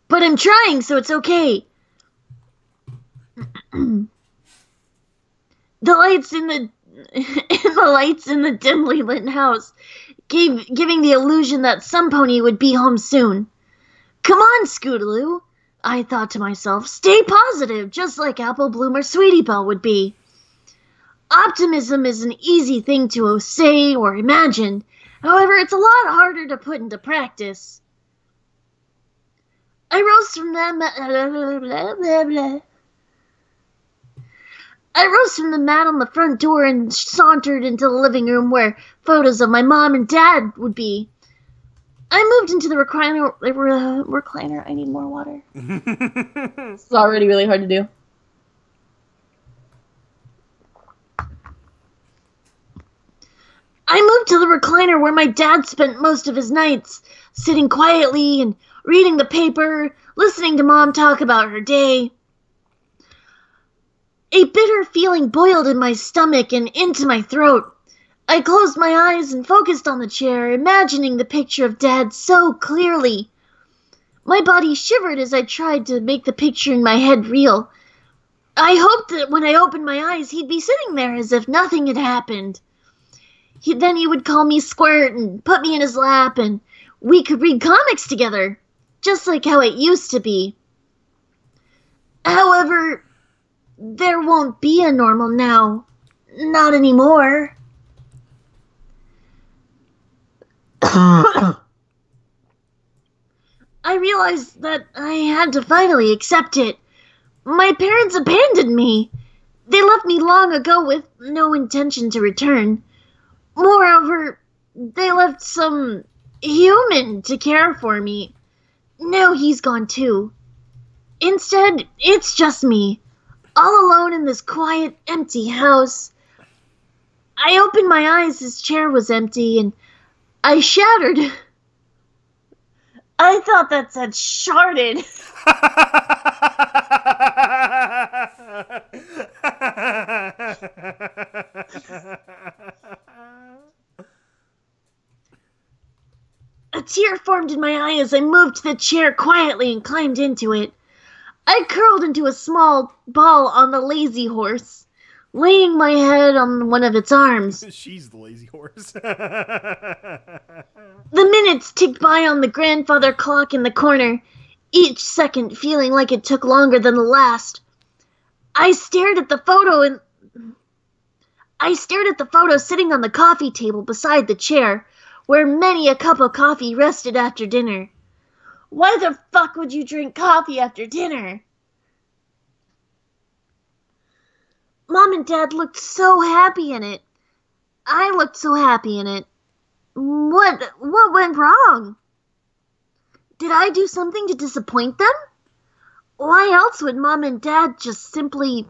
But I'm trying, so it's okay. The lights in the dimly lit house giving the illusion that some pony would be home soon. Come on, Scootaloo, I thought to myself. Stay positive, just like Apple Bloom or Sweetie Belle would be. Optimism is an easy thing to say or imagine. However, it's a lot harder to put into practice. I rose from the mat on the front door and sauntered into the living room where photos of my mom and dad would be. I moved into the recliner. I need more water. It's already really hard to do. I moved to the recliner where my dad spent most of his nights, sitting quietly and reading the paper, listening to Mom talk about her day. A bitter feeling boiled in my stomach and into my throat. I closed my eyes and focused on the chair, imagining the picture of Dad so clearly. My body shivered as I tried to make the picture in my head real. I hoped that when I opened my eyes, he'd be sitting there as if nothing had happened. Then he would call me Squirt and put me in his lap, and we could read comics together, just like how it used to be. However, there won't be a normal now. Not anymore. I realized that I had to finally accept it. My parents abandoned me. They left me long ago with no intention to return. Moreover, they left some human to care for me. Now he's gone too. Instead, it's just me, all alone in this quiet, empty house. I opened my eyes, his chair was empty, and I shattered. I thought that said sharded. A tear formed in my eye as I moved to the chair quietly and climbed into it. I curled into a small ball on the lazy horse, laying my head on one of its arms. She's the lazy horse. The minutes ticked by on the grandfather clock in the corner, each second feeling like it took longer than the last. I stared at the photo sitting on the coffee table beside the chair, where many a cup of coffee rested after dinner. Why the fuck would you drink coffee after dinner? Mom and Dad looked so happy in it. I looked so happy in it. What went wrong? Did I do something to disappoint them? Why else would Mom and Dad just simply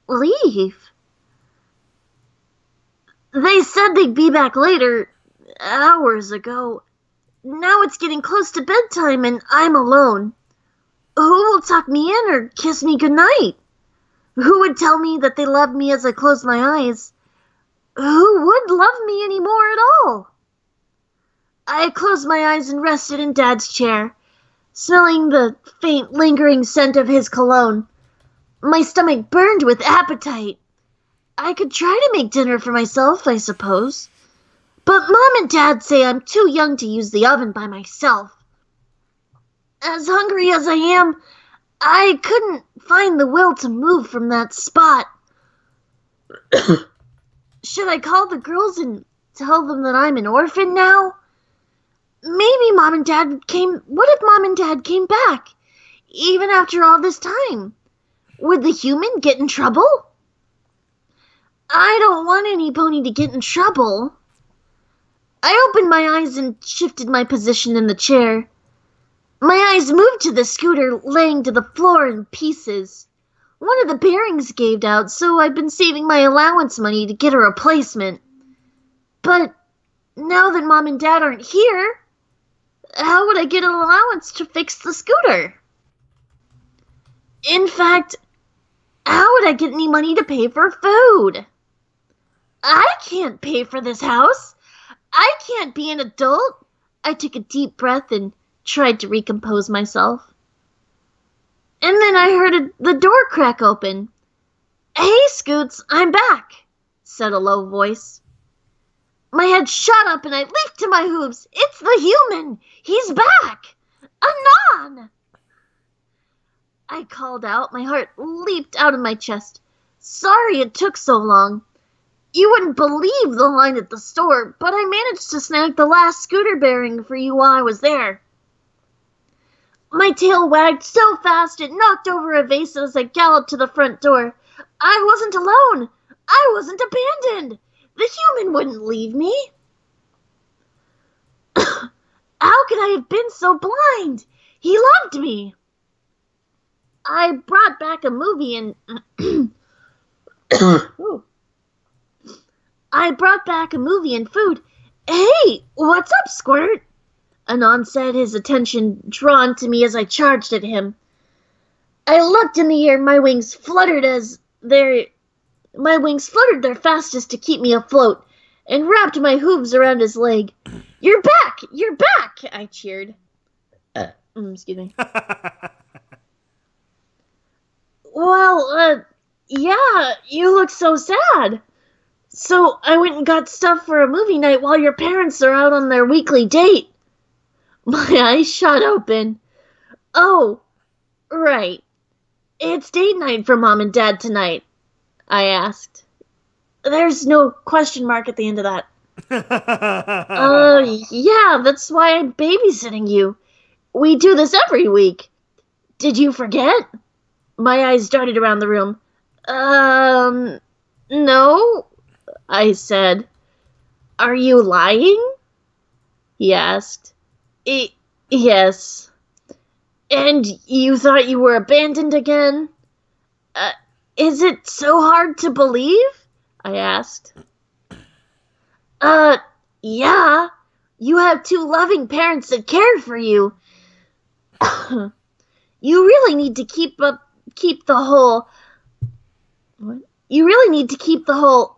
leave? They said they'd be back later, hours ago. Now it's getting close to bedtime and I'm alone. Who will tuck me in or kiss me goodnight? Who would tell me that they loved me as I closed my eyes? Who would love me anymore at all? I closed my eyes and rested in Dad's chair, smelling the faint, lingering scent of his cologne. My stomach burned with appetite. I could try to make dinner for myself, I suppose. But Mom and Dad say I'm too young to use the oven by myself. As hungry as I am, I couldn't find the will to move from that spot. Should I call the girls and tell them that I'm an orphan now? Maybe Mom and Dad came... What if Mom and Dad came back? Even after all this time? Would the human get in trouble? I don't want any pony to get in trouble. I opened my eyes and shifted my position in the chair. My eyes moved to the scooter laying to the floor in pieces. One of the bearings gave out, so I've been saving my allowance money to get a replacement. But now that Mom and Dad aren't here, how would I get an allowance to fix the scooter? In fact, how would I get any money to pay for food? I can't pay for this house. I can't be an adult. I took a deep breath and tried to recompose myself. And then I heard the door crack open. "Hey, Scoots, I'm back," said a low voice. My head shot up and I leaped to my hooves. It's the human! He's back! Anon! I called out. My heart leaped out of my chest. Sorry it took so long. You wouldn't believe the line at the store, but I managed to snag the last scooter bearing for you while I was there. My tail wagged so fast it knocked over a vase as I galloped to the front door. I wasn't alone. I wasn't abandoned. The human wouldn't leave me. How could I have been so blind? He loved me. I brought back a movie and... I brought back a movie and food. Hey, what's up, Squirt? Anon said, his attention drawn to me as I charged at him. I looked in the air, my wings fluttered their fastest to keep me afloat, and wrapped my hooves around his leg. You're back! You're back! I cheered. Excuse me. Well, yeah, you look so sad. So I went and got stuff for a movie night while your parents are out on their weekly date. My eyes shot open. Oh, right. It's date night for Mom and Dad tonight, I asked. There's no question mark at the end of that. Yeah, that's why I'm babysitting you. We do this every week. Did you forget? My eyes darted around the room. No, I said. Are you lying? He asked. Yes. And you thought you were abandoned again? Is it so hard to believe? I asked. Yeah. You have two loving parents that cared for you. You really need to keep the whole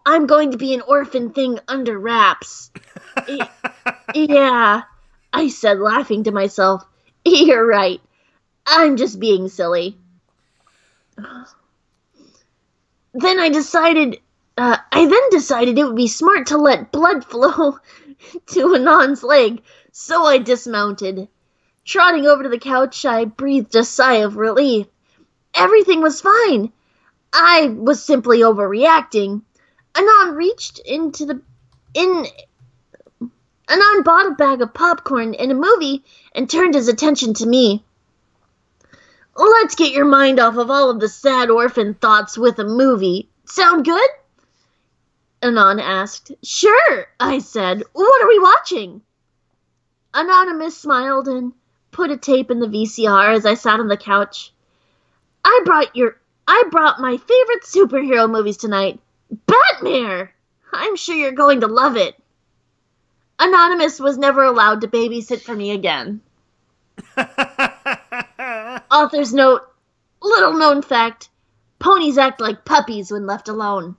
I'm going to be an orphan thing under wraps. Yeah, I said, laughing to myself. You're right. I'm just being silly. Then I decided it would be smart to let blood flow to Anon's leg, so I dismounted. Trotting over to the couch, I breathed a sigh of relief. Everything was fine. I was simply overreacting. Anon Anon bought a bag of popcorn and a movie and turned his attention to me. Let's get your mind off of all of the sad orphan thoughts with a movie. Sound good? Anon asked. Sure, I said. What are we watching? Anonymous smiled and put a tape in the VCR as I sat on the couch. I brought my favorite superhero movies tonight. Batmare! I'm sure you're going to love it. Anonymous was never allowed to babysit for me again. Author's note, little known fact, ponies act like puppies when left alone.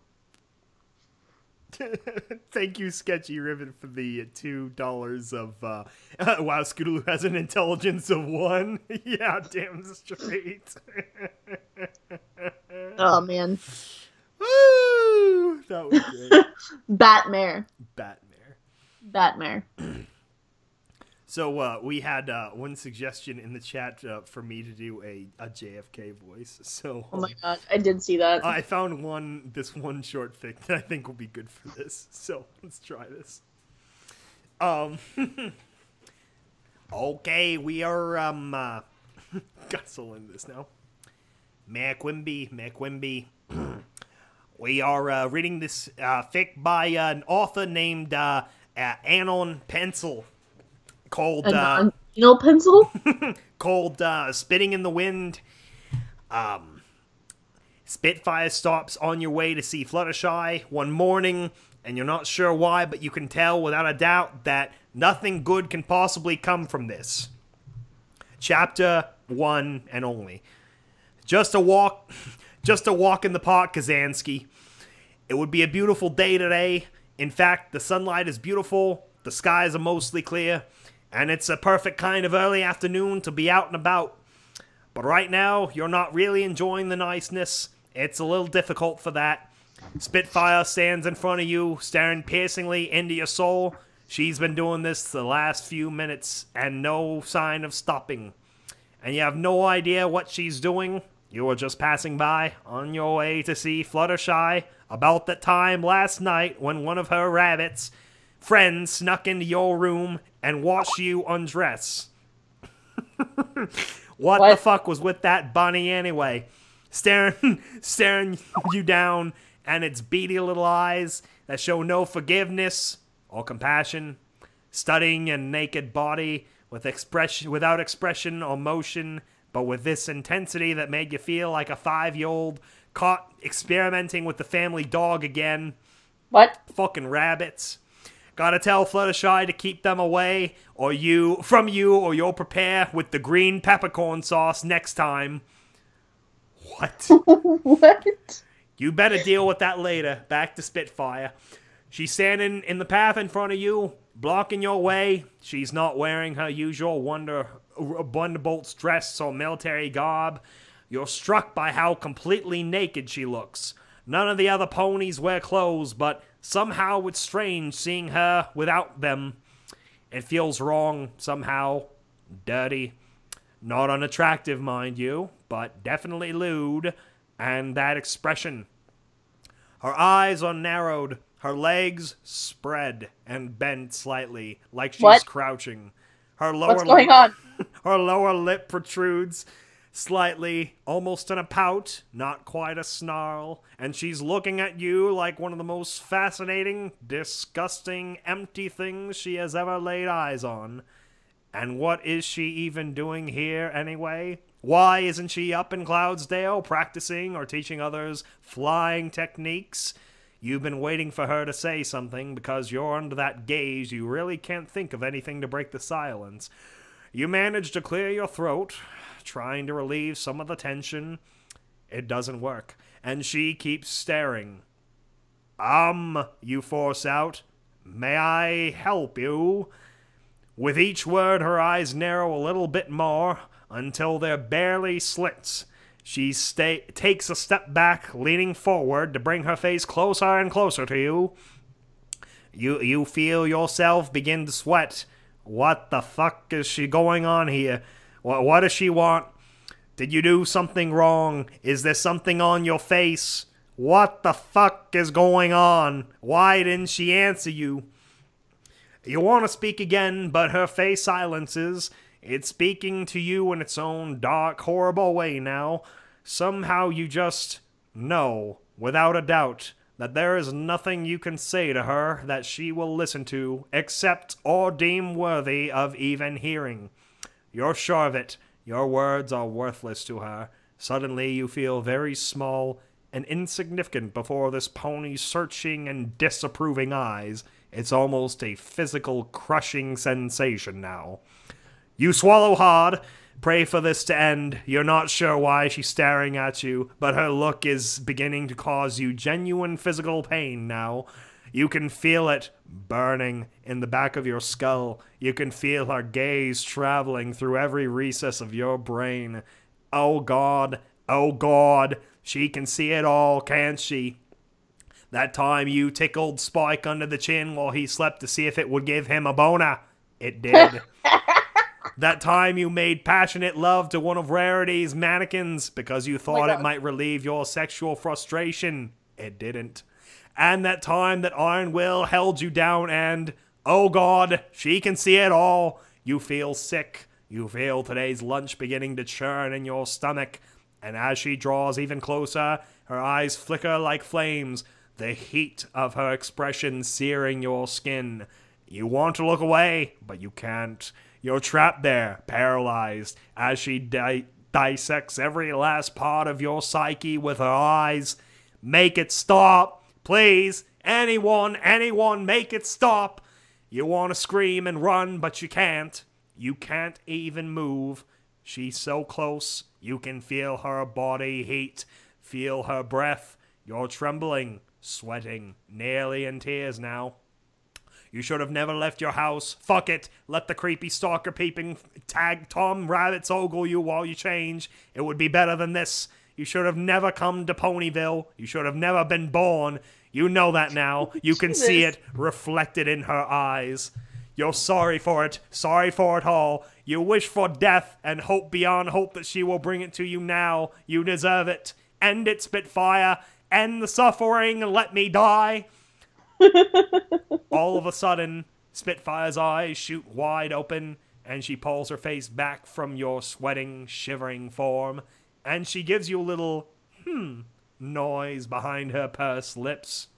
Thank you, Sketchy Ribbon, for the $2 of, wow, Scootaloo has an intelligence of 1. Yeah, damn straight. Oh, man. Woo! That was great. Batmare. Batmare. So we had one suggestion in the chat for me to do a JFK voice. So Oh my god, I did see that. I found this one short fic that I think will be good for this. So let's try this. Okay, we are guzzling this now. McQuimby. We are reading this fic by an author named Anon Pencil. Called Anon Pencil? called Spitting in the Wind. Spitfire stops on your way to see Fluttershy one morning, and you're not sure why, but you can tell without a doubt that nothing good can possibly come from this. Chapter 1 and only. Just a walk in the park, Kazansky. It would be a beautiful day today. In fact, the sunlight is beautiful, the skies are mostly clear, and it's a perfect kind of early afternoon to be out and about. But right now, you're not really enjoying the niceness. It's a little difficult for that. Spitfire stands in front of you, staring piercingly into your soul. She's been doing this the last few minutes, and no sign of stopping. And you have no idea what she's doing. You were just passing by, on your way to see Fluttershy, about that time last night when one of her rabbits' friends snuck into your room and watched you undress. What the fuck was with that bunny anyway? Staring you down, and its beady little eyes that show no forgiveness or compassion, studying your naked body without expression or motion, but with this intensity that made you feel like a 5-year-old caught experimenting with the family dog again. What? Fucking rabbits. Gotta tell Fluttershy to keep them away, or you'll prepare with the green peppercorn sauce next time. What? What? You better deal with that later. Back to Spitfire. She's standing in the path in front of you, blocking your way. She's not wearing her usual Wonderbolt's dress or military garb. You're struck by how completely naked she looks. None of the other ponies wear clothes, but somehow it's strange seeing her without them. It feels wrong, somehow. Dirty. Not unattractive, mind you, but definitely lewd. And that expression. Her eyes are narrowed, her legs spread and bent slightly, like she's crouching. What's going on? Her lower lip protrudes slightly, almost in a pout, not quite a snarl, and she's looking at you like one of the most fascinating, disgusting, empty things she has ever laid eyes on. And what is she even doing here, anyway? Why isn't she up in Cloudsdale practicing or teaching others flying techniques? You've been waiting for her to say something because you're under that gaze you really can't think of anything to break the silence. You manage to clear your throat, trying to relieve some of the tension. It doesn't work, and she keeps staring. You force out. May I help you? With each word, her eyes narrow a little bit more, until they're barely slits. She takes a step back, leaning forward to bring her face closer and closer to you. You feel yourself begin to sweat. What the fuck is she going on here? What does she want? Did you do something wrong? Is there something on your face? What the fuck is going on? Why didn't she answer you? You want to speak again, but her face silences. It's speaking to you in its own dark, horrible way now. Somehow you just know, without a doubt, that there is nothing you can say to her that she will listen to, accept, or deem worthy of even hearing. You're sure of it. Your words are worthless to her. Suddenly you feel very small and insignificant before this pony's searching and disapproving eyes. It's almost a physical, crushing sensation now. You swallow hard, pray for this to end. You're not sure why she's staring at you, but her look is beginning to cause you genuine physical pain now. You can feel it burning in the back of your skull. You can feel her gaze traveling through every recess of your brain. Oh God, she can see it all, can't she? That time you tickled Spike under the chin while he slept to see if it would give him a boner. It did. That time you made passionate love to one of Rarity's mannequins because you thought it might relieve your sexual frustration. It didn't. And that time that Iron Will held you down and, oh God, she can see it all. You feel sick. You feel today's lunch beginning to churn in your stomach. And as she draws even closer, her eyes flicker like flames, the heat of her expression searing your skin. You want to look away, but you can't. You're trapped there, paralyzed, as she dissects every last part of your psyche with her eyes. Make it stop. Please. Anyone, make it stop. You want to scream and run, but you can't. You can't even move. She's so close. You can feel her body heat. Feel her breath. You're trembling, sweating, nearly in tears now. You should have never left your house. Fuck it. Let the creepy stalker peeping tag Tom Rabbits ogle you while you change. It would be better than this. You should have never come to Ponyville. You should have never been born. You know that now. You can see it reflected in her eyes. You're sorry for it all. You wish for death and hope beyond hope that she will bring it to you now. You deserve it. End it, Spitfire. End the suffering and let me die. All of a sudden, Spitfire's eyes shoot wide open, and she pulls her face back from your sweating, shivering form, and she gives you a little, noise behind her pursed lips.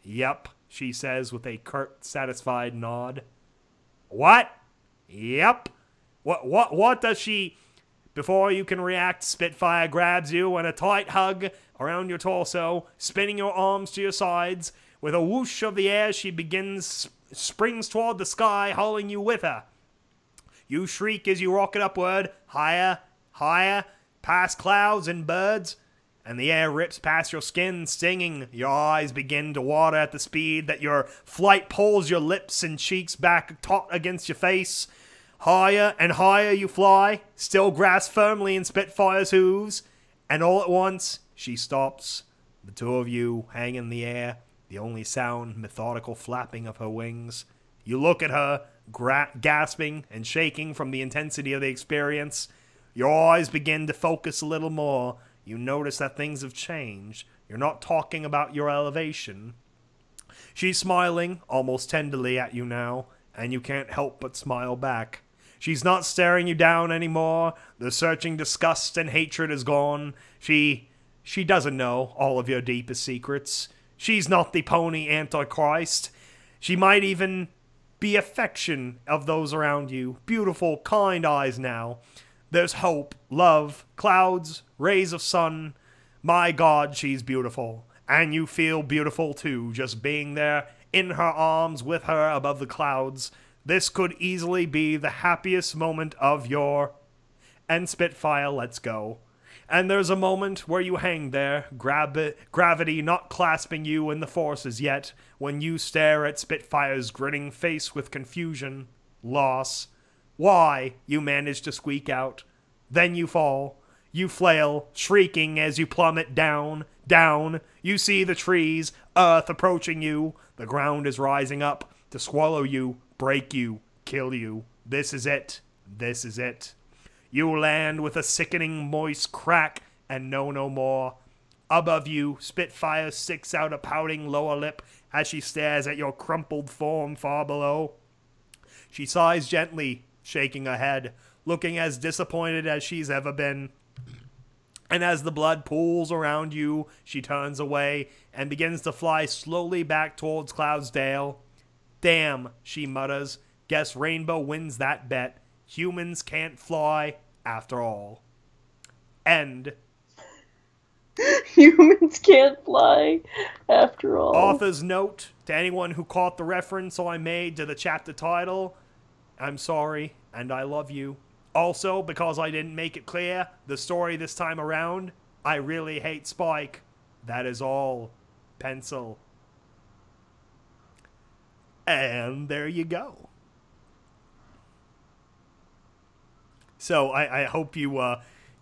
Yep, she says with a curt, satisfied nod. What? Yep. What does she... Before you can react, Spitfire grabs you in a tight hug around your torso, spinning your arms to your sides. With a whoosh of the air, she springs toward the sky, hauling you with her. You shriek as you rocket upward, higher, higher, past clouds and birds, and the air rips past your skin, stinging. Your eyes begin to water at the speed that your flight pulls your lips and cheeks back taut against your face. Higher and higher you fly, still grasped firmly in Spitfire's hooves, and all at once, she stops. The two of you hang in the air, the only sound methodical flapping of her wings. You look at her, gasping and shaking from the intensity of the experience. Your eyes begin to focus a little more. You notice that things have changed. You're not talking about your elevation. She's smiling, almost tenderly at you now, and you can't help but smile back. She's not staring you down anymore. The searching disgust and hatred is gone. She doesn't know all of your deepest secrets. She's not the pony antichrist. She might even be affection of those around you. Beautiful, kind eyes now. There's hope, love, clouds, rays of sun. My God, she's beautiful. And you feel beautiful too, just being there in her arms with her above the clouds. This could easily be the happiest moment of your... And Spitfire lets go. And there's a moment where you hang there, gravity not clasping you in the forces yet, when you stare at Spitfire's grinning face with confusion, loss. Why, you manage to squeak out. Then you fall. You flail, shrieking as you plummet down, down. You see the trees, earth approaching you. The ground is rising up to swallow you, break you, kill you. This is it. This is it. You land with a sickening moist crack and know no more. Above you, Spitfire sticks out a pouting lower lip as she stares at your crumpled form far below. She sighs gently, shaking her head, looking as disappointed as she's ever been. And as the blood pools around you, she turns away and begins to fly slowly back towards Cloudsdale. Damn, she mutters. Guess Rainbow wins that bet. Humans can't fly, after all. End. Humans can't fly, after all. Author's note to anyone who caught the reference I made to the chapter title. I'm sorry, and I love you. Also, because I didn't make it clear, the story this time around, I really hate Spike. That is all. Pencil. And there you go. So I hope you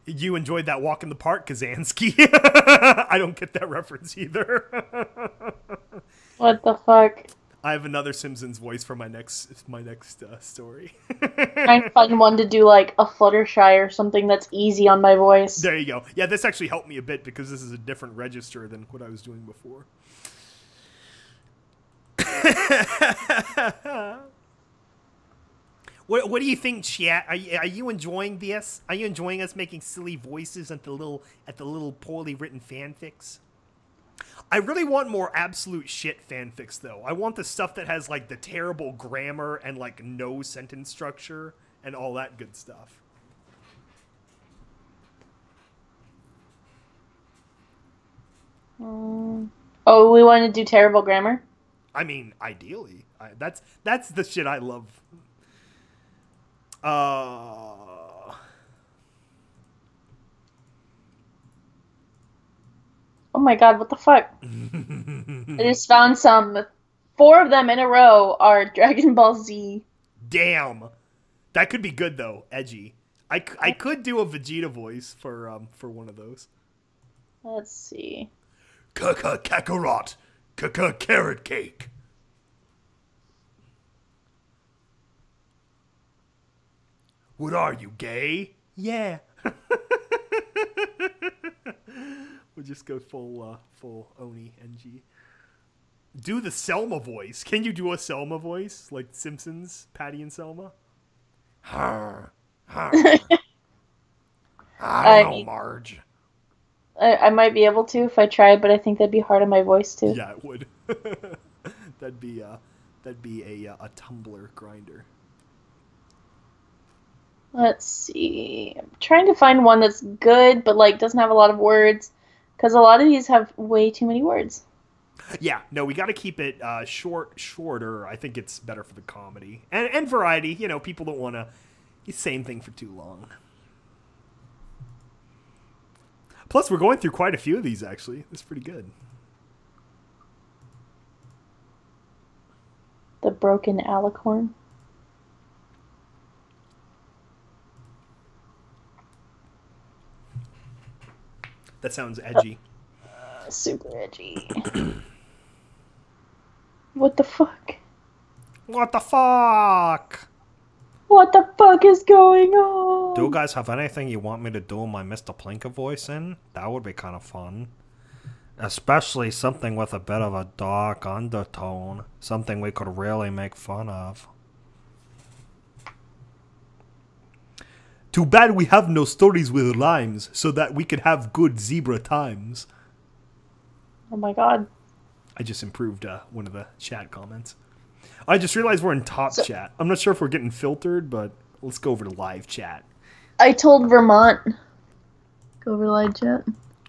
You enjoyed that walk in the park, Kazansky. I don't get that reference either. What the fuck? I have another Simpsons voice for my next story. Trying to find one to do like a Fluttershy or something that's easy on my voice. There you go. Yeah, this actually helped me a bit because this is a different register than what I was doing before. What do you think, chat? Are you enjoying this? Are you enjoying us making silly voices at the little poorly written fanfics? I really want more absolute shit fanfics, though. I want the stuff that has like the terrible grammar and like no sentence structure and all that good stuff. Oh, we want to do terrible grammar? I mean, ideally, that's the shit I love. Oh my god, what the fuck? I just found some. 4 of them in a row are Dragon Ball Z. Damn. That could be good, though. Edgy. I could do a Vegeta voice for one of those. Let's see. Kakarot. Carrot cake. What are you, gay? Yeah. We'll just go full Oni NG. Do the Selma voice. Can you do a Selma voice? Like Simpsons, Patty and Selma? I don't know, Marge. I might be able to if I tried, but I think that'd be hard on my voice too. Yeah, it would. that'd be a Tumblr grinder. Let's see. I'm trying to find one that's good, but like doesn't have a lot of words, because a lot of these have way too many words. Yeah, no, we got to keep it shorter. I think it's better for the comedy and variety. You know, people don't want to the same thing for too long. Plus, we're going through quite a few of these actually. That's pretty good. The broken alicorn. That sounds edgy. Super edgy. What the fuck? What the fuck? What the fuck is going on? Do you guys have anything you want me to do my Mr. Plinker voice in? That would be kind of fun. Especially something with a bit of a dark undertone. Something we could really make fun of. Too bad we have no stories with rhymes, so that we could have good zebra times. Oh my god. I just improved one of the chat comments. I just realized we're in top chat. I'm not sure if we're getting filtered, but let's go over to live chat. I told Vermont. Go over to live chat.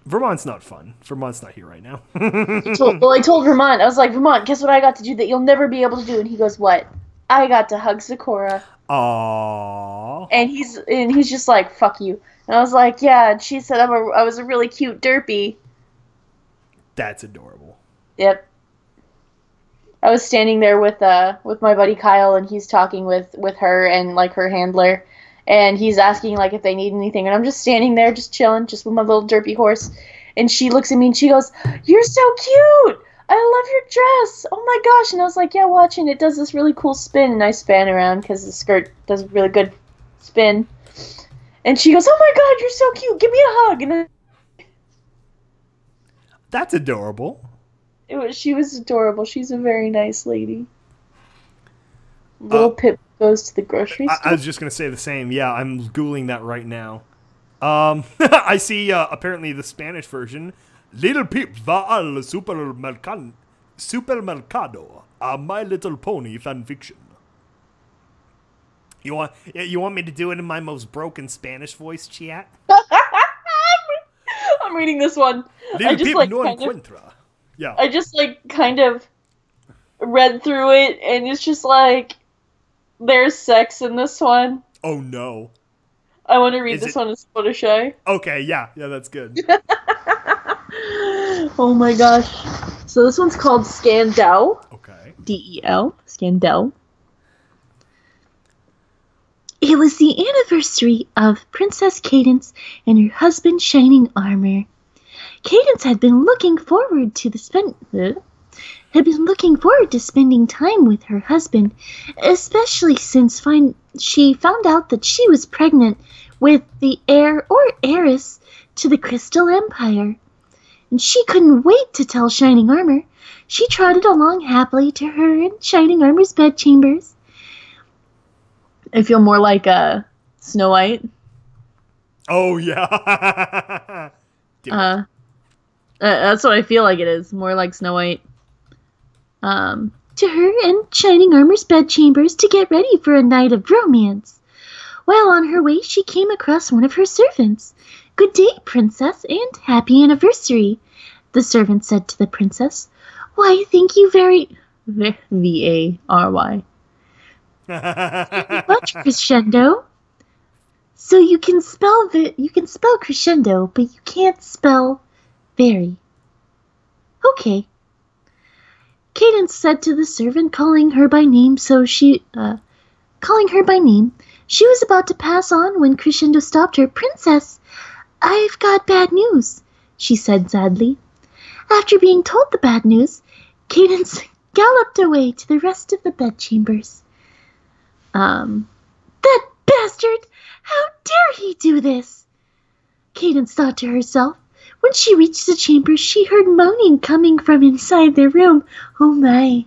Vermont's not fun. Vermont's not here right now. Well, I told Vermont. I was like, Vermont, guess what I got to do that you'll never be able to do? And he goes, what? I got to hug Sakura. Aww. And he's just like, fuck you. And I was like, yeah. And she said I was a really cute derpy. That's adorable. Yep. I was standing there with my buddy Kyle, and he's talking with her and like her handler, and he's asking like if they need anything, and I'm just standing there, just chilling, just with my little derpy horse, and she looks at me and she goes, "You're so cute! I love your dress! Oh my gosh!" And I was like, "Yeah, watch," and it does this really cool spin, and I span around because the skirt does a really good spin, and she goes, "Oh my god, you're so cute! Give me a hug!" And that's adorable. She was adorable. She's a very nice lady. Little Pip goes to the grocery store. I was just going to say the same. Yeah, I'm Googling that right now. I see apparently the Spanish version. Little Pip va al supermercado, a My Little Pony fanfiction. You want me to do it in my most broken Spanish voice, chat? I'm reading this one. Little Pip no encuentra. Yeah. I just like kind of read through it, and it's just like there's sex in this one. Oh no. I want to read this one as Fluttershy. Okay, yeah, that's good. Oh my gosh. So this one's called Scandal. Okay. DEL. Scandal. It was the anniversary of Princess Cadence and her husband Shining Armor. Cadence had been looking forward to spending time with her husband, especially since she found out that she was pregnant with the heir or heiress to the Crystal Empire. And she couldn't wait to tell Shining Armor. She trotted along happily to her and Shining Armor's bedchambers. I feel more like Snow White. Oh, yeah. That's what I feel like it is. More like Snow White. To her and Shining Armor's bedchambers to get ready for a night of romance. While on her way, she came across one of her servants. "Good day, princess, and happy anniversary," the servant said to the princess. "Why, thank you very V-A-R-Y. Much, Crescendo. So you can spell crescendo, but you can't spell very. Okay." Cadence said to the servant, calling her by name. She was about to pass on when Crescendo stopped her. "Princess, I've got bad news," she said sadly. After being told the bad news, Cadence galloped away to the rest of the bedchambers. That bastard! How dare he do this? Cadence thought to herself. When she reached the chamber, she heard moaning coming from inside the room. Oh my.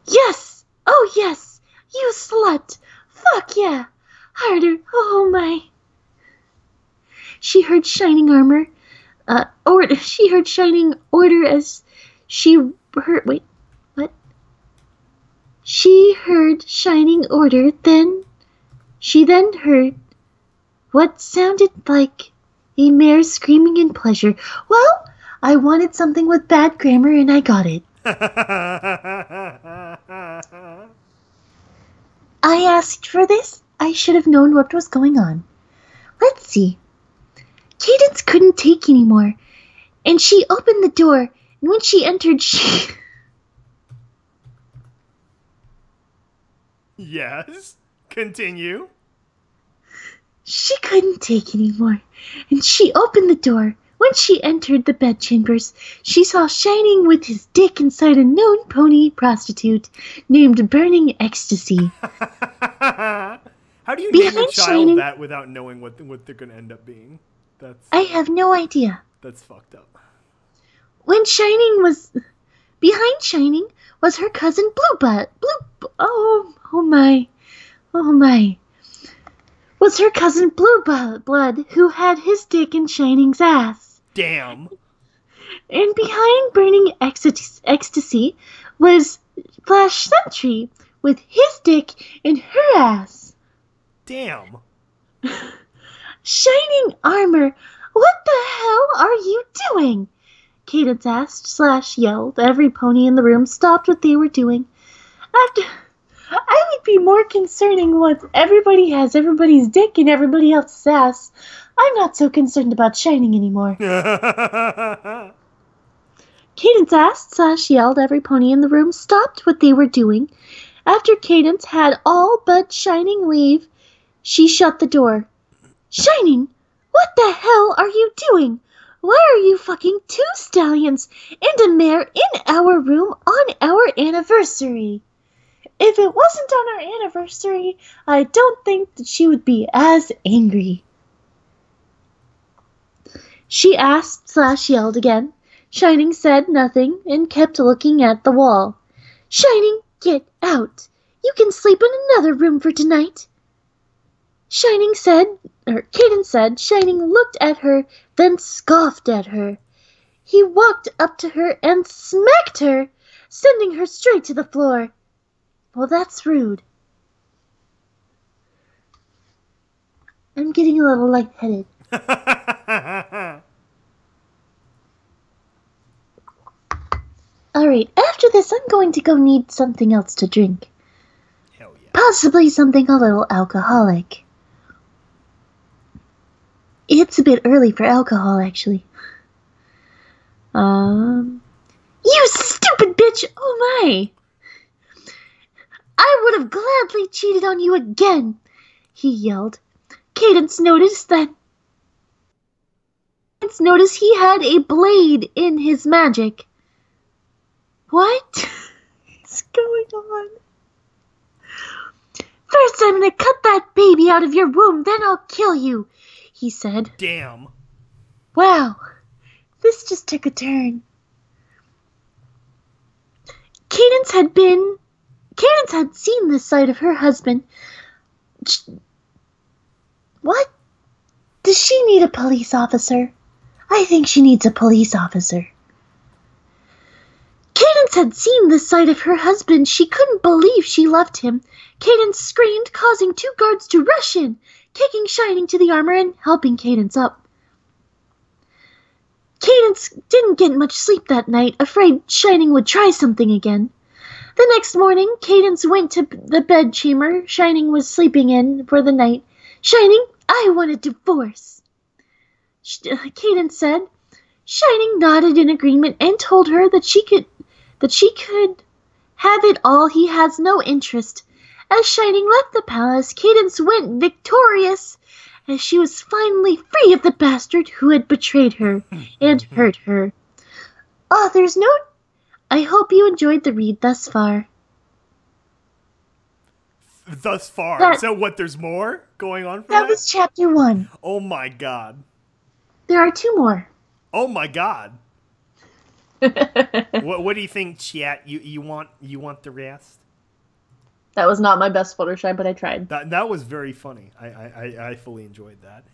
"Yes! Oh yes! You slut! Fuck yeah! Harder! Oh my." She heard Shining Armor, she heard Shining Order as she heard, wait, what? She heard Shining Order, she then heard what sounded like a mare screaming in pleasure. Well, I wanted something with bad grammar and I got it. I asked for this. I should have known what was going on. Let's see. Cadence couldn't take anymore, and she opened the door, and when she entered, Yes? Continue. She couldn't take anymore, and she opened the door. When she entered the bedchambers, she saw Shining with his dick inside a known pony prostitute named Burning Ecstasy. How do you Behind name a child Shining, that without knowing what they're going to end up being? I have no idea. That's fucked up. Behind Shining was her cousin was her cousin Blue Blood, who had his dick in Shining's ass. Damn. And behind Burning Ecstasy was Flash Sentry, with his dick in her ass. Damn. Shining Armor, what the hell are you doing? Cadence asked / yelled. Every pony in the room stopped what they were doing. I would be more concerning what everybody has everybody's dick in everybody else's ass. I'm not so concerned about Shining anymore. Cadence asked / yelled. Every pony in the room stopped what they were doing. After Cadence had all but Shining leave, she shut the door. Shining, what the hell are you doing? Why are you fucking 2 stallions and a mare in our room on our anniversary? If it wasn't on our anniversary, I don't think that she would be as angry. She asked / yelled again. Shining said nothing and kept looking at the wall. Shining, get out. You can sleep in another room for tonight. Cadence said. Shining looked at her, then scoffed at her. He walked up to her and smacked her, sending her straight to the floor. Well, that's rude. I'm getting a little lightheaded. Alright, after this, I'm going to go need something else to drink. Hell yeah. Possibly something a little alcoholic. It's a bit early for alcohol, actually. You stupid bitch! Oh my! I would have gladly cheated on you again, he yelled. Cadence noticed he had a blade in his magic. What is going on? First, I'm gonna cut that baby out of your womb, then I'll kill you, he said. Damn. Wow, this just took a turn. Cadence had seen this side of her husband. What? Does she need a police officer? I think she needs a police officer. Cadence had seen this side of her husband. She couldn't believe she left him. Cadence screamed, causing 2 guards to rush in, kicking Shining to the armor and helping Cadence up. Cadence didn't get much sleep that night, afraid Shining would try something again. The next morning, Cadence went to the bedchamber Shining was sleeping in for the night. Shining, I want a divorce, Cadence said. Shining nodded in agreement and told her that she could have it all. He has no interest. As Shining left the palace, Cadence went victorious, as she was finally free of the bastard who had betrayed her and hurt her. Author's note: I hope you enjoyed the read thus far. Thus far? So what, there's more going on for that? That was chapter 1. Oh my god. There are 2 more. Oh my god. What do you think, chat? You want the rest? That was not my best Fluttershy, but I tried. That was very funny. I fully enjoyed that.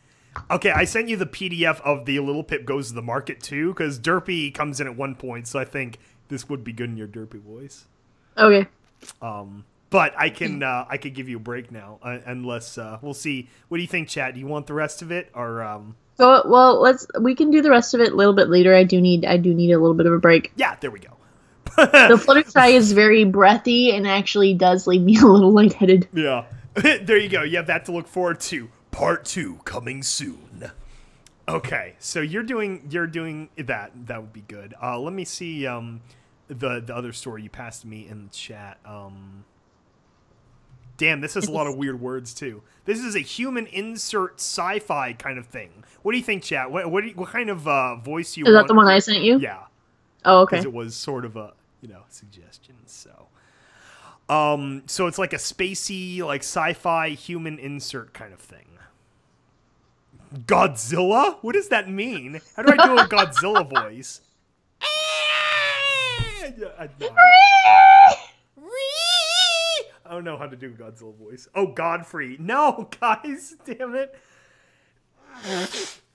Okay, I sent you the PDF of the Little Pip Goes to the Market too, because Derpy comes in at one point, so I think this would be good in your Derpy voice. Okay. But I could give you a break now, unless we'll see. What do you think, chat? Do you want the rest of it, or So, well, we can do the rest of it a little bit later. I do need a little bit of a break. Yeah, there we go. The Fluttershy is very breathy and actually does leave me a little lightheaded. Yeah. There you go. You have that to look forward to. Part 2 coming soon. Okay, so you're doing that. That would be good. Let me see the other story you passed me in the chat. Damn, this has a lot of weird words too. This is a human insert sci-fi kind of thing. What do you think, chat? What kind of voice you want? Is that the one I sent you? Yeah. Oh, okay. Because it was sort of a suggestion. So so it's like a spacey, like sci-fi human insert kind of thing. Godzilla? What does that mean? How do I do a Godzilla voice? I don't know how to do a Godzilla voice. Oh, Godfrey. No, guys. Damn it.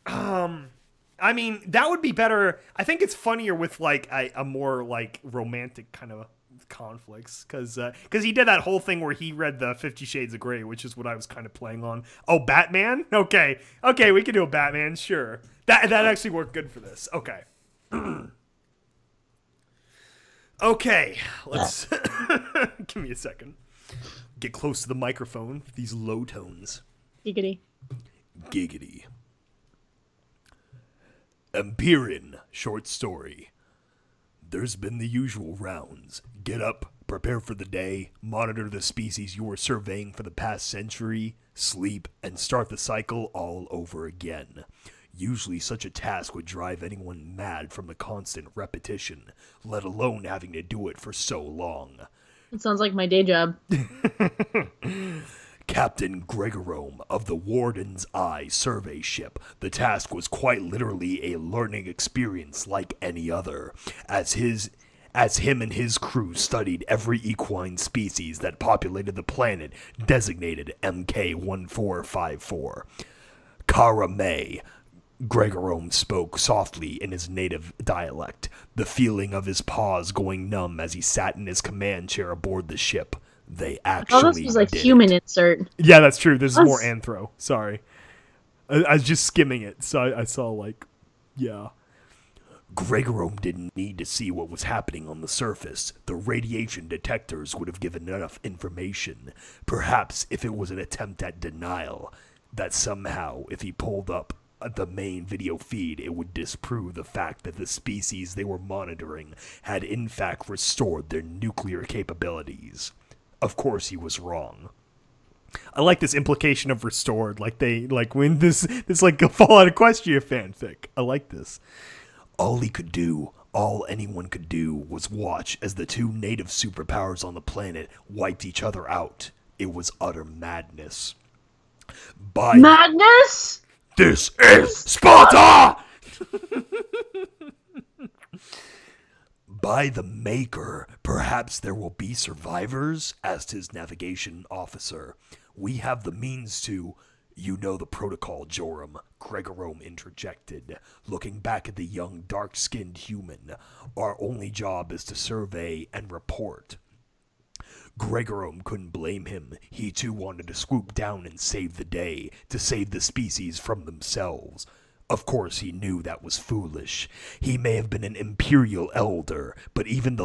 I mean, that would be better. I think it's funnier with, like, a more, like, romantic kind of conflicts. Because he did that whole thing where he read the 50 Shades of Grey, which is what I was kind of playing on. Oh, Batman? Okay. Okay, we can do a Batman. Sure. That actually worked good for this. Okay. Okay. Let's... Give me a second. Get close to the microphone for these low tones. Giggity. Giggity. Empyrean short story. There's been the usual rounds. Get up, prepare for the day, monitor the species you were surveying for the past century, sleep, and start the cycle all over again. Usually such a task would drive anyone mad from the constant repetition, let alone having to do it for so long. It sounds like my day job. Captain Gregorome of the Warden's Eye survey ship. The task was quite literally a learning experience like any other, as him and his crew studied every equine species that populated the planet designated MK1454. Kara May. Gregorome spoke softly in his native dialect, the feeling of his paws going numb as he sat in his command chair aboard the ship. They actually this was like human insert. Yeah, that's true. This is more anthro. Sorry. I was just skimming it, so I saw, like, yeah. Gregorome didn't need to see what was happening on the surface. The radiation detectors would have given enough information. Perhaps if it was an attempt at denial, that somehow, if he pulled up the main video feed, it would disprove the fact that the species they were monitoring had in fact restored their nuclear capabilities. Of course he was wrong. I like this implication of restored, like when this like a Fallout Equestria fanfic. I like this. All anyone could do was watch as the two native superpowers on the planet wiped each other out. It was utter madness. Madness? This is Sparta! By the Maker, perhaps there will be survivors, asked his navigation officer. We have the means to... You know the protocol, Joram, Gregorome interjected, looking back at the young, dark-skinned human. Our only job is to survey and report. Gregorome couldn't blame him. He too wanted to swoop down and save the day, to save the species from themselves. Of course he knew that was foolish. He may have been an imperial elder, but even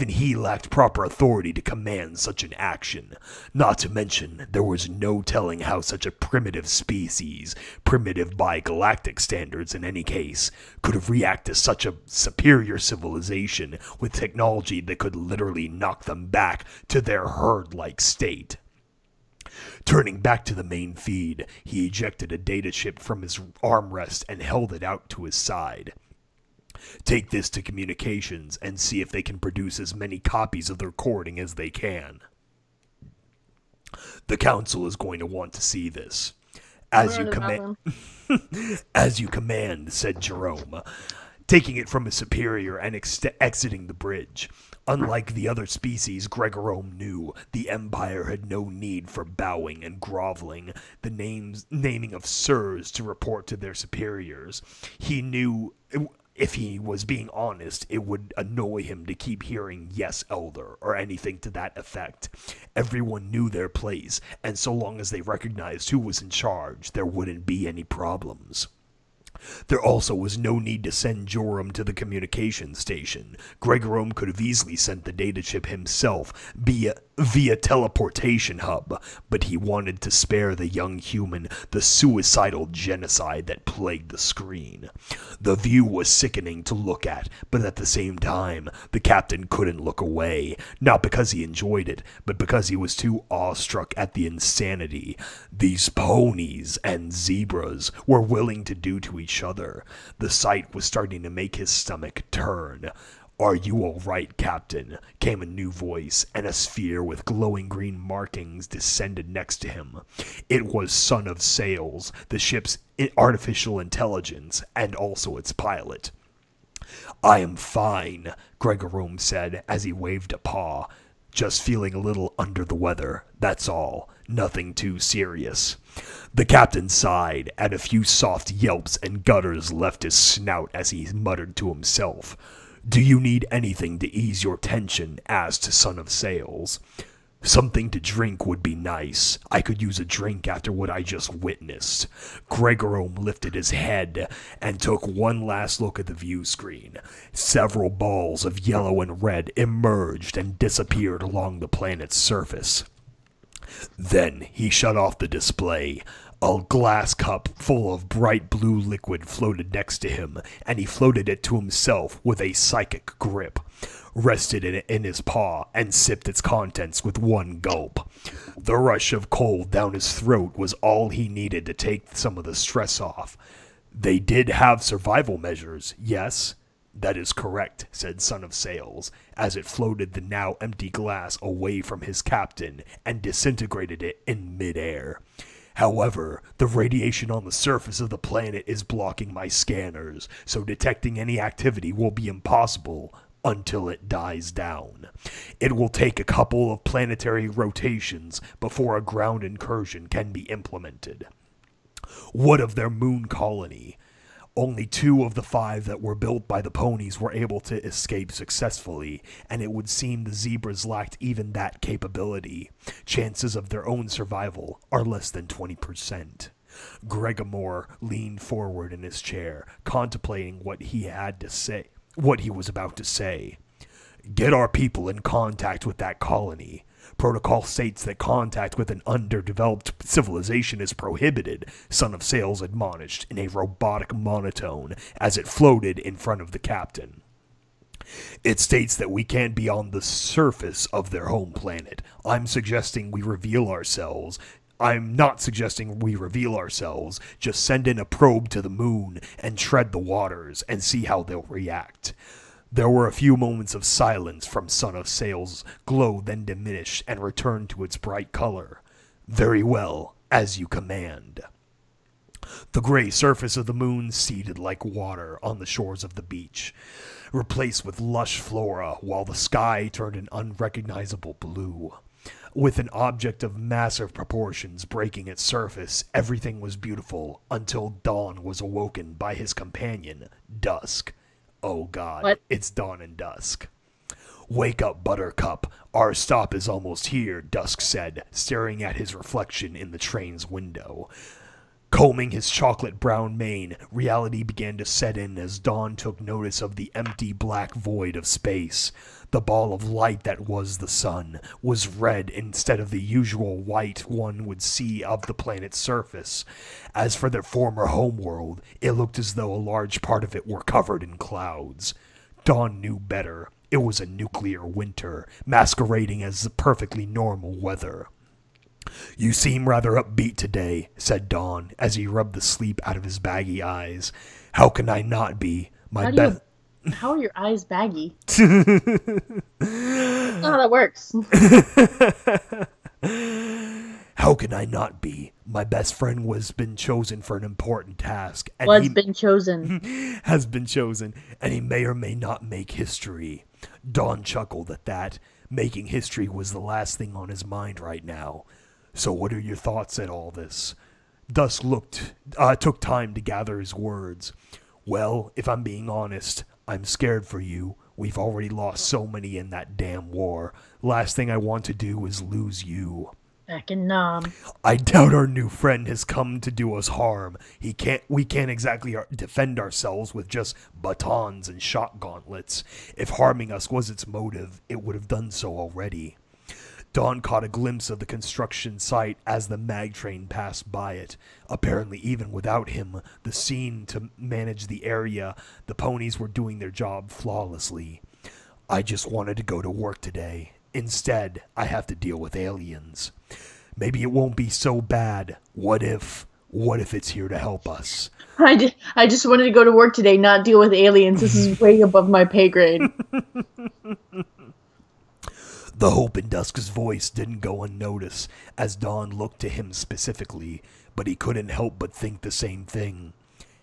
he lacked proper authority to command such an action. Not to mention, there was no telling how such a primitive species, primitive by galactic standards in any case, could react to such a superior civilization with technology that could literally knock them back to their herd-like state. Turning back to the main feed, he ejected a data chip from his armrest and held it out to his side. Take this to communications and see if they can produce as many copies of the recording as they can. The council is going to want to see this. As you command, said Jerome, taking it from his superior and exiting the bridge. Unlike the other species, Gregorome knew the Empire had no need for bowing and groveling, the naming of sirs to report to their superiors. He knew, if he was being honest, it would annoy him to keep hearing "yes, elder," or anything to that effect. Everyone knew their place, and so long as they recognized who was in charge, there wouldn't be any problems. There also was no need to send Joram to the communication station. Gregorome could have easily sent the data chip himself via teleportation hub, but he wanted to spare the young human the suicidal genocide that plagued the screen. The view was sickening to look at, but at the same time, the captain couldn't look away, not because he enjoyed it, but because he was too awestruck at the insanity these ponies and zebras were willing to do to each other. The sight was starting to make his stomach turn. "Are you all right, Captain?" came a new voice, and a sphere with glowing green markings descended next to him. It was Son of Sails, the ship's artificial intelligence, and also its pilot. "I am fine," Gregorome said as he waved a paw. "Just feeling a little under the weather, that's all. Nothing too serious." The captain sighed, and a few soft yelps and gutters left his snout as he muttered to himself. "Do you need anything to ease your tension?" asked Son of Sails. "Something to drink would be nice. I could use a drink after what I just witnessed." Gregorome lifted his head and took one last look at the view screen. Several balls of yellow and red emerged and disappeared along the planet's surface. Then he shut off the display. A glass cup full of bright blue liquid floated next to him, and he floated it to himself with a psychic grip, rested it in his paw, and sipped its contents with one gulp. The rush of cold down his throat was all he needed to take some of the stress off. "They did have survival measures, yes?" "That is correct," said Son of Sails, as it floated the now empty glass away from his captain and disintegrated it in midair. "However, the radiation on the surface of the planet is blocking my scanners, so detecting any activity will be impossible until it dies down. It will take a couple of planetary rotations before a ground incursion can be implemented." "What of their moon colony?" "Only 2 of the 5 that were built by the ponies were able to escape successfully, and it would seem the zebras lacked even that capability. Chances of their own survival are less than 20%. Gregorome leaned forward in his chair, contemplating what he was about to say. "Get our people in contact with that colony. Protocol states that contact with an underdeveloped civilization is prohibited," Son of Sails admonished in a robotic monotone as it floated in front of the captain. It states that we can't be on the surface of their home planet. I'm suggesting we reveal ourselves. I'm not suggesting we reveal ourselves. Just send in a probe to the moon and tread the waters and see how they'll react. There were a few moments of silence from Son of Sail's glow, then diminished and returned to its bright color. Very well, as you command. The gray surface of the moon seeded like water on the shores of the beach, replaced with lush flora, while the sky turned an unrecognizable blue. With an object of massive proportions breaking its surface, everything was beautiful until Dawn was awoken by his companion, Dusk. Oh God, What? It's Dawn and Dusk. Wake up, Buttercup. Our stop is almost here, Dusk said, staring at his reflection in the train's window. Combing his chocolate-brown mane, reality began to set in as Dawn took notice of the empty black void of space. The ball of light that was the sun was red instead of the usual white one would see of the planet's surface. As for their former homeworld, it looked as though a large part of it were covered in clouds. Dawn knew better. It was a nuclear winter, masquerading as perfectly normal weather. You seem rather upbeat today, said Dawn, as he rubbed the sleep out of his baggy eyes. How can I not be? How are your eyes baggy? That's not how that works. How can I not be? My best friend was been chosen for an important task. And Been chosen. has been chosen, and he may or may not make history. Dawn chuckled at that. Making history was the last thing on his mind right now. So what are your thoughts at all this? Dusk took time to gather his words. Well, if I'm being honest, I'm scared for you. We've already lost so many in that damn war. Last thing I want to do is lose you. Back in Nam. I doubt our new friend has come to do us harm. We can't exactly defend ourselves with just batons and shot gauntlets. If harming us was its motive, it would have done so already. Dawn caught a glimpse of the construction site as the mag train passed by it. Apparently, even without him, the scene to manage the area, the ponies were doing their job flawlessly. I just wanted to go to work today. Instead, I have to deal with aliens. Maybe it won't be so bad. What if it's here to help us? I just wanted to go to work today, not deal with aliens. This is way above my pay grade. The hope in Dusk's voice didn't go unnoticed as Dawn looked to him specifically, but he couldn't help but think the same thing.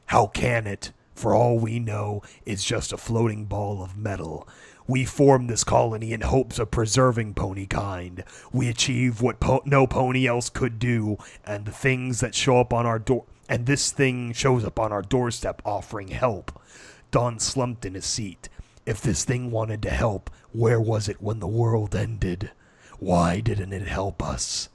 How can it? For all we know, it's just a floating ball of metal. We formed this colony in hopes of preserving pony kind. We achieved what no pony else could do, and the things that show up on our door, and this thing shows up on our doorstep offering help. Dawn slumped in his seat. If this thing wanted to help, where was it when the world ended? Why didn't it help us?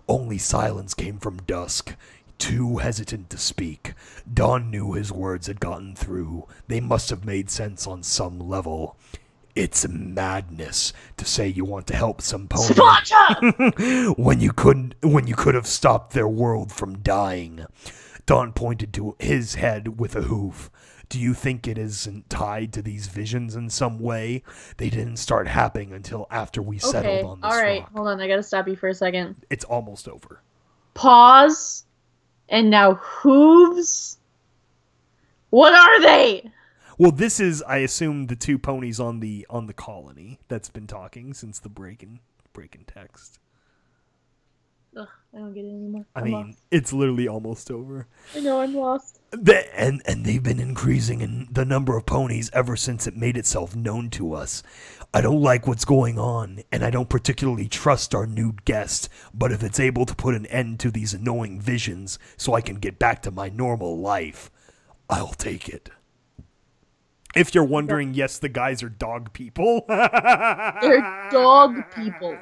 Only silence came from Dusk, too hesitant to speak. Dawn knew his words had gotten through. They must have made sense on some level. It's madness to say you want to help some pony when you could have stopped their world from dying. Dawn pointed to his head with a hoof. Do you think it isn't tied to these visions in some way? They didn't start happening until after we settled on this alright, rock. hold on, I gotta stop you for a second. It's almost over. Pause. And now hooves? What are they? Well, this is, I assume, the two ponies on the colony that's been talking since the break in text. Ugh, I don't get it anymore. I mean, it's literally almost over. I know, I'm lost. And they've been increasing in the number of ponies ever since it made itself known to us. I don't like what's going on, and I don't particularly trust our new guest, but if it's able to put an end to these annoying visions so I can get back to my normal life, I'll take it. If you're wondering, yes, the guys are dog people. They're dog people.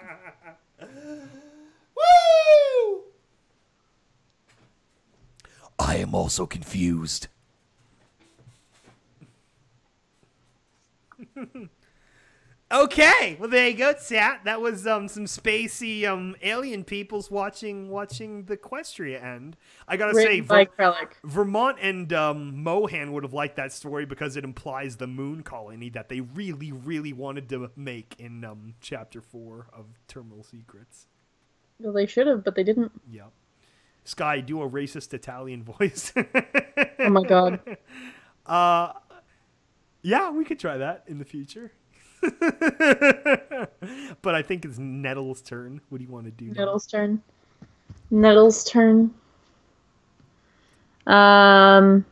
Woo! I am also confused. Okay. Okay, well there you go, chat. That was some spacey alien peoples watching the Equestria end. I gotta say, Vermont and Mohan would have liked that story because it implies the moon colony that they really, really wanted to make in chapter 4 of Terminal Secrets. Well, they should have, but they didn't. Yep. Sky, do a racist Italian voice. Oh my god. Yeah, we could try that in the future. But I think it's Nettle's turn. What do you want to do now? Nettle's turn. Oh,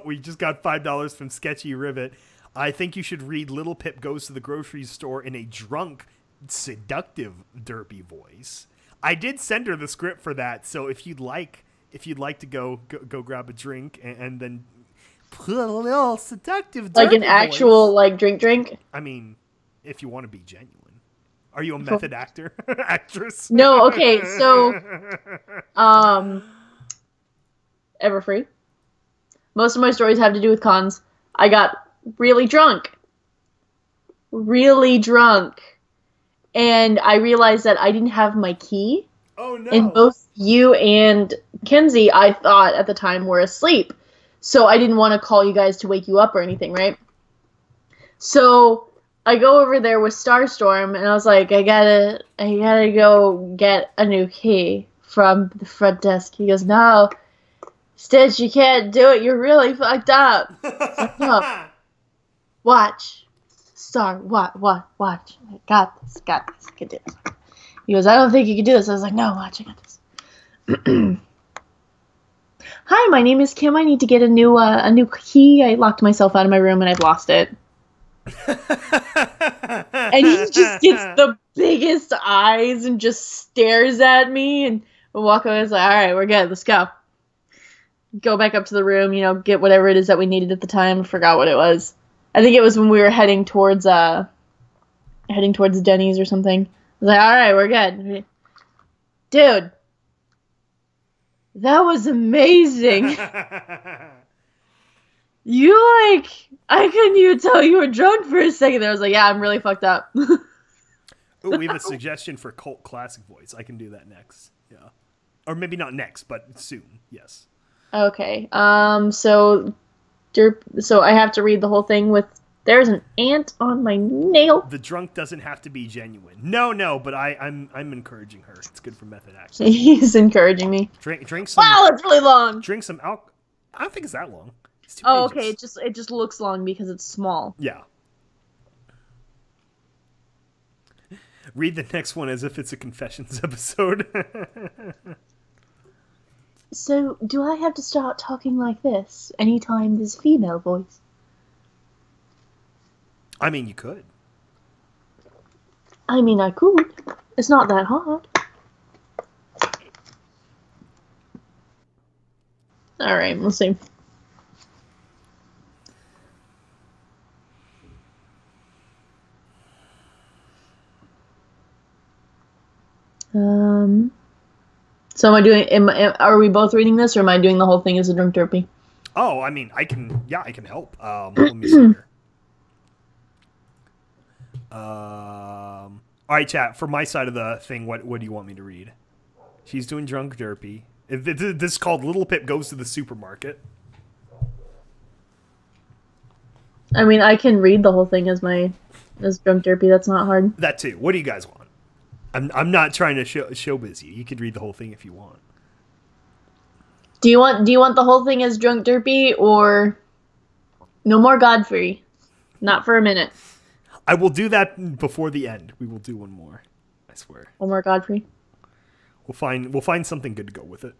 we just got $5 from Sketchy Rivet. I think you should read Little Pip Goes to the Grocery Store in a drunk, seductive, derpy voice. I did send her the script for that, so if you'd like to go grab a drink and then put a little seductive, like an actual voice. Like drink. I mean, if you want to be genuine. Are you a method actor? Actress? No, okay, so Everfree. Most of my stories have to do with cons. I got really drunk. And I realized that I didn't have my key. Oh no. And both you and Kenzie, I thought at the time, were asleep. So I didn't want to call you guys to wake you up or anything, right? So I go over there with Starstorm, and I was like, I gotta go get a new key from the front desk. He goes, no, Stitch, you can't do it. You're really fucked up. Like, no. Watch. Star, watch. I got this. I can do this. He goes, I don't think you can do this. I was like, no, watch, I got this. Hi, my name is Kim. I need to get a new key. I locked myself out of my room and I've lost it. And he just gets the biggest eyes and just stares at me and walk away. I was like, all right, we're good. Let's go. Go back up to the room, get whatever it is that we needed at the time. I forgot what it was. I think it was when we were heading towards Denny's or something. I was like, all right, we're good. Dude, that was amazing. I couldn't even tell you were drunk for a second there. I was like, yeah, I'm really fucked up. Ooh, we have a suggestion for cult classic voice. I can do that next. Yeah. Or maybe not next, but soon. Yes. Okay. So I have to read the whole thing with there's an ant on my nail. The drunk doesn't have to be genuine. No, but I'm encouraging her. It's good for method action. He's encouraging me. Drink some. Wow, it's really long. Drink some alcohol. I don't think it's that long. It's 2 Oh, pages. okay. It just looks long because it's small. Yeah. Read the next one as if it's a confessions episode. So, do I have to start talking like this anytime there's a female voice? I mean, you could. I mean, I could. It's not that hard. Alright, we'll see. So am I doing? Are we both reading this, or am I doing the whole thing as a drunk derpy? Oh, I mean, I can help. Let me see here. All right, chat. For my side of the thing, what do you want me to read? She's doing drunk derpy. This is called Little Pip Goes to the Supermarket. I mean, I can read the whole thing as drunk derpy. That's not hard. That too. What do you guys want? I'm not trying to showbiz you. You could read the whole thing if you want. Do you want the whole thing as drunk derpy or no more Godfrey? Not for a minute. I will do that before the end. We will do one more. I swear. One more Godfrey. We'll find something good to go with it.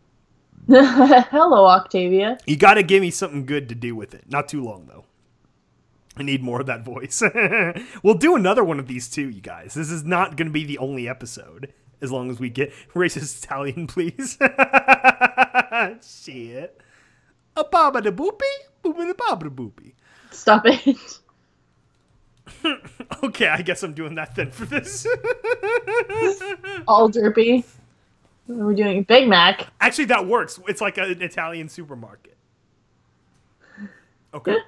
Hello, Octavia. You got to give me something good to do with it. Not too long though. I need more of that voice. We'll do another one of these too, you guys. This is not going to be the only episode. As long as we get racist Italian, please. Shit. A baba da boopy? Booba da baba da boopy. Stop it. Okay, I guess I'm doing that then for this. All derpy. We're doing Big Mac. Actually, that works. It's like an Italian supermarket. Okay.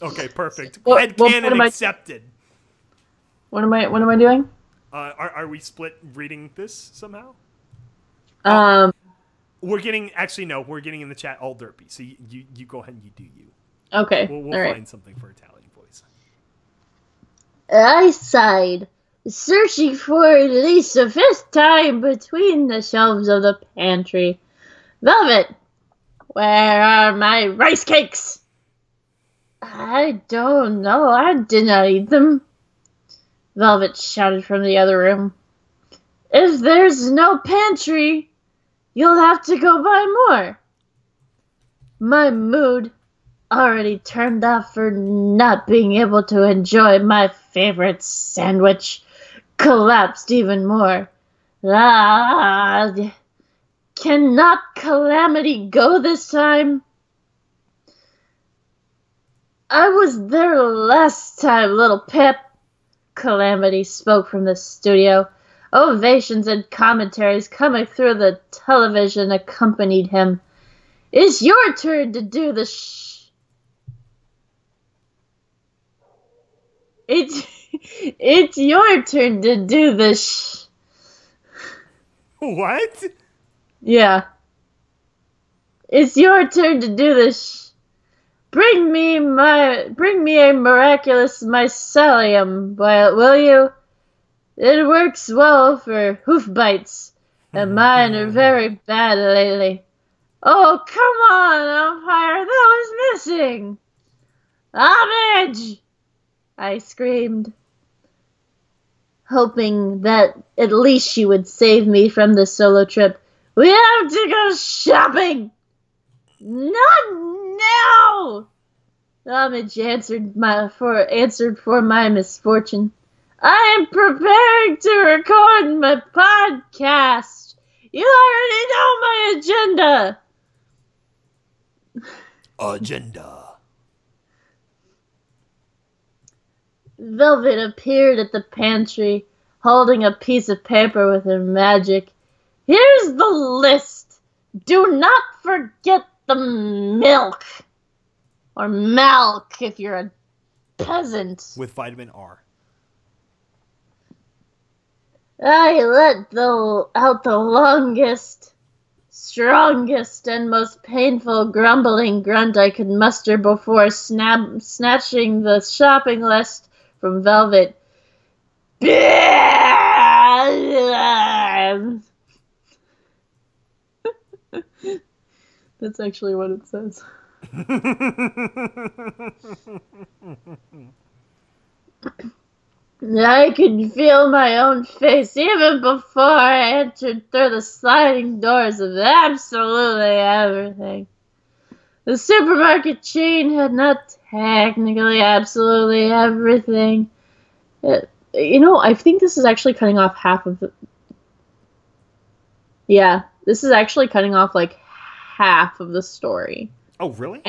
Okay, perfect. What Headcanon am I- accepted. What am I doing? Are we split reading this somehow? We're getting we're getting in the chat all Derpy. So you go ahead and you do you. Okay. We'll all right. find something for Italian voice. I sighed, searching for at least a fifth time between the shelves of the pantry. Velvet, where are my rice cakes? I don't know. I did not eat them. Velvet shouted from the other room. If there's no pantry, you'll have to go buy more. My mood, already turned off for not being able to enjoy my favorite sandwich, collapsed even more. Ah, cannot Calamity go this time? I was there last time, Little Pip. Calamity spoke from the studio. Ovations and commentaries coming through the television accompanied him. It's your turn to do the It's your turn to do the What? Yeah. It's your turn to do this. Bring me a miraculous mycelium, will you? It works well for hoof bites, and mine are very bad lately. Oh, come on, umpire, that was missing. Homage! I screamed, hoping that at least she would save me from the solo trip. We have to go shopping! Not now! Homage answered for my misfortune. I am preparing to record my podcast. You already know my agenda. Velvet appeared at the pantry, holding a piece of paper with her magic. Here's the list. Do not forget the milk. Or milk, if you're a peasant. With vitamin R. I let out the longest, strongest, and most painful grumbling grunt I could muster before snatching the shopping list from Velvet. That's actually what it says. I could feel my own face even before I entered through the sliding doors of absolutely everything. The supermarket chain had not technically absolutely everything. I think this is actually cutting off half of the... Yeah, this is actually cutting off like half of the story. Oh, really?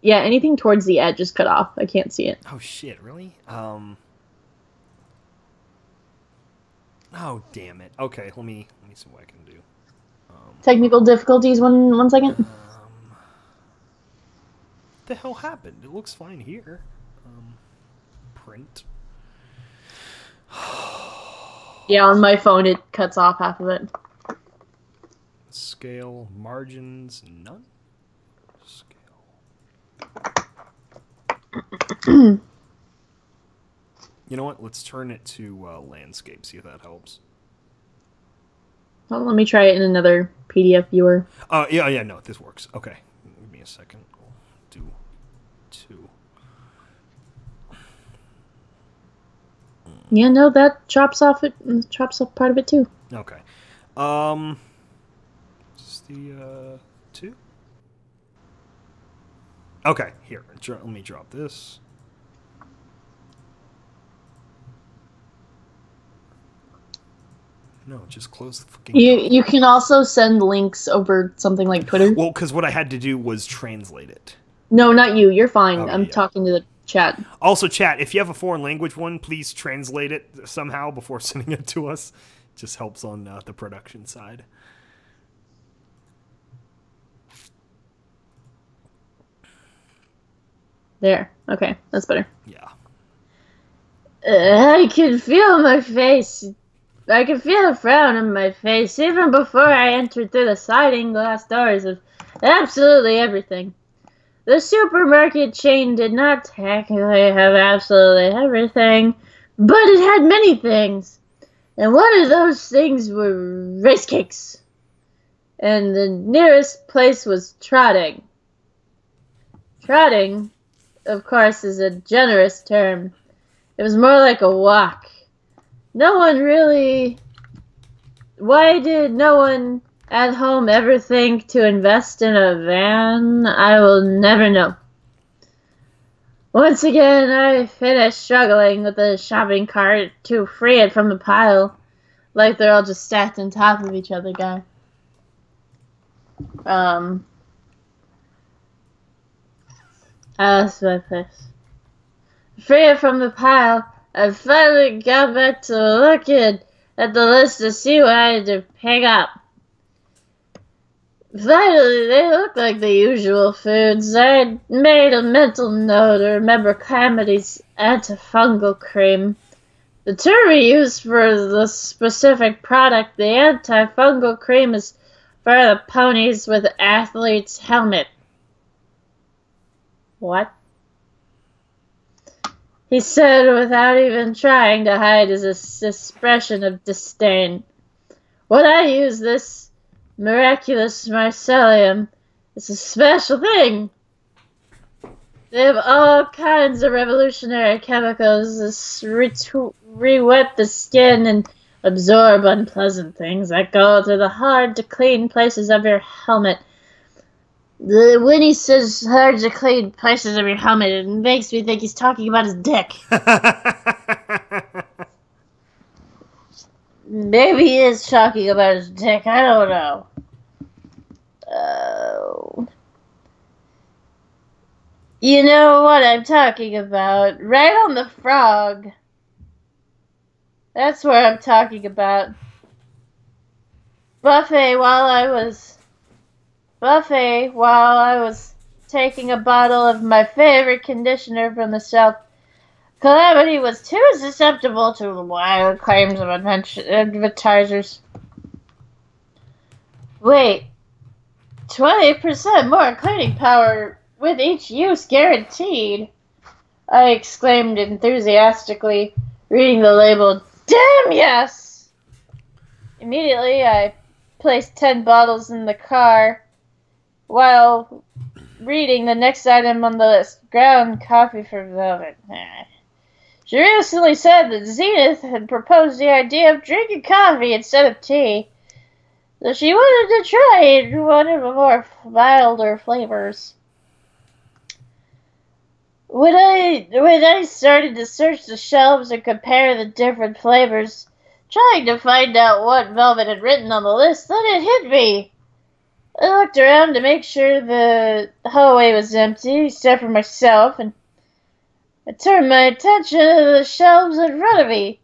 Anything towards the edge is cut off. I can't see it. Oh, shit, really? Oh, damn it. Okay, let me see what I can do. Technical difficulties, one second. What the hell happened? It looks fine here. Print. Yeah, on my phone it cuts off half of it. Scale, margins, none. Scale. You know what? Let's turn it to landscape, see if that helps. Well, let me try it in another PDF viewer. Yeah, no, this works. Okay, give me a second. We'll do 2. Yeah, no, that chops off part of it too. Okay. Is the 2? Okay, here. Let me drop this. No, just close the fucking... You can also send links over something like Twitter. Well, because what I had to do was translate it. No, not you. You're fine. Okay, I'm talking to the chat. Also, chat, if you have a foreign language one, please translate it somehow before sending it to us. It just helps on the production side. There. Okay, that's better. Yeah. I can feel my face. I can feel a frown on my face even before I entered through the sliding glass doors of absolutely everything. The supermarket chain did not technically have absolutely everything, but it had many things. And one of those things were rice cakes. And the nearest place was trotting. Trotting, of course, is a generous term. It was more like a walk. Why did no one at home ever think to invest in a van? I will never know. Once again, I finished struggling with the shopping cart to free it from the pile. Like they're all just stacked on top of each other, guy. That's my place. Free it from the pile. I finally got back to looking at the list to see what I had to pick up. Finally, they looked like the usual foods. I had made a mental note to remember Calamity's antifungal cream. The term we use for the specific product, the antifungal cream, is for the ponies with athlete's helmet. What? He said without even trying to hide his expression of disdain. When I use this miraculous mycelium, it's a special thing. They have all kinds of revolutionary chemicals that re-wet the skin and absorb unpleasant things that go through the hard-to-clean places of your helmet. When he says hard to clean places of your helmet, it makes me think he's talking about his dick. Maybe he is talking about his dick. I don't know. You know what I'm talking about. Right on the frog. That's what I'm talking about. Buffet, while I was taking a bottle of my favorite conditioner from the shelf, Calamity was too susceptible to the wild claims of advertisers. Wait, 20% more cleaning power with each use guaranteed, I exclaimed enthusiastically, reading the label. Damn yes! Immediately, I placed 10 bottles in the car while reading the next item on the list, ground coffee for velvet. She recently said that Zenith had proposed the idea of drinking coffee instead of tea, so she wanted to try one of the more milder flavors. When I started to search the shelves and compare the different flavors, trying to find out what Velvet had written on the list, then it hit me. I looked around to make sure the hallway was empty, except for myself, and I turned my attention to the shelves in front of me,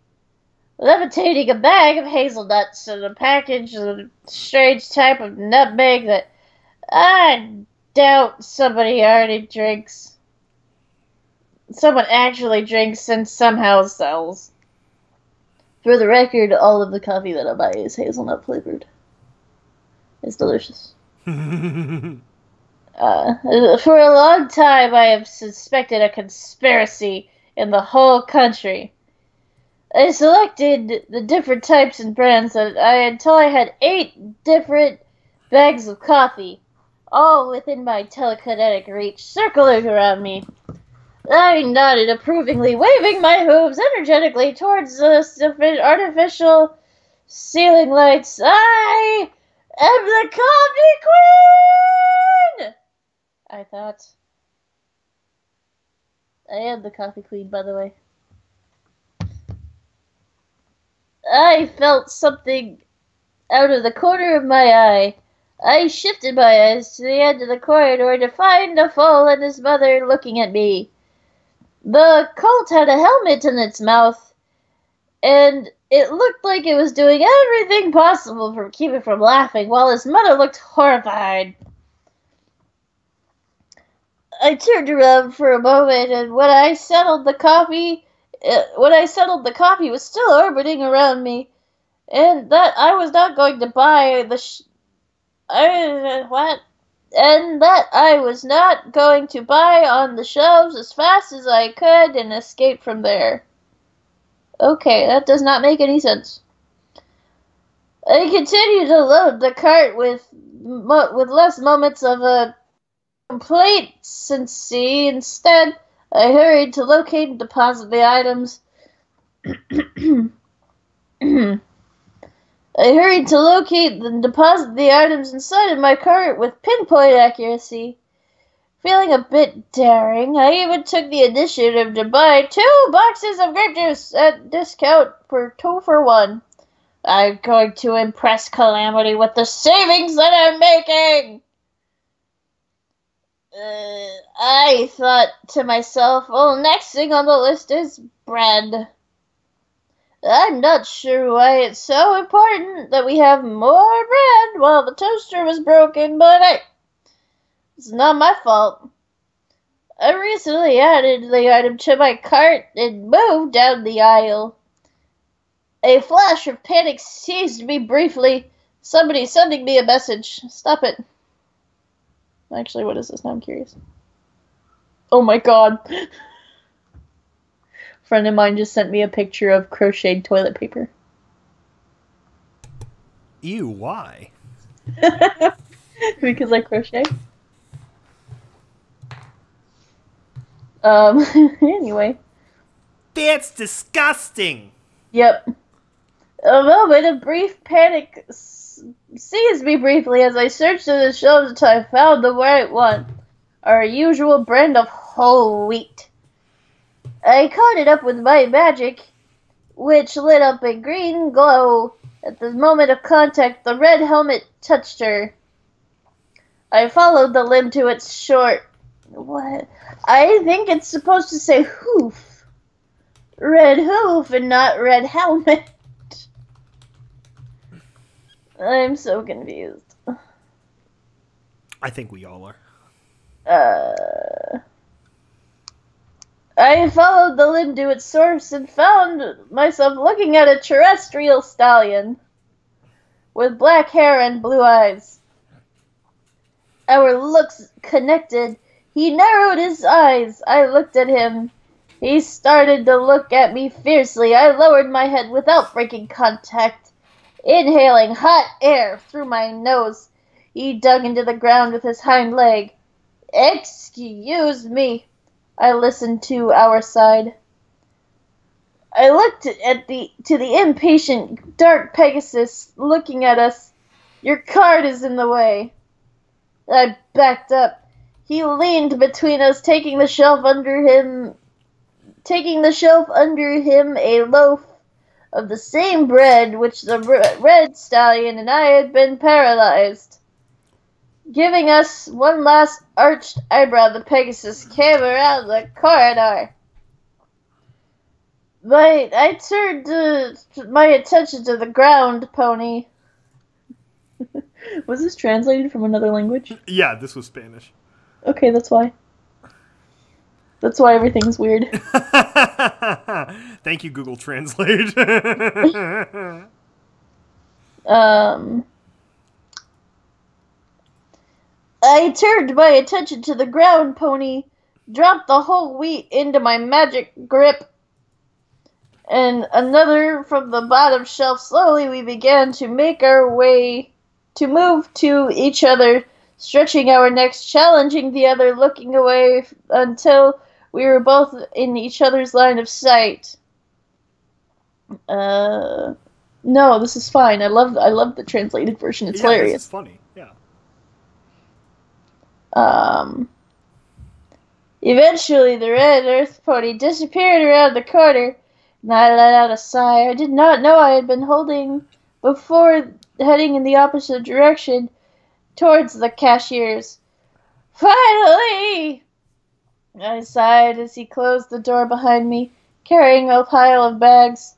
levitating a bag of hazelnuts and a package of a strange type of nutmeg that I doubt somebody already drinks. Someone actually drinks and somehow sells. For the record, all of the coffee that I buy is hazelnut flavored. It's delicious. For a long time, I have suspected a conspiracy in the whole country. I selected the different types and brands until I had 8 different bags of coffee, all within my telekinetic reach, circling around me. I nodded approvingly, waving my hooves energetically towards the artificial ceiling lights. I am the Coffee Queen! I thought. I am the Coffee Queen, by the way. I felt something out of the corner of my eye. I shifted my eyes to the end of the corridor to find a foal and his mother looking at me. The colt had a helmet in its mouth, and it looked like it was doing everything possible to keep it from laughing, while his mother looked horrified. I turned around for a moment, and when I settled the coffee was still orbiting around me, and that I was not going to buy and that I was not going to buy on the shelves as fast as I could and escape from there. Okay, that does not make any sense. I continued to load the cart with less moments of a complacency. Instead, I hurried to locate and deposit the items. Inside of my cart with pinpoint accuracy. Feeling a bit daring, I even took the initiative to buy 2 boxes of grape juice at discount for 2 for 1. I'm going to impress Calamity with the savings that I'm making! I thought to myself, well, next thing on the list is bread. I'm not sure why it's so important that we have more bread while the toaster was broken, but hey, it's not my fault. I recently added the item to my cart and moved down the aisle. A flash of panic seized me briefly. Somebody sending me a message. Stop it. Actually, what is this? Now I'm curious. Oh my god. A friend of mine just sent me a picture of crocheted toilet paper. Ew, why? Because I crochet. Anyway. That's disgusting! Yep. A moment of brief panic seized me briefly as I searched through the shelves until I found the right one. Our usual brand of whole wheat. I caught it up with my magic, which lit up a green glow. At the moment of contact, the red helmet touched her. I followed the limb to its short... What? I think it's supposed to say hoof. Red hoof and not red helmet. I'm so confused. I think we all are. I followed the limb to its source and found myself looking at a terrestrial stallion with black hair and blue eyes. Our looks connected. He narrowed his eyes. I looked at him. He started to look at me fiercely. I lowered my head without breaking contact, inhaling hot air through my nose. He dug into the ground with his hind leg. Excuse me. I listened to our side. I looked to the impatient dark Pegasus looking at us. Your cart is in the way. I backed up. He leaned between us, taking the shelf under him a loaf of the same bread which the red stallion and I had been paralyzed. Giving us one last arched eyebrow, the Pegasus came around the corridor. I turned my attention to the ground, Pony. Was this translated from another language? Yeah, this was Spanish. Okay, that's why. That's why everything's weird. Thank you, Google Translate. I turned my attention to the ground, Pony, dropped the whole wheat into my magic grip, and another from the bottom shelf. Slowly we began to make our way, to move to each other, stretching our necks, challenging the other, looking away until we were both in each other's line of sight. No, this is fine. I love the translated version. It's hilarious. This is funny. Yeah. Eventually, the red earth pony disappeared around the corner, and I let out a sigh. I did not know I had been holding before heading in the opposite direction towards the cashiers. Finally! I sighed as he closed the door behind me, carrying a pile of bags.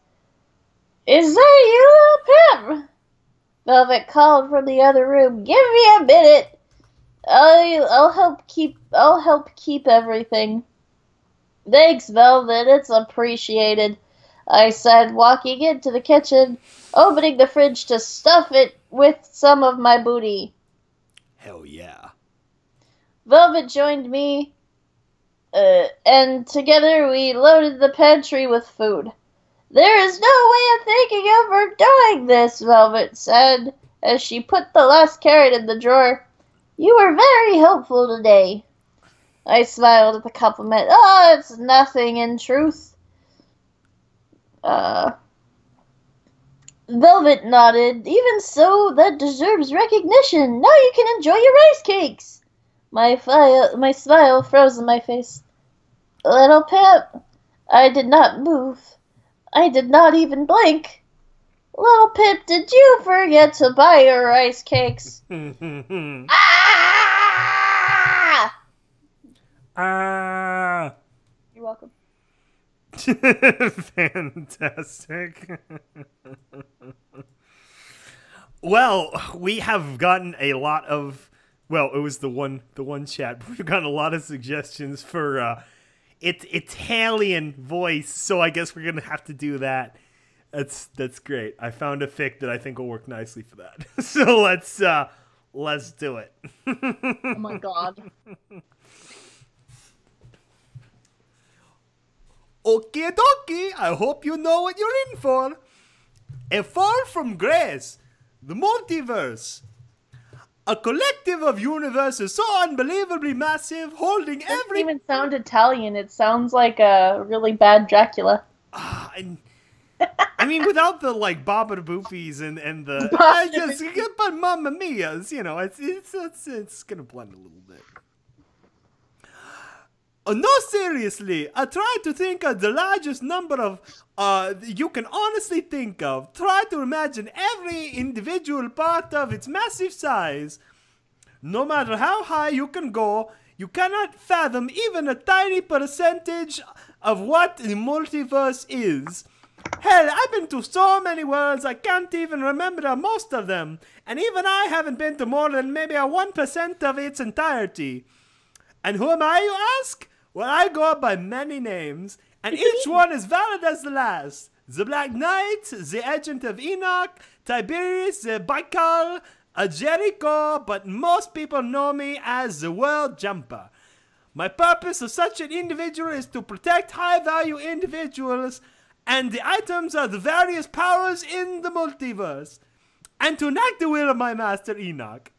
Is that you, Little Pip? Velvet called from the other room. Give me a minute. I'll help keep everything. Thanks, Velvet. It's appreciated, I said, walking into the kitchen, opening the fridge to stuff it with some of my booty. Hell yeah. Velvet joined me, and together we loaded the pantry with food. There is no way of thinking of her doing this, Velvet said, as she put the last carrot in the drawer. You were very helpful today. I smiled at the compliment. Oh, it's nothing in truth. Velvet nodded. Even so, that deserves recognition. Now you can enjoy your rice cakes. My smile froze on my face. Little Pip, I did not move. I did not even blink. Little Pip, did you forget to buy your rice cakes? Ah! Ah. You're welcome. Fantastic. Well, we have gotten a lot of, well, it was the one chat, but we've gotten a lot of suggestions for Italian voice, so I guess we're gonna have to do that. That's great. I found a fic that I think will work nicely for that. So let's do it. Oh my god. Okie dokie, I hope you know what you're in for. A fall from grace, the multiverse. A collective of universes so unbelievably massive, holding It doesn't every... even sound Italian. It sounds like a really bad Dracula. I mean, without the, like, Baba the Boofies and the... I just, but Mamma Mia's, you know, it's gonna blend a little bit. No, seriously, I tried to think of the largest number of you can honestly think of. Try to imagine every individual part of its massive size. No matter how high you can go, you cannot fathom even a tiny percentage of what the multiverse is. Hell, I've been to so many worlds I can't even remember most of them. And even I haven't been to more than maybe a 1% of its entirety. And who am I, you ask? Well, I go by many names, and each one is valid as the last. The Black Knight, the Agent of Enoch, Tiberius, the Baikal, a Jericho, but most people know me as the World Jumper. My purpose as such an individual is to protect high-value individuals and the items of the various powers in the multiverse, and to enact the will of my master Enoch.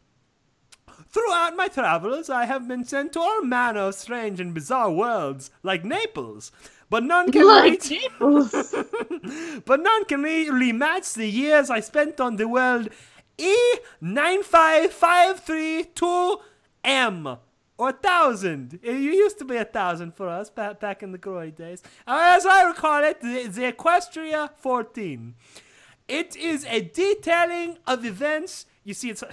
Throughout my travels, I have been sent to all manner of strange and bizarre worlds, like Naples, but none can but none can really match the years I spent on the world E95532M, or 1,000. It used to be 1,000 for us back in the glory days. As I recall it, the Equestria 14. It is a detailing of events. You see, it's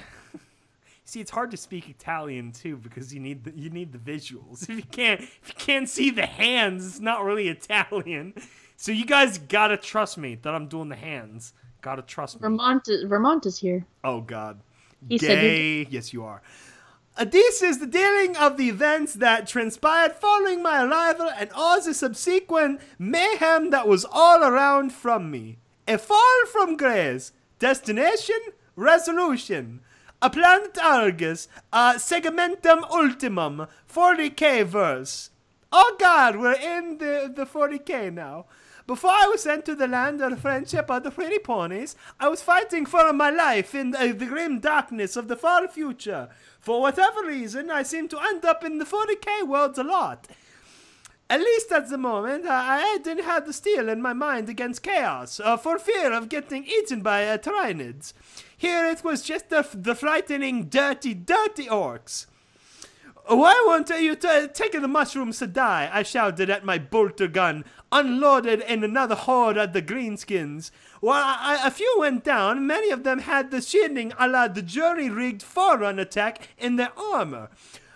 hard to speak Italian too because you need the visuals. If you can't see the hands, it's not really Italian. So you guys gotta trust me that I'm doing the hands. Gotta trust me. Vermont is here. Oh God. He Gay. Yes, you are. This is the dealing of the events that transpired following my arrival and all the subsequent mayhem that was all around from me. A fall from grace. Destination, resolution. A planet Argus, segmentum ultimum, 40k verse. Oh God, we're in the 40k now. Before I was sent to the land of the friendship of the pretty ponies, I was fighting for my life in the grim darkness of the far future. For whatever reason, I seem to end up in the 40k worlds a lot. At least at the moment, I didn't have the steel in my mind against chaos, for fear of getting eaten by Tyrannids. Here it was just the frightening, dirty orcs. Why won't you take the mushrooms to die? I shouted at my bolter gun, unloaded in another horde of the greenskins. While a few went down, many of them had the shielding a la the jury-rigged forerun attack in their armor.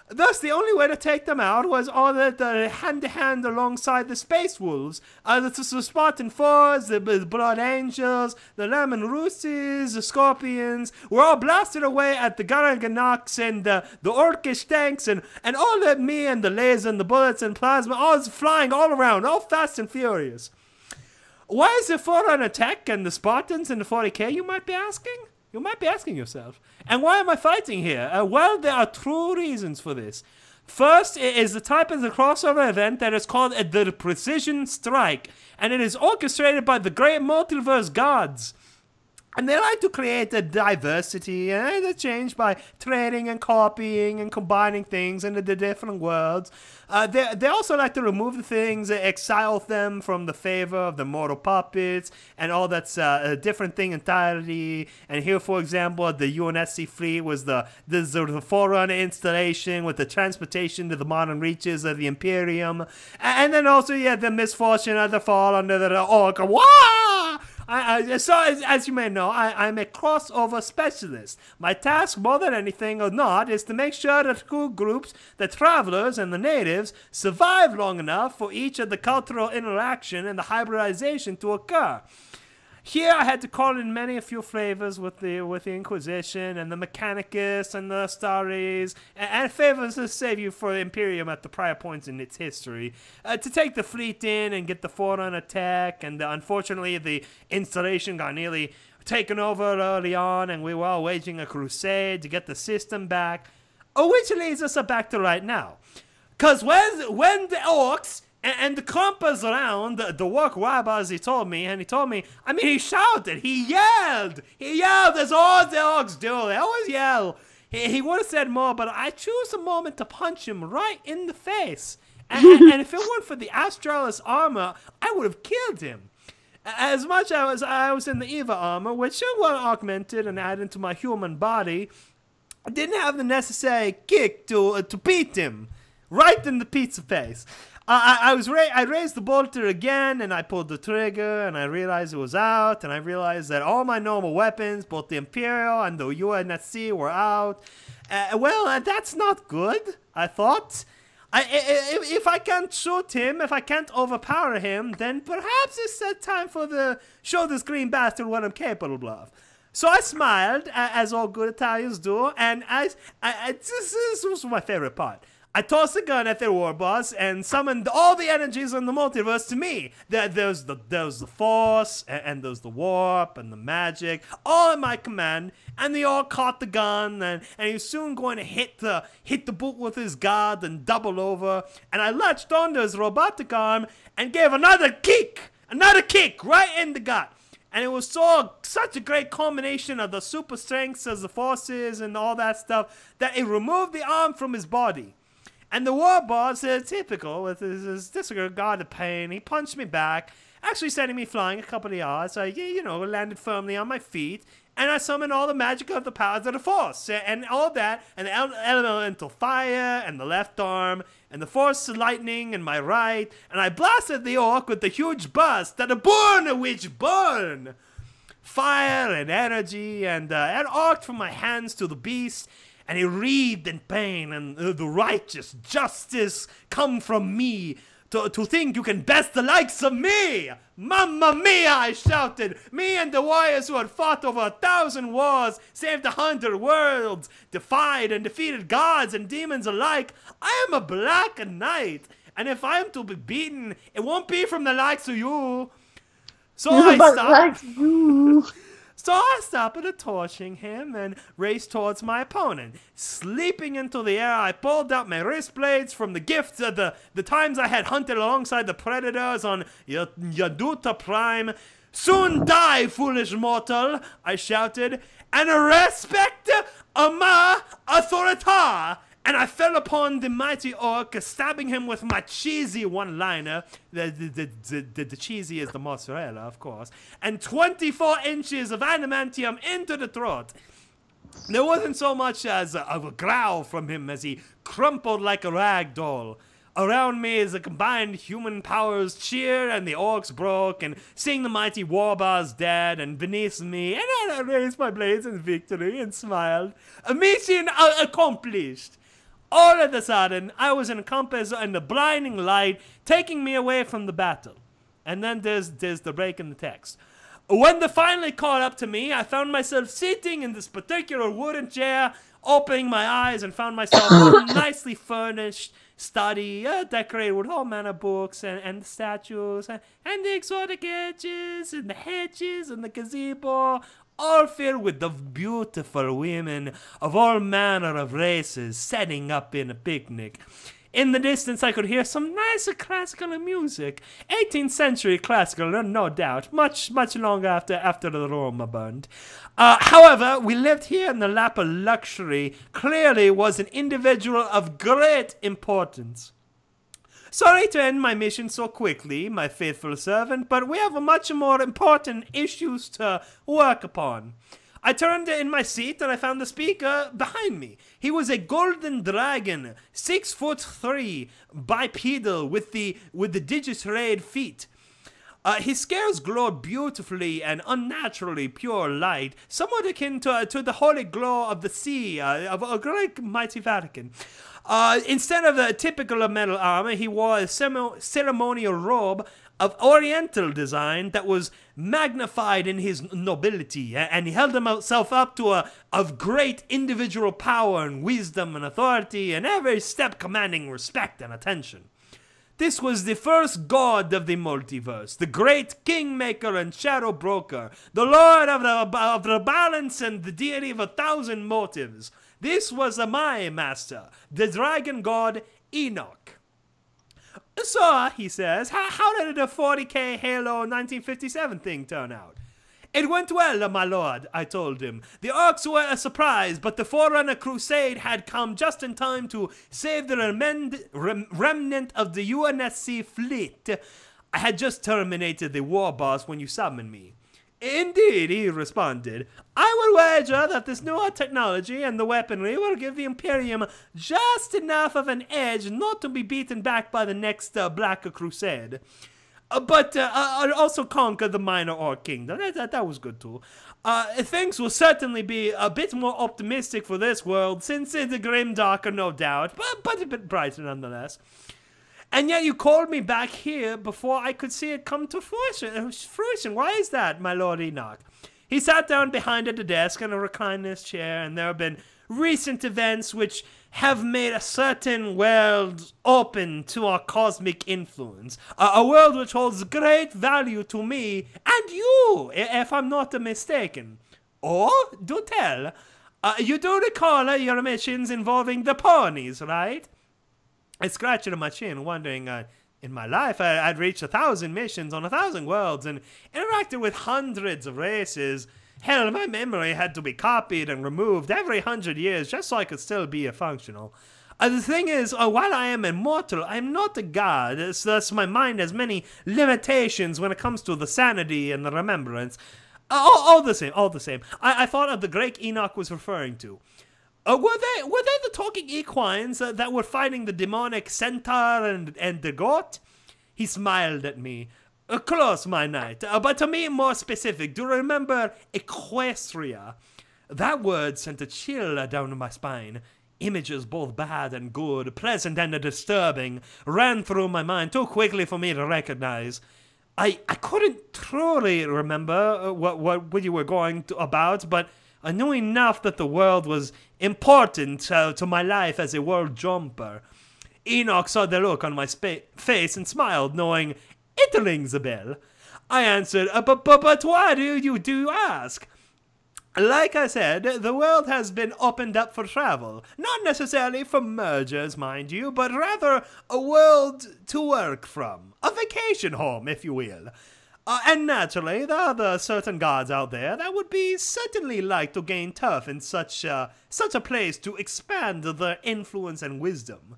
Thus, the only way to take them out was hand-to-hand alongside the Space Wolves, the Spartan Fours, the Blood Angels, the Lemon Roosies, the Scorpions, were all blasted away at the Garaganox and the Orcish tanks, and all at me and the lasers and the bullets and plasma, all flying all around, all fast and furious. Why is the Forerunner Tech and the Spartans in the 40k, you might be asking? You might be asking yourself. And why am I fighting here? Well, there are true reasons for this. First, it is the type of the crossover event that is called the Precision Strike, and it is orchestrated by the great multiverse gods. And they like to create a diversity and a change by trading and copying and combining things into the different worlds. They also like to remove the things that exile them from the favor of the mortal puppets and all that's a different thing entirely. And here, for example, the UNSC fleet was the Forerunner installation with the transportation to the modern reaches of the Imperium. And then also, yeah, the misfortune of the fall under the Orc. Wah! So, as you may know, I'm a crossover specialist. My task, more than anything or not, is to make sure that school groups, the travelers, and the natives survive long enough for each of the cultural interaction and the hybridization to occur. Here, I had to call in many a few flavors with the Inquisition and the Mechanicus and the Stares, and favors to save you for the Imperium at the prior points in its history, to take the fleet in and get the Forerunner Tech, and unfortunately the installation got nearly taken over early on, and we were all waging a crusade to get the system back, which leads us back to right now. Because when the Orcs and the compass around the work robbers, he told me, I mean, he shouted, he yelled, as all the Orcs do, they always yell. He would have said more, but I choose a moment to punch him right in the face. And if it weren't for the Astralis armor, I would have killed him. As much as I was in the Eva armor, which was augmented and added to my human body, I didn't have the necessary kick to beat him right in the pizza face. I raised the bolter again, and I pulled the trigger, and I realized it was out, and I realized that all my normal weapons, both the Imperial and the UNSC, were out. Well, that's not good, I thought. If I can't shoot him, if I can't overpower him, then perhaps it's time for show this green bastard what I'm capable of. So I smiled, as all good Italians do, and this was my favorite part. I tossed a gun at their war boss and summoned all the energies in the multiverse to me. There's the Force, and there's the Warp, and the Magic, all in my command. And they all caught the gun, and he was soon going to hit the boot with his guard and double over. And I latched onto his robotic arm and gave another kick right in the gut. And it was such a great combination of the super strengths as the forces and all that stuff that it removed the arm from his body. And the war boss, typical, with his disregard of pain, he punched me back, actually sending me flying a couple of yards. I, landed firmly on my feet, and I summoned all the magic of the powers of the Force, and all that, and the elemental fire, and the left arm, and the Force lightning in my right, and I blasted the Orc with the huge burst that a burn which burn. Fire and energy, and arced from my hands to the beast, and he writhed in pain, and the righteous justice come from me, to think you can best the likes of me. Mamma mia, I shouted. Me and the warriors who had fought over 1,000 wars, saved 100 worlds, defied and defeated gods and demons alike. I am a black knight, and if I am to be beaten, it won't be from the likes of you. So I stopped. So I stopped torching him and raced towards my opponent. Leaping into the air, I pulled out my wrist blades from the gifts of the times I had hunted alongside the predators on Yaduta Prime. Soon die, foolish mortal, I shouted, and respect ma authorita. And I fell upon the mighty Orc, stabbing him with my cheesy one-liner. The cheesy is the mozzarella, of course. And 24 inches of adamantium into the throat. There wasn't so much as a growl from him as he crumpled like a rag doll. Around me as the combined human powers cheered and the Orcs broke, and seeing the mighty Warbars dead and beneath me, and I raised my blades in victory and smiled. A mission accomplished. All of a sudden, I was encompassed in the blinding light, taking me away from the battle. And then there's the break in the text. When they finally caught up to me, I found myself sitting in this particular wooden chair, opening my eyes, and found myself in a nicely furnished study, decorated with all manner of books and statues and the exotic edges and the hedges and the gazebo, all filled with the beautiful women of all manner of races setting up in a picnic. In the distance, I could hear some nice classical music. 18th century classical, no doubt. Much longer after the Roma burned. However, we lived here in the lap of luxury. Clearly was an individual of great importance. Sorry to end my mission so quickly, my faithful servant, but we have much more important issues to work upon. I turned in my seat and I found the speaker behind me. He was a golden dragon, 6'3", bipedal with the digitrade feet. His scales glowed beautifully and unnaturally pure light, somewhat akin to the holy glow of the sea, of a great mighty Vatican. Instead of the typical metal armor, he wore a ceremonial robe of oriental design that was magnified in his nobility, and he held himself up to of great individual power and wisdom and authority, and every step commanding respect and attention. This was the first god of the multiverse, the great kingmaker and shadow broker, the lord of the balance and the deity of 1,000 motives. This was my master, the dragon god Enoch. So, he says, how did the 40k Halo 1957 thing turn out? It went well, my lord, I told him. The orcs were a surprise, but the Forerunner Crusade had come just in time to save the remnant of the UNSC fleet. I had just terminated the war boss when you summoned me. Indeed, he responded. I will wager that this newer technology and the weaponry will give the Imperium just enough of an edge not to be beaten back by the next Black Crusade. But also conquer the minor orc kingdom. That was good too. Things will certainly be a bit more optimistic for this world, since it's a grim darker, no doubt, but a bit brighter nonetheless. And yet you called me back here before I could see it come to fruition. Why is that, my Lord Enoch? He sat down behind at the desk and reclined in his chair, and there have been recent events which have made a certain world open to our cosmic influence. A world which holds great value to me and you, if I'm not mistaken. Oh, do tell. You do recall your missions involving the ponies, right? I scratched at my chin, wondering, in my life, I'd reached 1,000 missions on 1,000 worlds and interacted with hundreds of races. Hell, my memory had to be copied and removed every 100 years just so I could still be functional. The thing is, while I am immortal, I am not a god, thus my mind has many limitations when it comes to the sanity and the remembrance. All the same. I thought of the great Enoch was referring to. Were they the talking equines that were fighting the demonic centaur and the goat? He smiled at me. Close, my knight, but to me more specific. Do you remember Equestria? That word sent a chill down my spine. Images both bad and good, pleasant and disturbing, ran through my mind too quickly for me to recognize. I couldn't truly remember what you were going about, but I knew enough that the world was important to my life as a world jumper. Enoch saw the look on my face and smiled, knowing it rings a bell. I answered, but why do you ask? Like I said, the world has been opened up for travel. Not necessarily for mergers, mind you, but rather a world to work from. A vacation home, if you will. And naturally, there are certain gods out there that would be certainly like to gain turf in such a place to expand their influence and wisdom.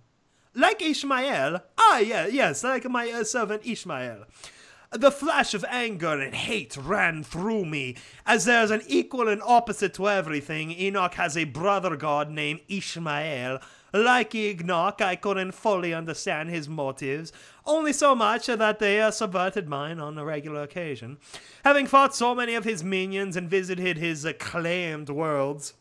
Like Ishmael, yes, like my servant Ishmael. The flash of anger and hate ran through me. As there's an equal and opposite to everything, Enoch has a brother god named Ishmael. Like Enoch, I couldn't fully understand his motives, only so much that they subverted mine on a regular occasion. Having fought so many of his minions and visited his acclaimed worlds,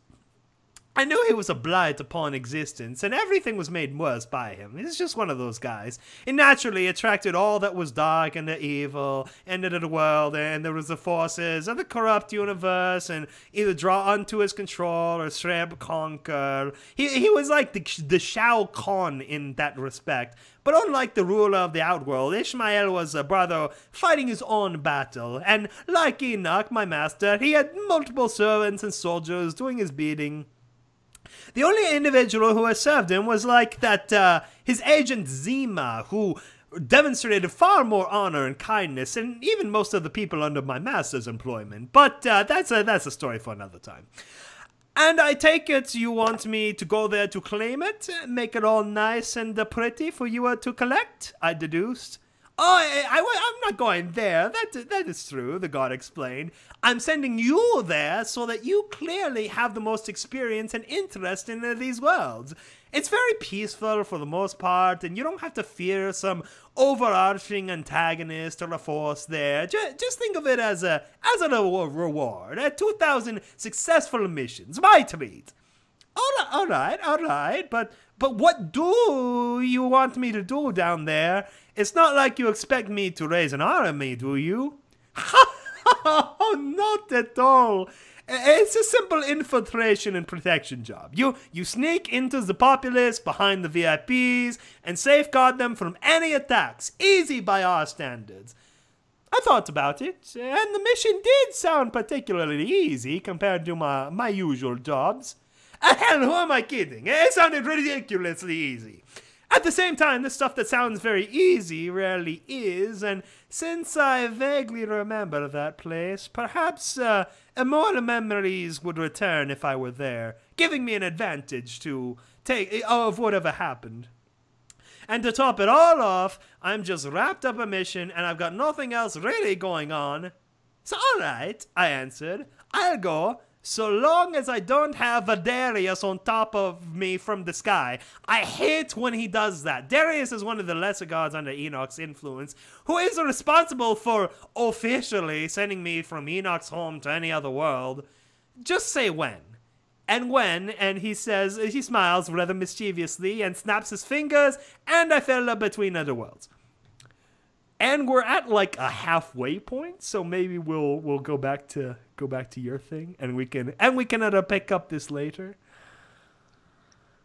I knew he was a blight upon existence, and everything was made worse by him. He's just one of those guys. He naturally attracted all that was dark and the evil, ended the world, and there was the forces of the corrupt universe, and either draw unto his control or straight conquer. He was like the Shao Kahn in that respect. But unlike the ruler of the outworld, Ishmael was a brother fighting his own battle, and like Enoch, my master, he had multiple servants and soldiers doing his bidding. The only individual who has served him was like that, his agent Zima, who demonstrated far more honor and kindness than even most of the people under my master's employment. But that's a story for another time. And I take it you want me to go there to claim it, make it all nice and pretty for you to collect, I deduced. Oh, I'm not going there. That is true, the god explained. I'm sending you there so that you clearly have the most experience and interest in these worlds. It's very peaceful for the most part, and you don't have to fear some overarching antagonist or a force there. Just think of it as a reward. 2,000 successful missions. My treat. All right. But what do you want me to do down there? It's not like you expect me to raise an army, do you? Oh, not at all. It's a simple infiltration and protection job. You sneak into the populace behind the VIPs and safeguard them from any attacks. Easy by our standards. I thought about it, and the mission did sound particularly easy compared to my usual jobs. Hell, who am I kidding? It sounded ridiculously easy. At the same time, the stuff that sounds very easy rarely is, and since I vaguely remember that place, perhaps more memories would return if I were there, giving me an advantage to take of whatever happened. And to top it all off, I'm just wrapped up a mission, and I've got nothing else really going on. So alright, I answered, I'll go. So long as I don't have a Darius on top of me from the sky. I hate when he does that. Darius is one of the lesser gods under Enoch's influence, who is responsible for officially sending me from Enoch's home to any other world. Just say when. And he says, he smiles rather mischievously and snaps his fingers, and I fell between other worlds. And we're at like a halfway point, so maybe we'll go back to your thing, and we can pick up this later.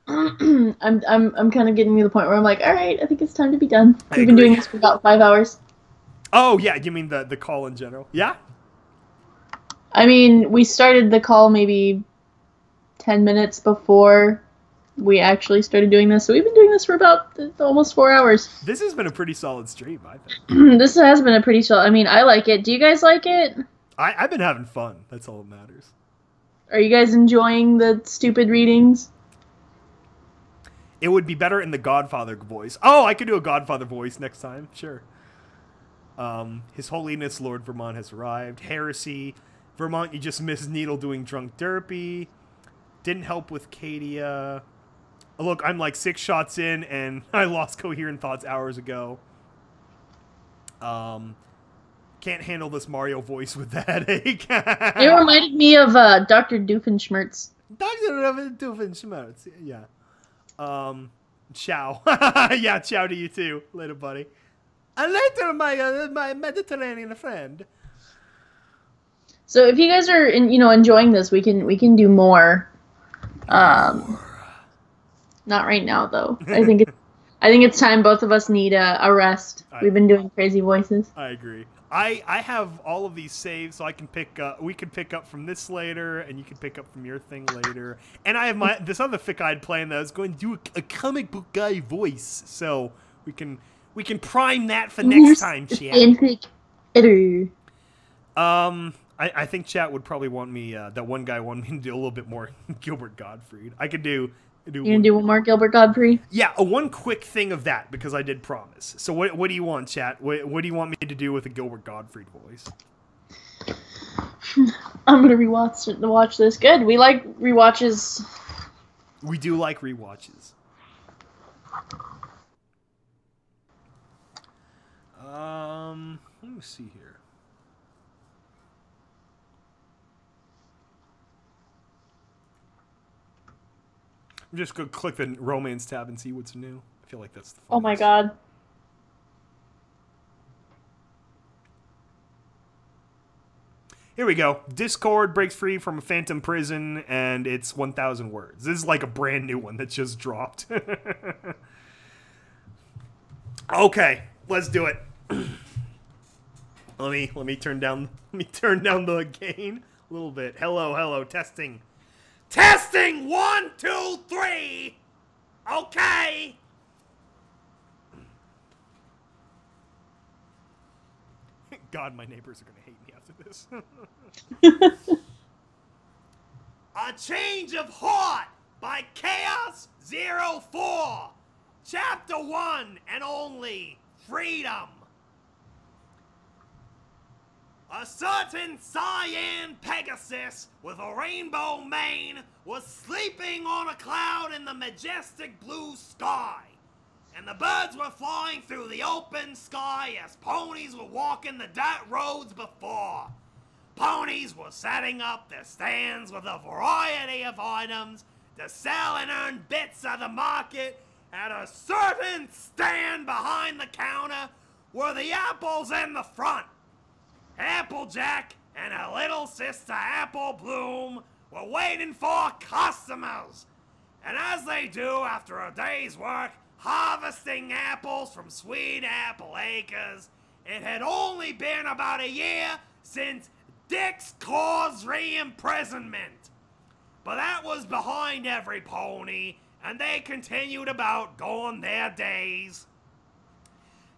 I'm kind of getting to the point where I'm like, all right, I think it's time to be done. We've been doing this for about 5 hours. Oh yeah, you mean the call in general? Yeah. I mean, we started the call maybe 10 minutes before we actually started doing this, so we've been doing this for about almost 4 hours. This has been a pretty solid stream, I think. This has been a pretty solid. I mean, I like it. Do you guys like it? I've been having fun. That's all that matters. Are you guys enjoying the stupid readings? It would be better in the Godfather voice. Oh, I could do a Godfather voice next time. Sure. His Holiness Lord Vermont has arrived. Heresy. Vermont, you just missed Needle doing Drunk Derpy. Didn't help with Cadia. Look, I'm like 6 shots in, and I lost coherent thoughts hours ago. Can't handle this Mario voice with the headache. It reminded me of Dr. Doofenshmirtz. Dr. Doofenshmirtz, yeah. Ciao. Yeah, ciao to you too. Later, buddy. And later, my Mediterranean friend. So if you guys are enjoying this, we can do more. Not right now though. I think it's time both of us need a rest. We've been doing crazy voices. I agree. I have all of these saved, so I can pick up. We can pick up from this later, and you can pick up from your thing later. And I have this other FIC I'd plan that I was going to do a comic book guy voice, so we can prime that for next time, chat. I think chat would probably want me. That one guy wanted me to do a little bit more Gilbert Gottfried. I could do. You gonna do one more Gilbert Gottfried? Yeah, one quick thing of that, because I did promise. So what do you want, chat? What do you want me to do with a Gilbert Gottfried voice? I'm gonna watch this. Good. We like rewatches. We do like rewatches. Let me see here. I'm just going to click the romance tab and see what's new. I feel like that's the Oh my funniest. god. Here we go. Discord breaks free from a phantom prison, and it's 1,000 words. This is like a brand new one that just dropped. Okay, let's do it. let me turn down the gain a little bit. Hello, testing. Testing 1, 2, 3. Okay. God, my neighbors are gonna hate me after this. A Change of Heart by Chaos04. Chapter 1 and only Freedom. A certain cyan Pegasus with a rainbow mane was sleeping on a cloud in the majestic blue sky. And the birds were flying through the open sky as ponies were walking the dirt roads before. Ponies were setting up their stands with a variety of items to sell and earn bits of the market. At a certain stand behind the counter were the apples in the front. Applejack and her little sister Apple Bloom were waiting for customers. And as they do after a day's work, harvesting apples from sweet apple acres, it had only been about a year since Dick's caused re-imprisonment. But that was behind every pony, and they continued about going their days.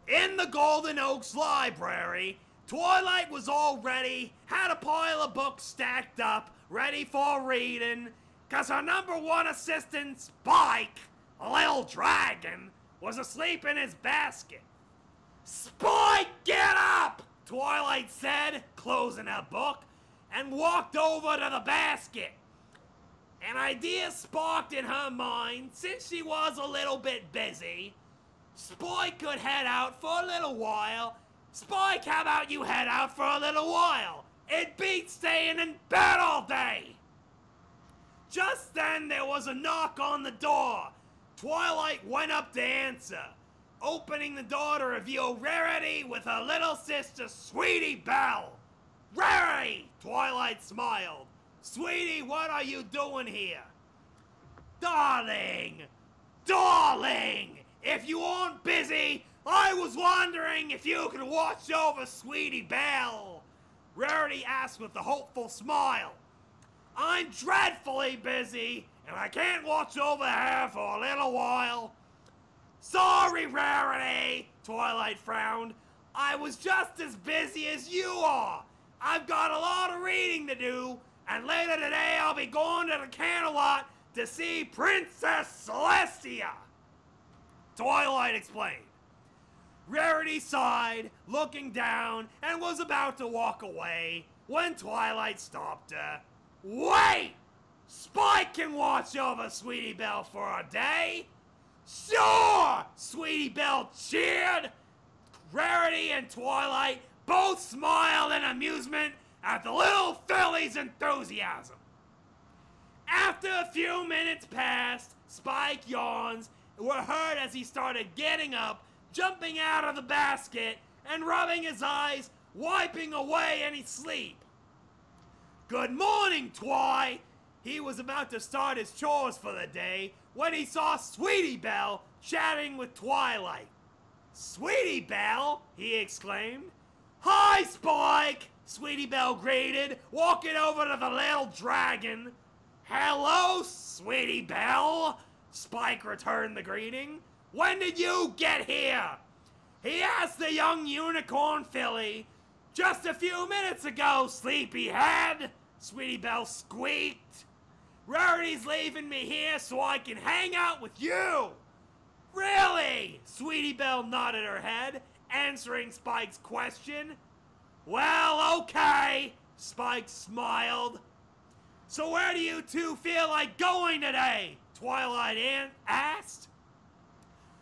In the Golden Oaks Library, Twilight was all ready, had a pile of books stacked up, ready for reading, 'cause her #1 assistant, Spike, a little dragon, was asleep in his basket. "Spike, get up!" Twilight said, closing her book, and walked over to the basket. An idea sparked in her mind, since she was a little bit busy. Spike could head out for a little while. Spike, how about you head out for a little while? It beats staying in bed all day. Just then there was a knock on the door. Twilight went up to answer, opening the door to reveal Rarity with her little sister, Sweetie Belle. "Rarity!" Twilight smiled. "Sweetie, what are you doing here?" Darling! If you aren't busy, I was wondering if you could watch over Sweetie Belle. Rarity asked with a hopeful smile. "I'm dreadfully busy, and I can't watch over her for a little while." "Sorry, Rarity," Twilight frowned. "I was just as busy as you are. I've got a lot of reading to do, and later today I'll be going to the Canterlot to see Princess Celestia." Twilight explained. Rarity sighed, looking down, and was about to walk away when Twilight stopped her. "Wait! Spike can watch over Sweetie Belle for a day." "Sure!" Sweetie Belle cheered. Rarity and Twilight both smiled in amusement at the little filly's enthusiasm. After a few minutes passed, Spike yawns were heard as he started getting up, jumping out of the basket, and rubbing his eyes, wiping away any sleep. "Good morning, Twi!" He was about to start his chores for the day when he saw Sweetie Belle chatting with Twilight. "Sweetie Belle!" he exclaimed. "Hi, Spike!" Sweetie Belle greeted, walking over to the little dragon. "Hello, Sweetie Belle!" Spike returned the greeting. "When did you get here?" he asked the young unicorn filly. "Just a few minutes ago, sleepyhead," Sweetie Belle squeaked. "Rarity's leaving me here so I can hang out with you." "Really?" Sweetie Belle nodded her head, answering Spike's question. "Well, okay," Spike smiled. "So where do you two feel like going today?" Twilight asked.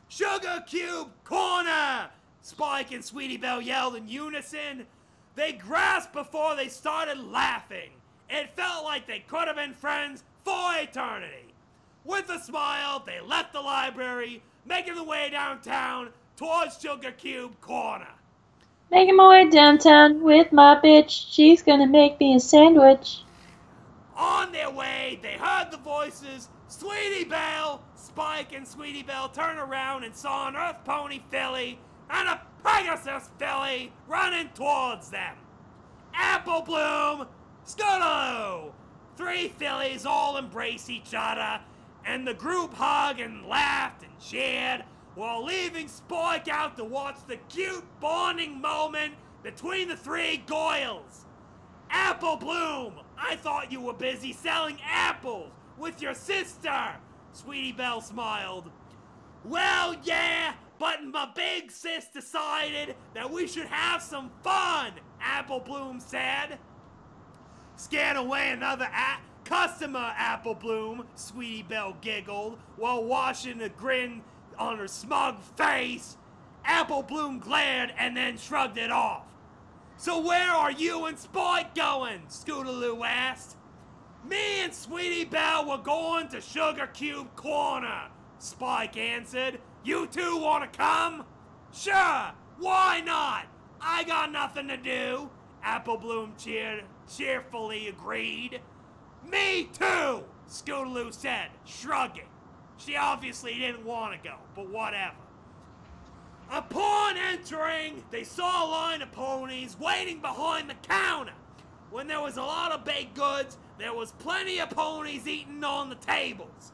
"Sugar Cube Corner!" Spike and Sweetie Belle yelled in unison. They grasped before they started laughing. It felt like they could have been friends for eternity. With a smile, they left the library, making their way downtown towards Sugar Cube Corner. Making my way downtown with my bitch. She's gonna make me a sandwich. On their way, they heard the voices. Sweetie Belle, Spike and Sweetie Belle turned around and saw an Earth Pony filly and a Pegasus filly running towards them. Apple Bloom, Scootaloo. 3 fillies all embrace each other, and the group hugged and laughed and cheered while leaving Spike out to watch the cute bonding moment between the 3 Goyles. Apple Bloom, I thought you were busy selling apples with your sister, Sweetie Belle smiled. Well, yeah, but my big sis decided that we should have some fun, Apple Bloom said. Scared away another customer, Apple Bloom, Sweetie Belle giggled while washing a grin on her smug face. Apple Bloom glared and then shrugged it off. So where are you and Spike going? Scootaloo asked. Me and Sweetie Belle were going to Sugar Cube Corner, Spike answered. You two want to come? Sure, why not? I got nothing to do, Apple Bloom cheerfully agreed. Me too, Scootaloo said, shrugging. She obviously didn't want to go, but whatever. Upon entering, they saw a line of ponies waiting behind the counter. When there was a lot of baked goods, there was plenty of ponies eating on the tables.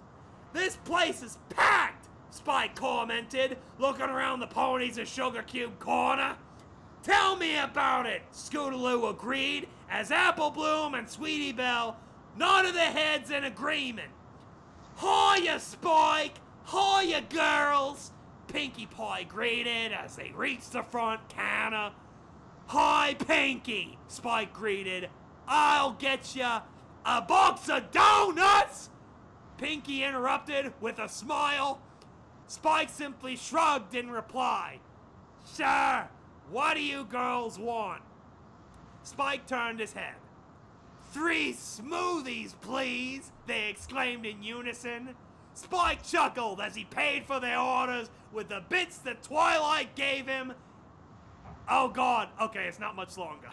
This place is packed, Spike commented, looking around the ponies at Sugar Cube Corner. Tell me about it, Scootaloo agreed, as Apple Bloom and Sweetie Belle nodded their heads in agreement. Hiya, Spike! Hiya, girls! Pinkie Pie greeted as they reached the front counter. Hi, Pinkie, Spike greeted. I'll get ya a box of donuts! Pinkie interrupted with a smile. Spike simply shrugged in reply. Sure, what do you girls want? Spike turned his head. 3 smoothies, please, they exclaimed in unison. Spike chuckled as he paid for their orders with the bits that Twilight gave him. Oh god, okay, it's not much longer.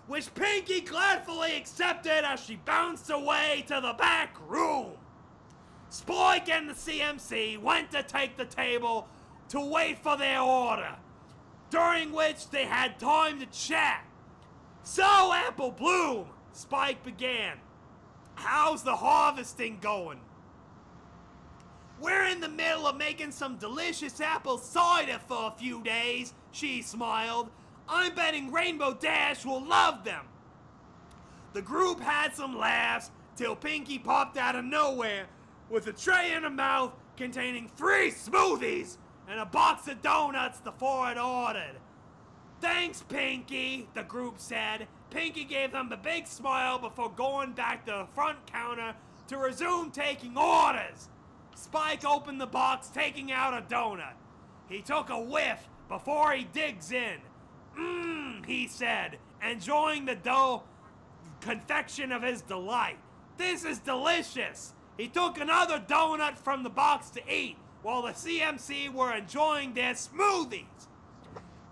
Which Pinkie gladfully accepted as she bounced away to the back room. Spike and the CMC went to take the table to wait for their order, during which they had time to chat. So, Apple Bloom, Spike began. How's the harvesting going? We're in the middle of making some delicious apple cider for a few days, she smiled. I'm betting Rainbow Dash will love them. The group had some laughs till Pinkie popped out of nowhere with a tray in her mouth containing 3 smoothies and a box of donuts the 4 had ordered. Thanks, Pinkie, the group said. Pinkie gave them a big smile before going back to the front counter to resume taking orders. Spike opened the box, taking out a donut. He took a whiff before he digs in. He said, enjoying the dough confection of his delight. This is delicious. He took another donut from the box to eat, while the CMC were enjoying their smoothies.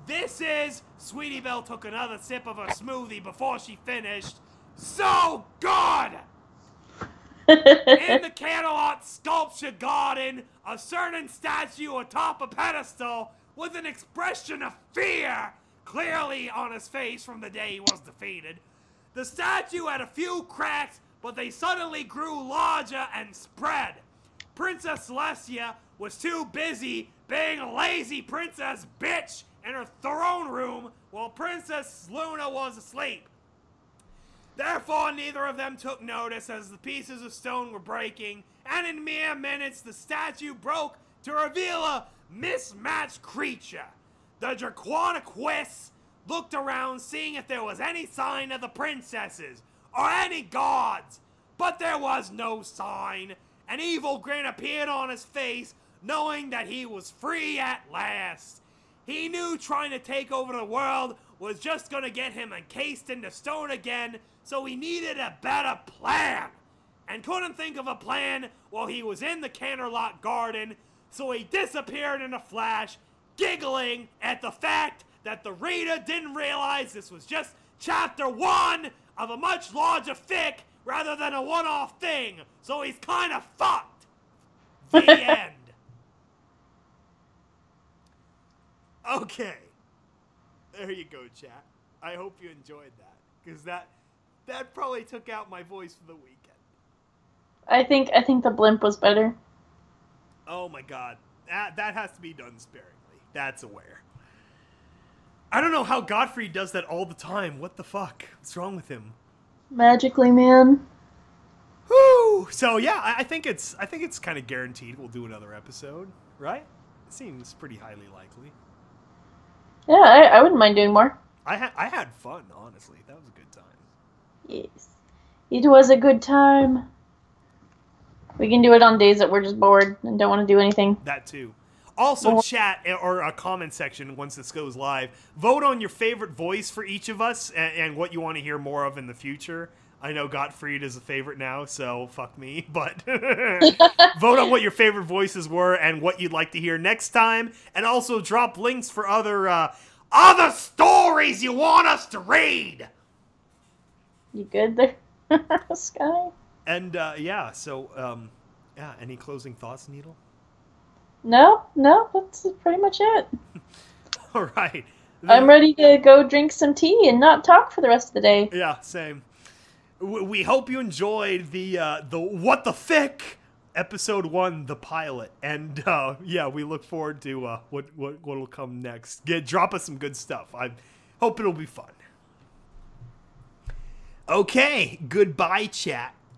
This is, Sweetie Belle took another sip of her smoothie before she finished, so good! In the Canterlot Sculpture Garden, a certain statue atop a pedestal with an expression of fear clearly on his face from the day he was defeated. The statue had a few cracks, but they suddenly grew larger and spread. Princess Celestia was too busy being a lazy princess bitch in her throne room while Princess Luna was asleep. Therefore, neither of them took notice as the pieces of stone were breaking, and in mere minutes the statue broke to reveal a mismatched creature. The Draquaniquis looked around, seeing if there was any sign of the princesses, or any gods, but there was no sign. An evil grin appeared on his face, knowing that he was free at last. He knew trying to take over the world was just gonna get him encased into stone again, so he needed a better plan. and couldn't think of a plan while he was in the Canterlot garden, so he disappeared in a flash, giggling at the fact that the reader didn't realize this was just chapter 1 of a much larger fic rather than a one-off thing, so he's kind of fucked. The end. Okay. There you go, chat. I hope you enjoyed that, because that probably took out my voice for the weekend. I think the blimp was better. Oh my god. That has to be done sparingly. That's aware. I don't know how Gottfried does that all the time. What the fuck? What's wrong with him? Magically, man. Whoo! So yeah, I think it's kind of guaranteed we'll do another episode, right? It seems pretty highly likely. Yeah, I wouldn't mind doing more. I had fun, honestly. That was a good time. Yes. It was a good time. We can do it on days that we're just bored and don't want to do anything. That too. Also, chat or a comment section once this goes live. Vote on your favorite voice for each of us and what you want to hear more of in the future. I know Gottfried is a favorite now, so fuck me. But vote on what your favorite voices were and what you'd like to hear next time. And also drop links for other stories you want us to read. You good there, Sky? And yeah, so yeah. Any closing thoughts, Needle? No, that's pretty much it. All right. I'm ready to go drink some tea and not talk for the rest of the day. Yeah, same. We hope you enjoyed the What the Fic episode 1, the pilot, and yeah, we look forward to what'll come next. Drop us some good stuff. I hope it'll be fun. Okay, goodbye, chat.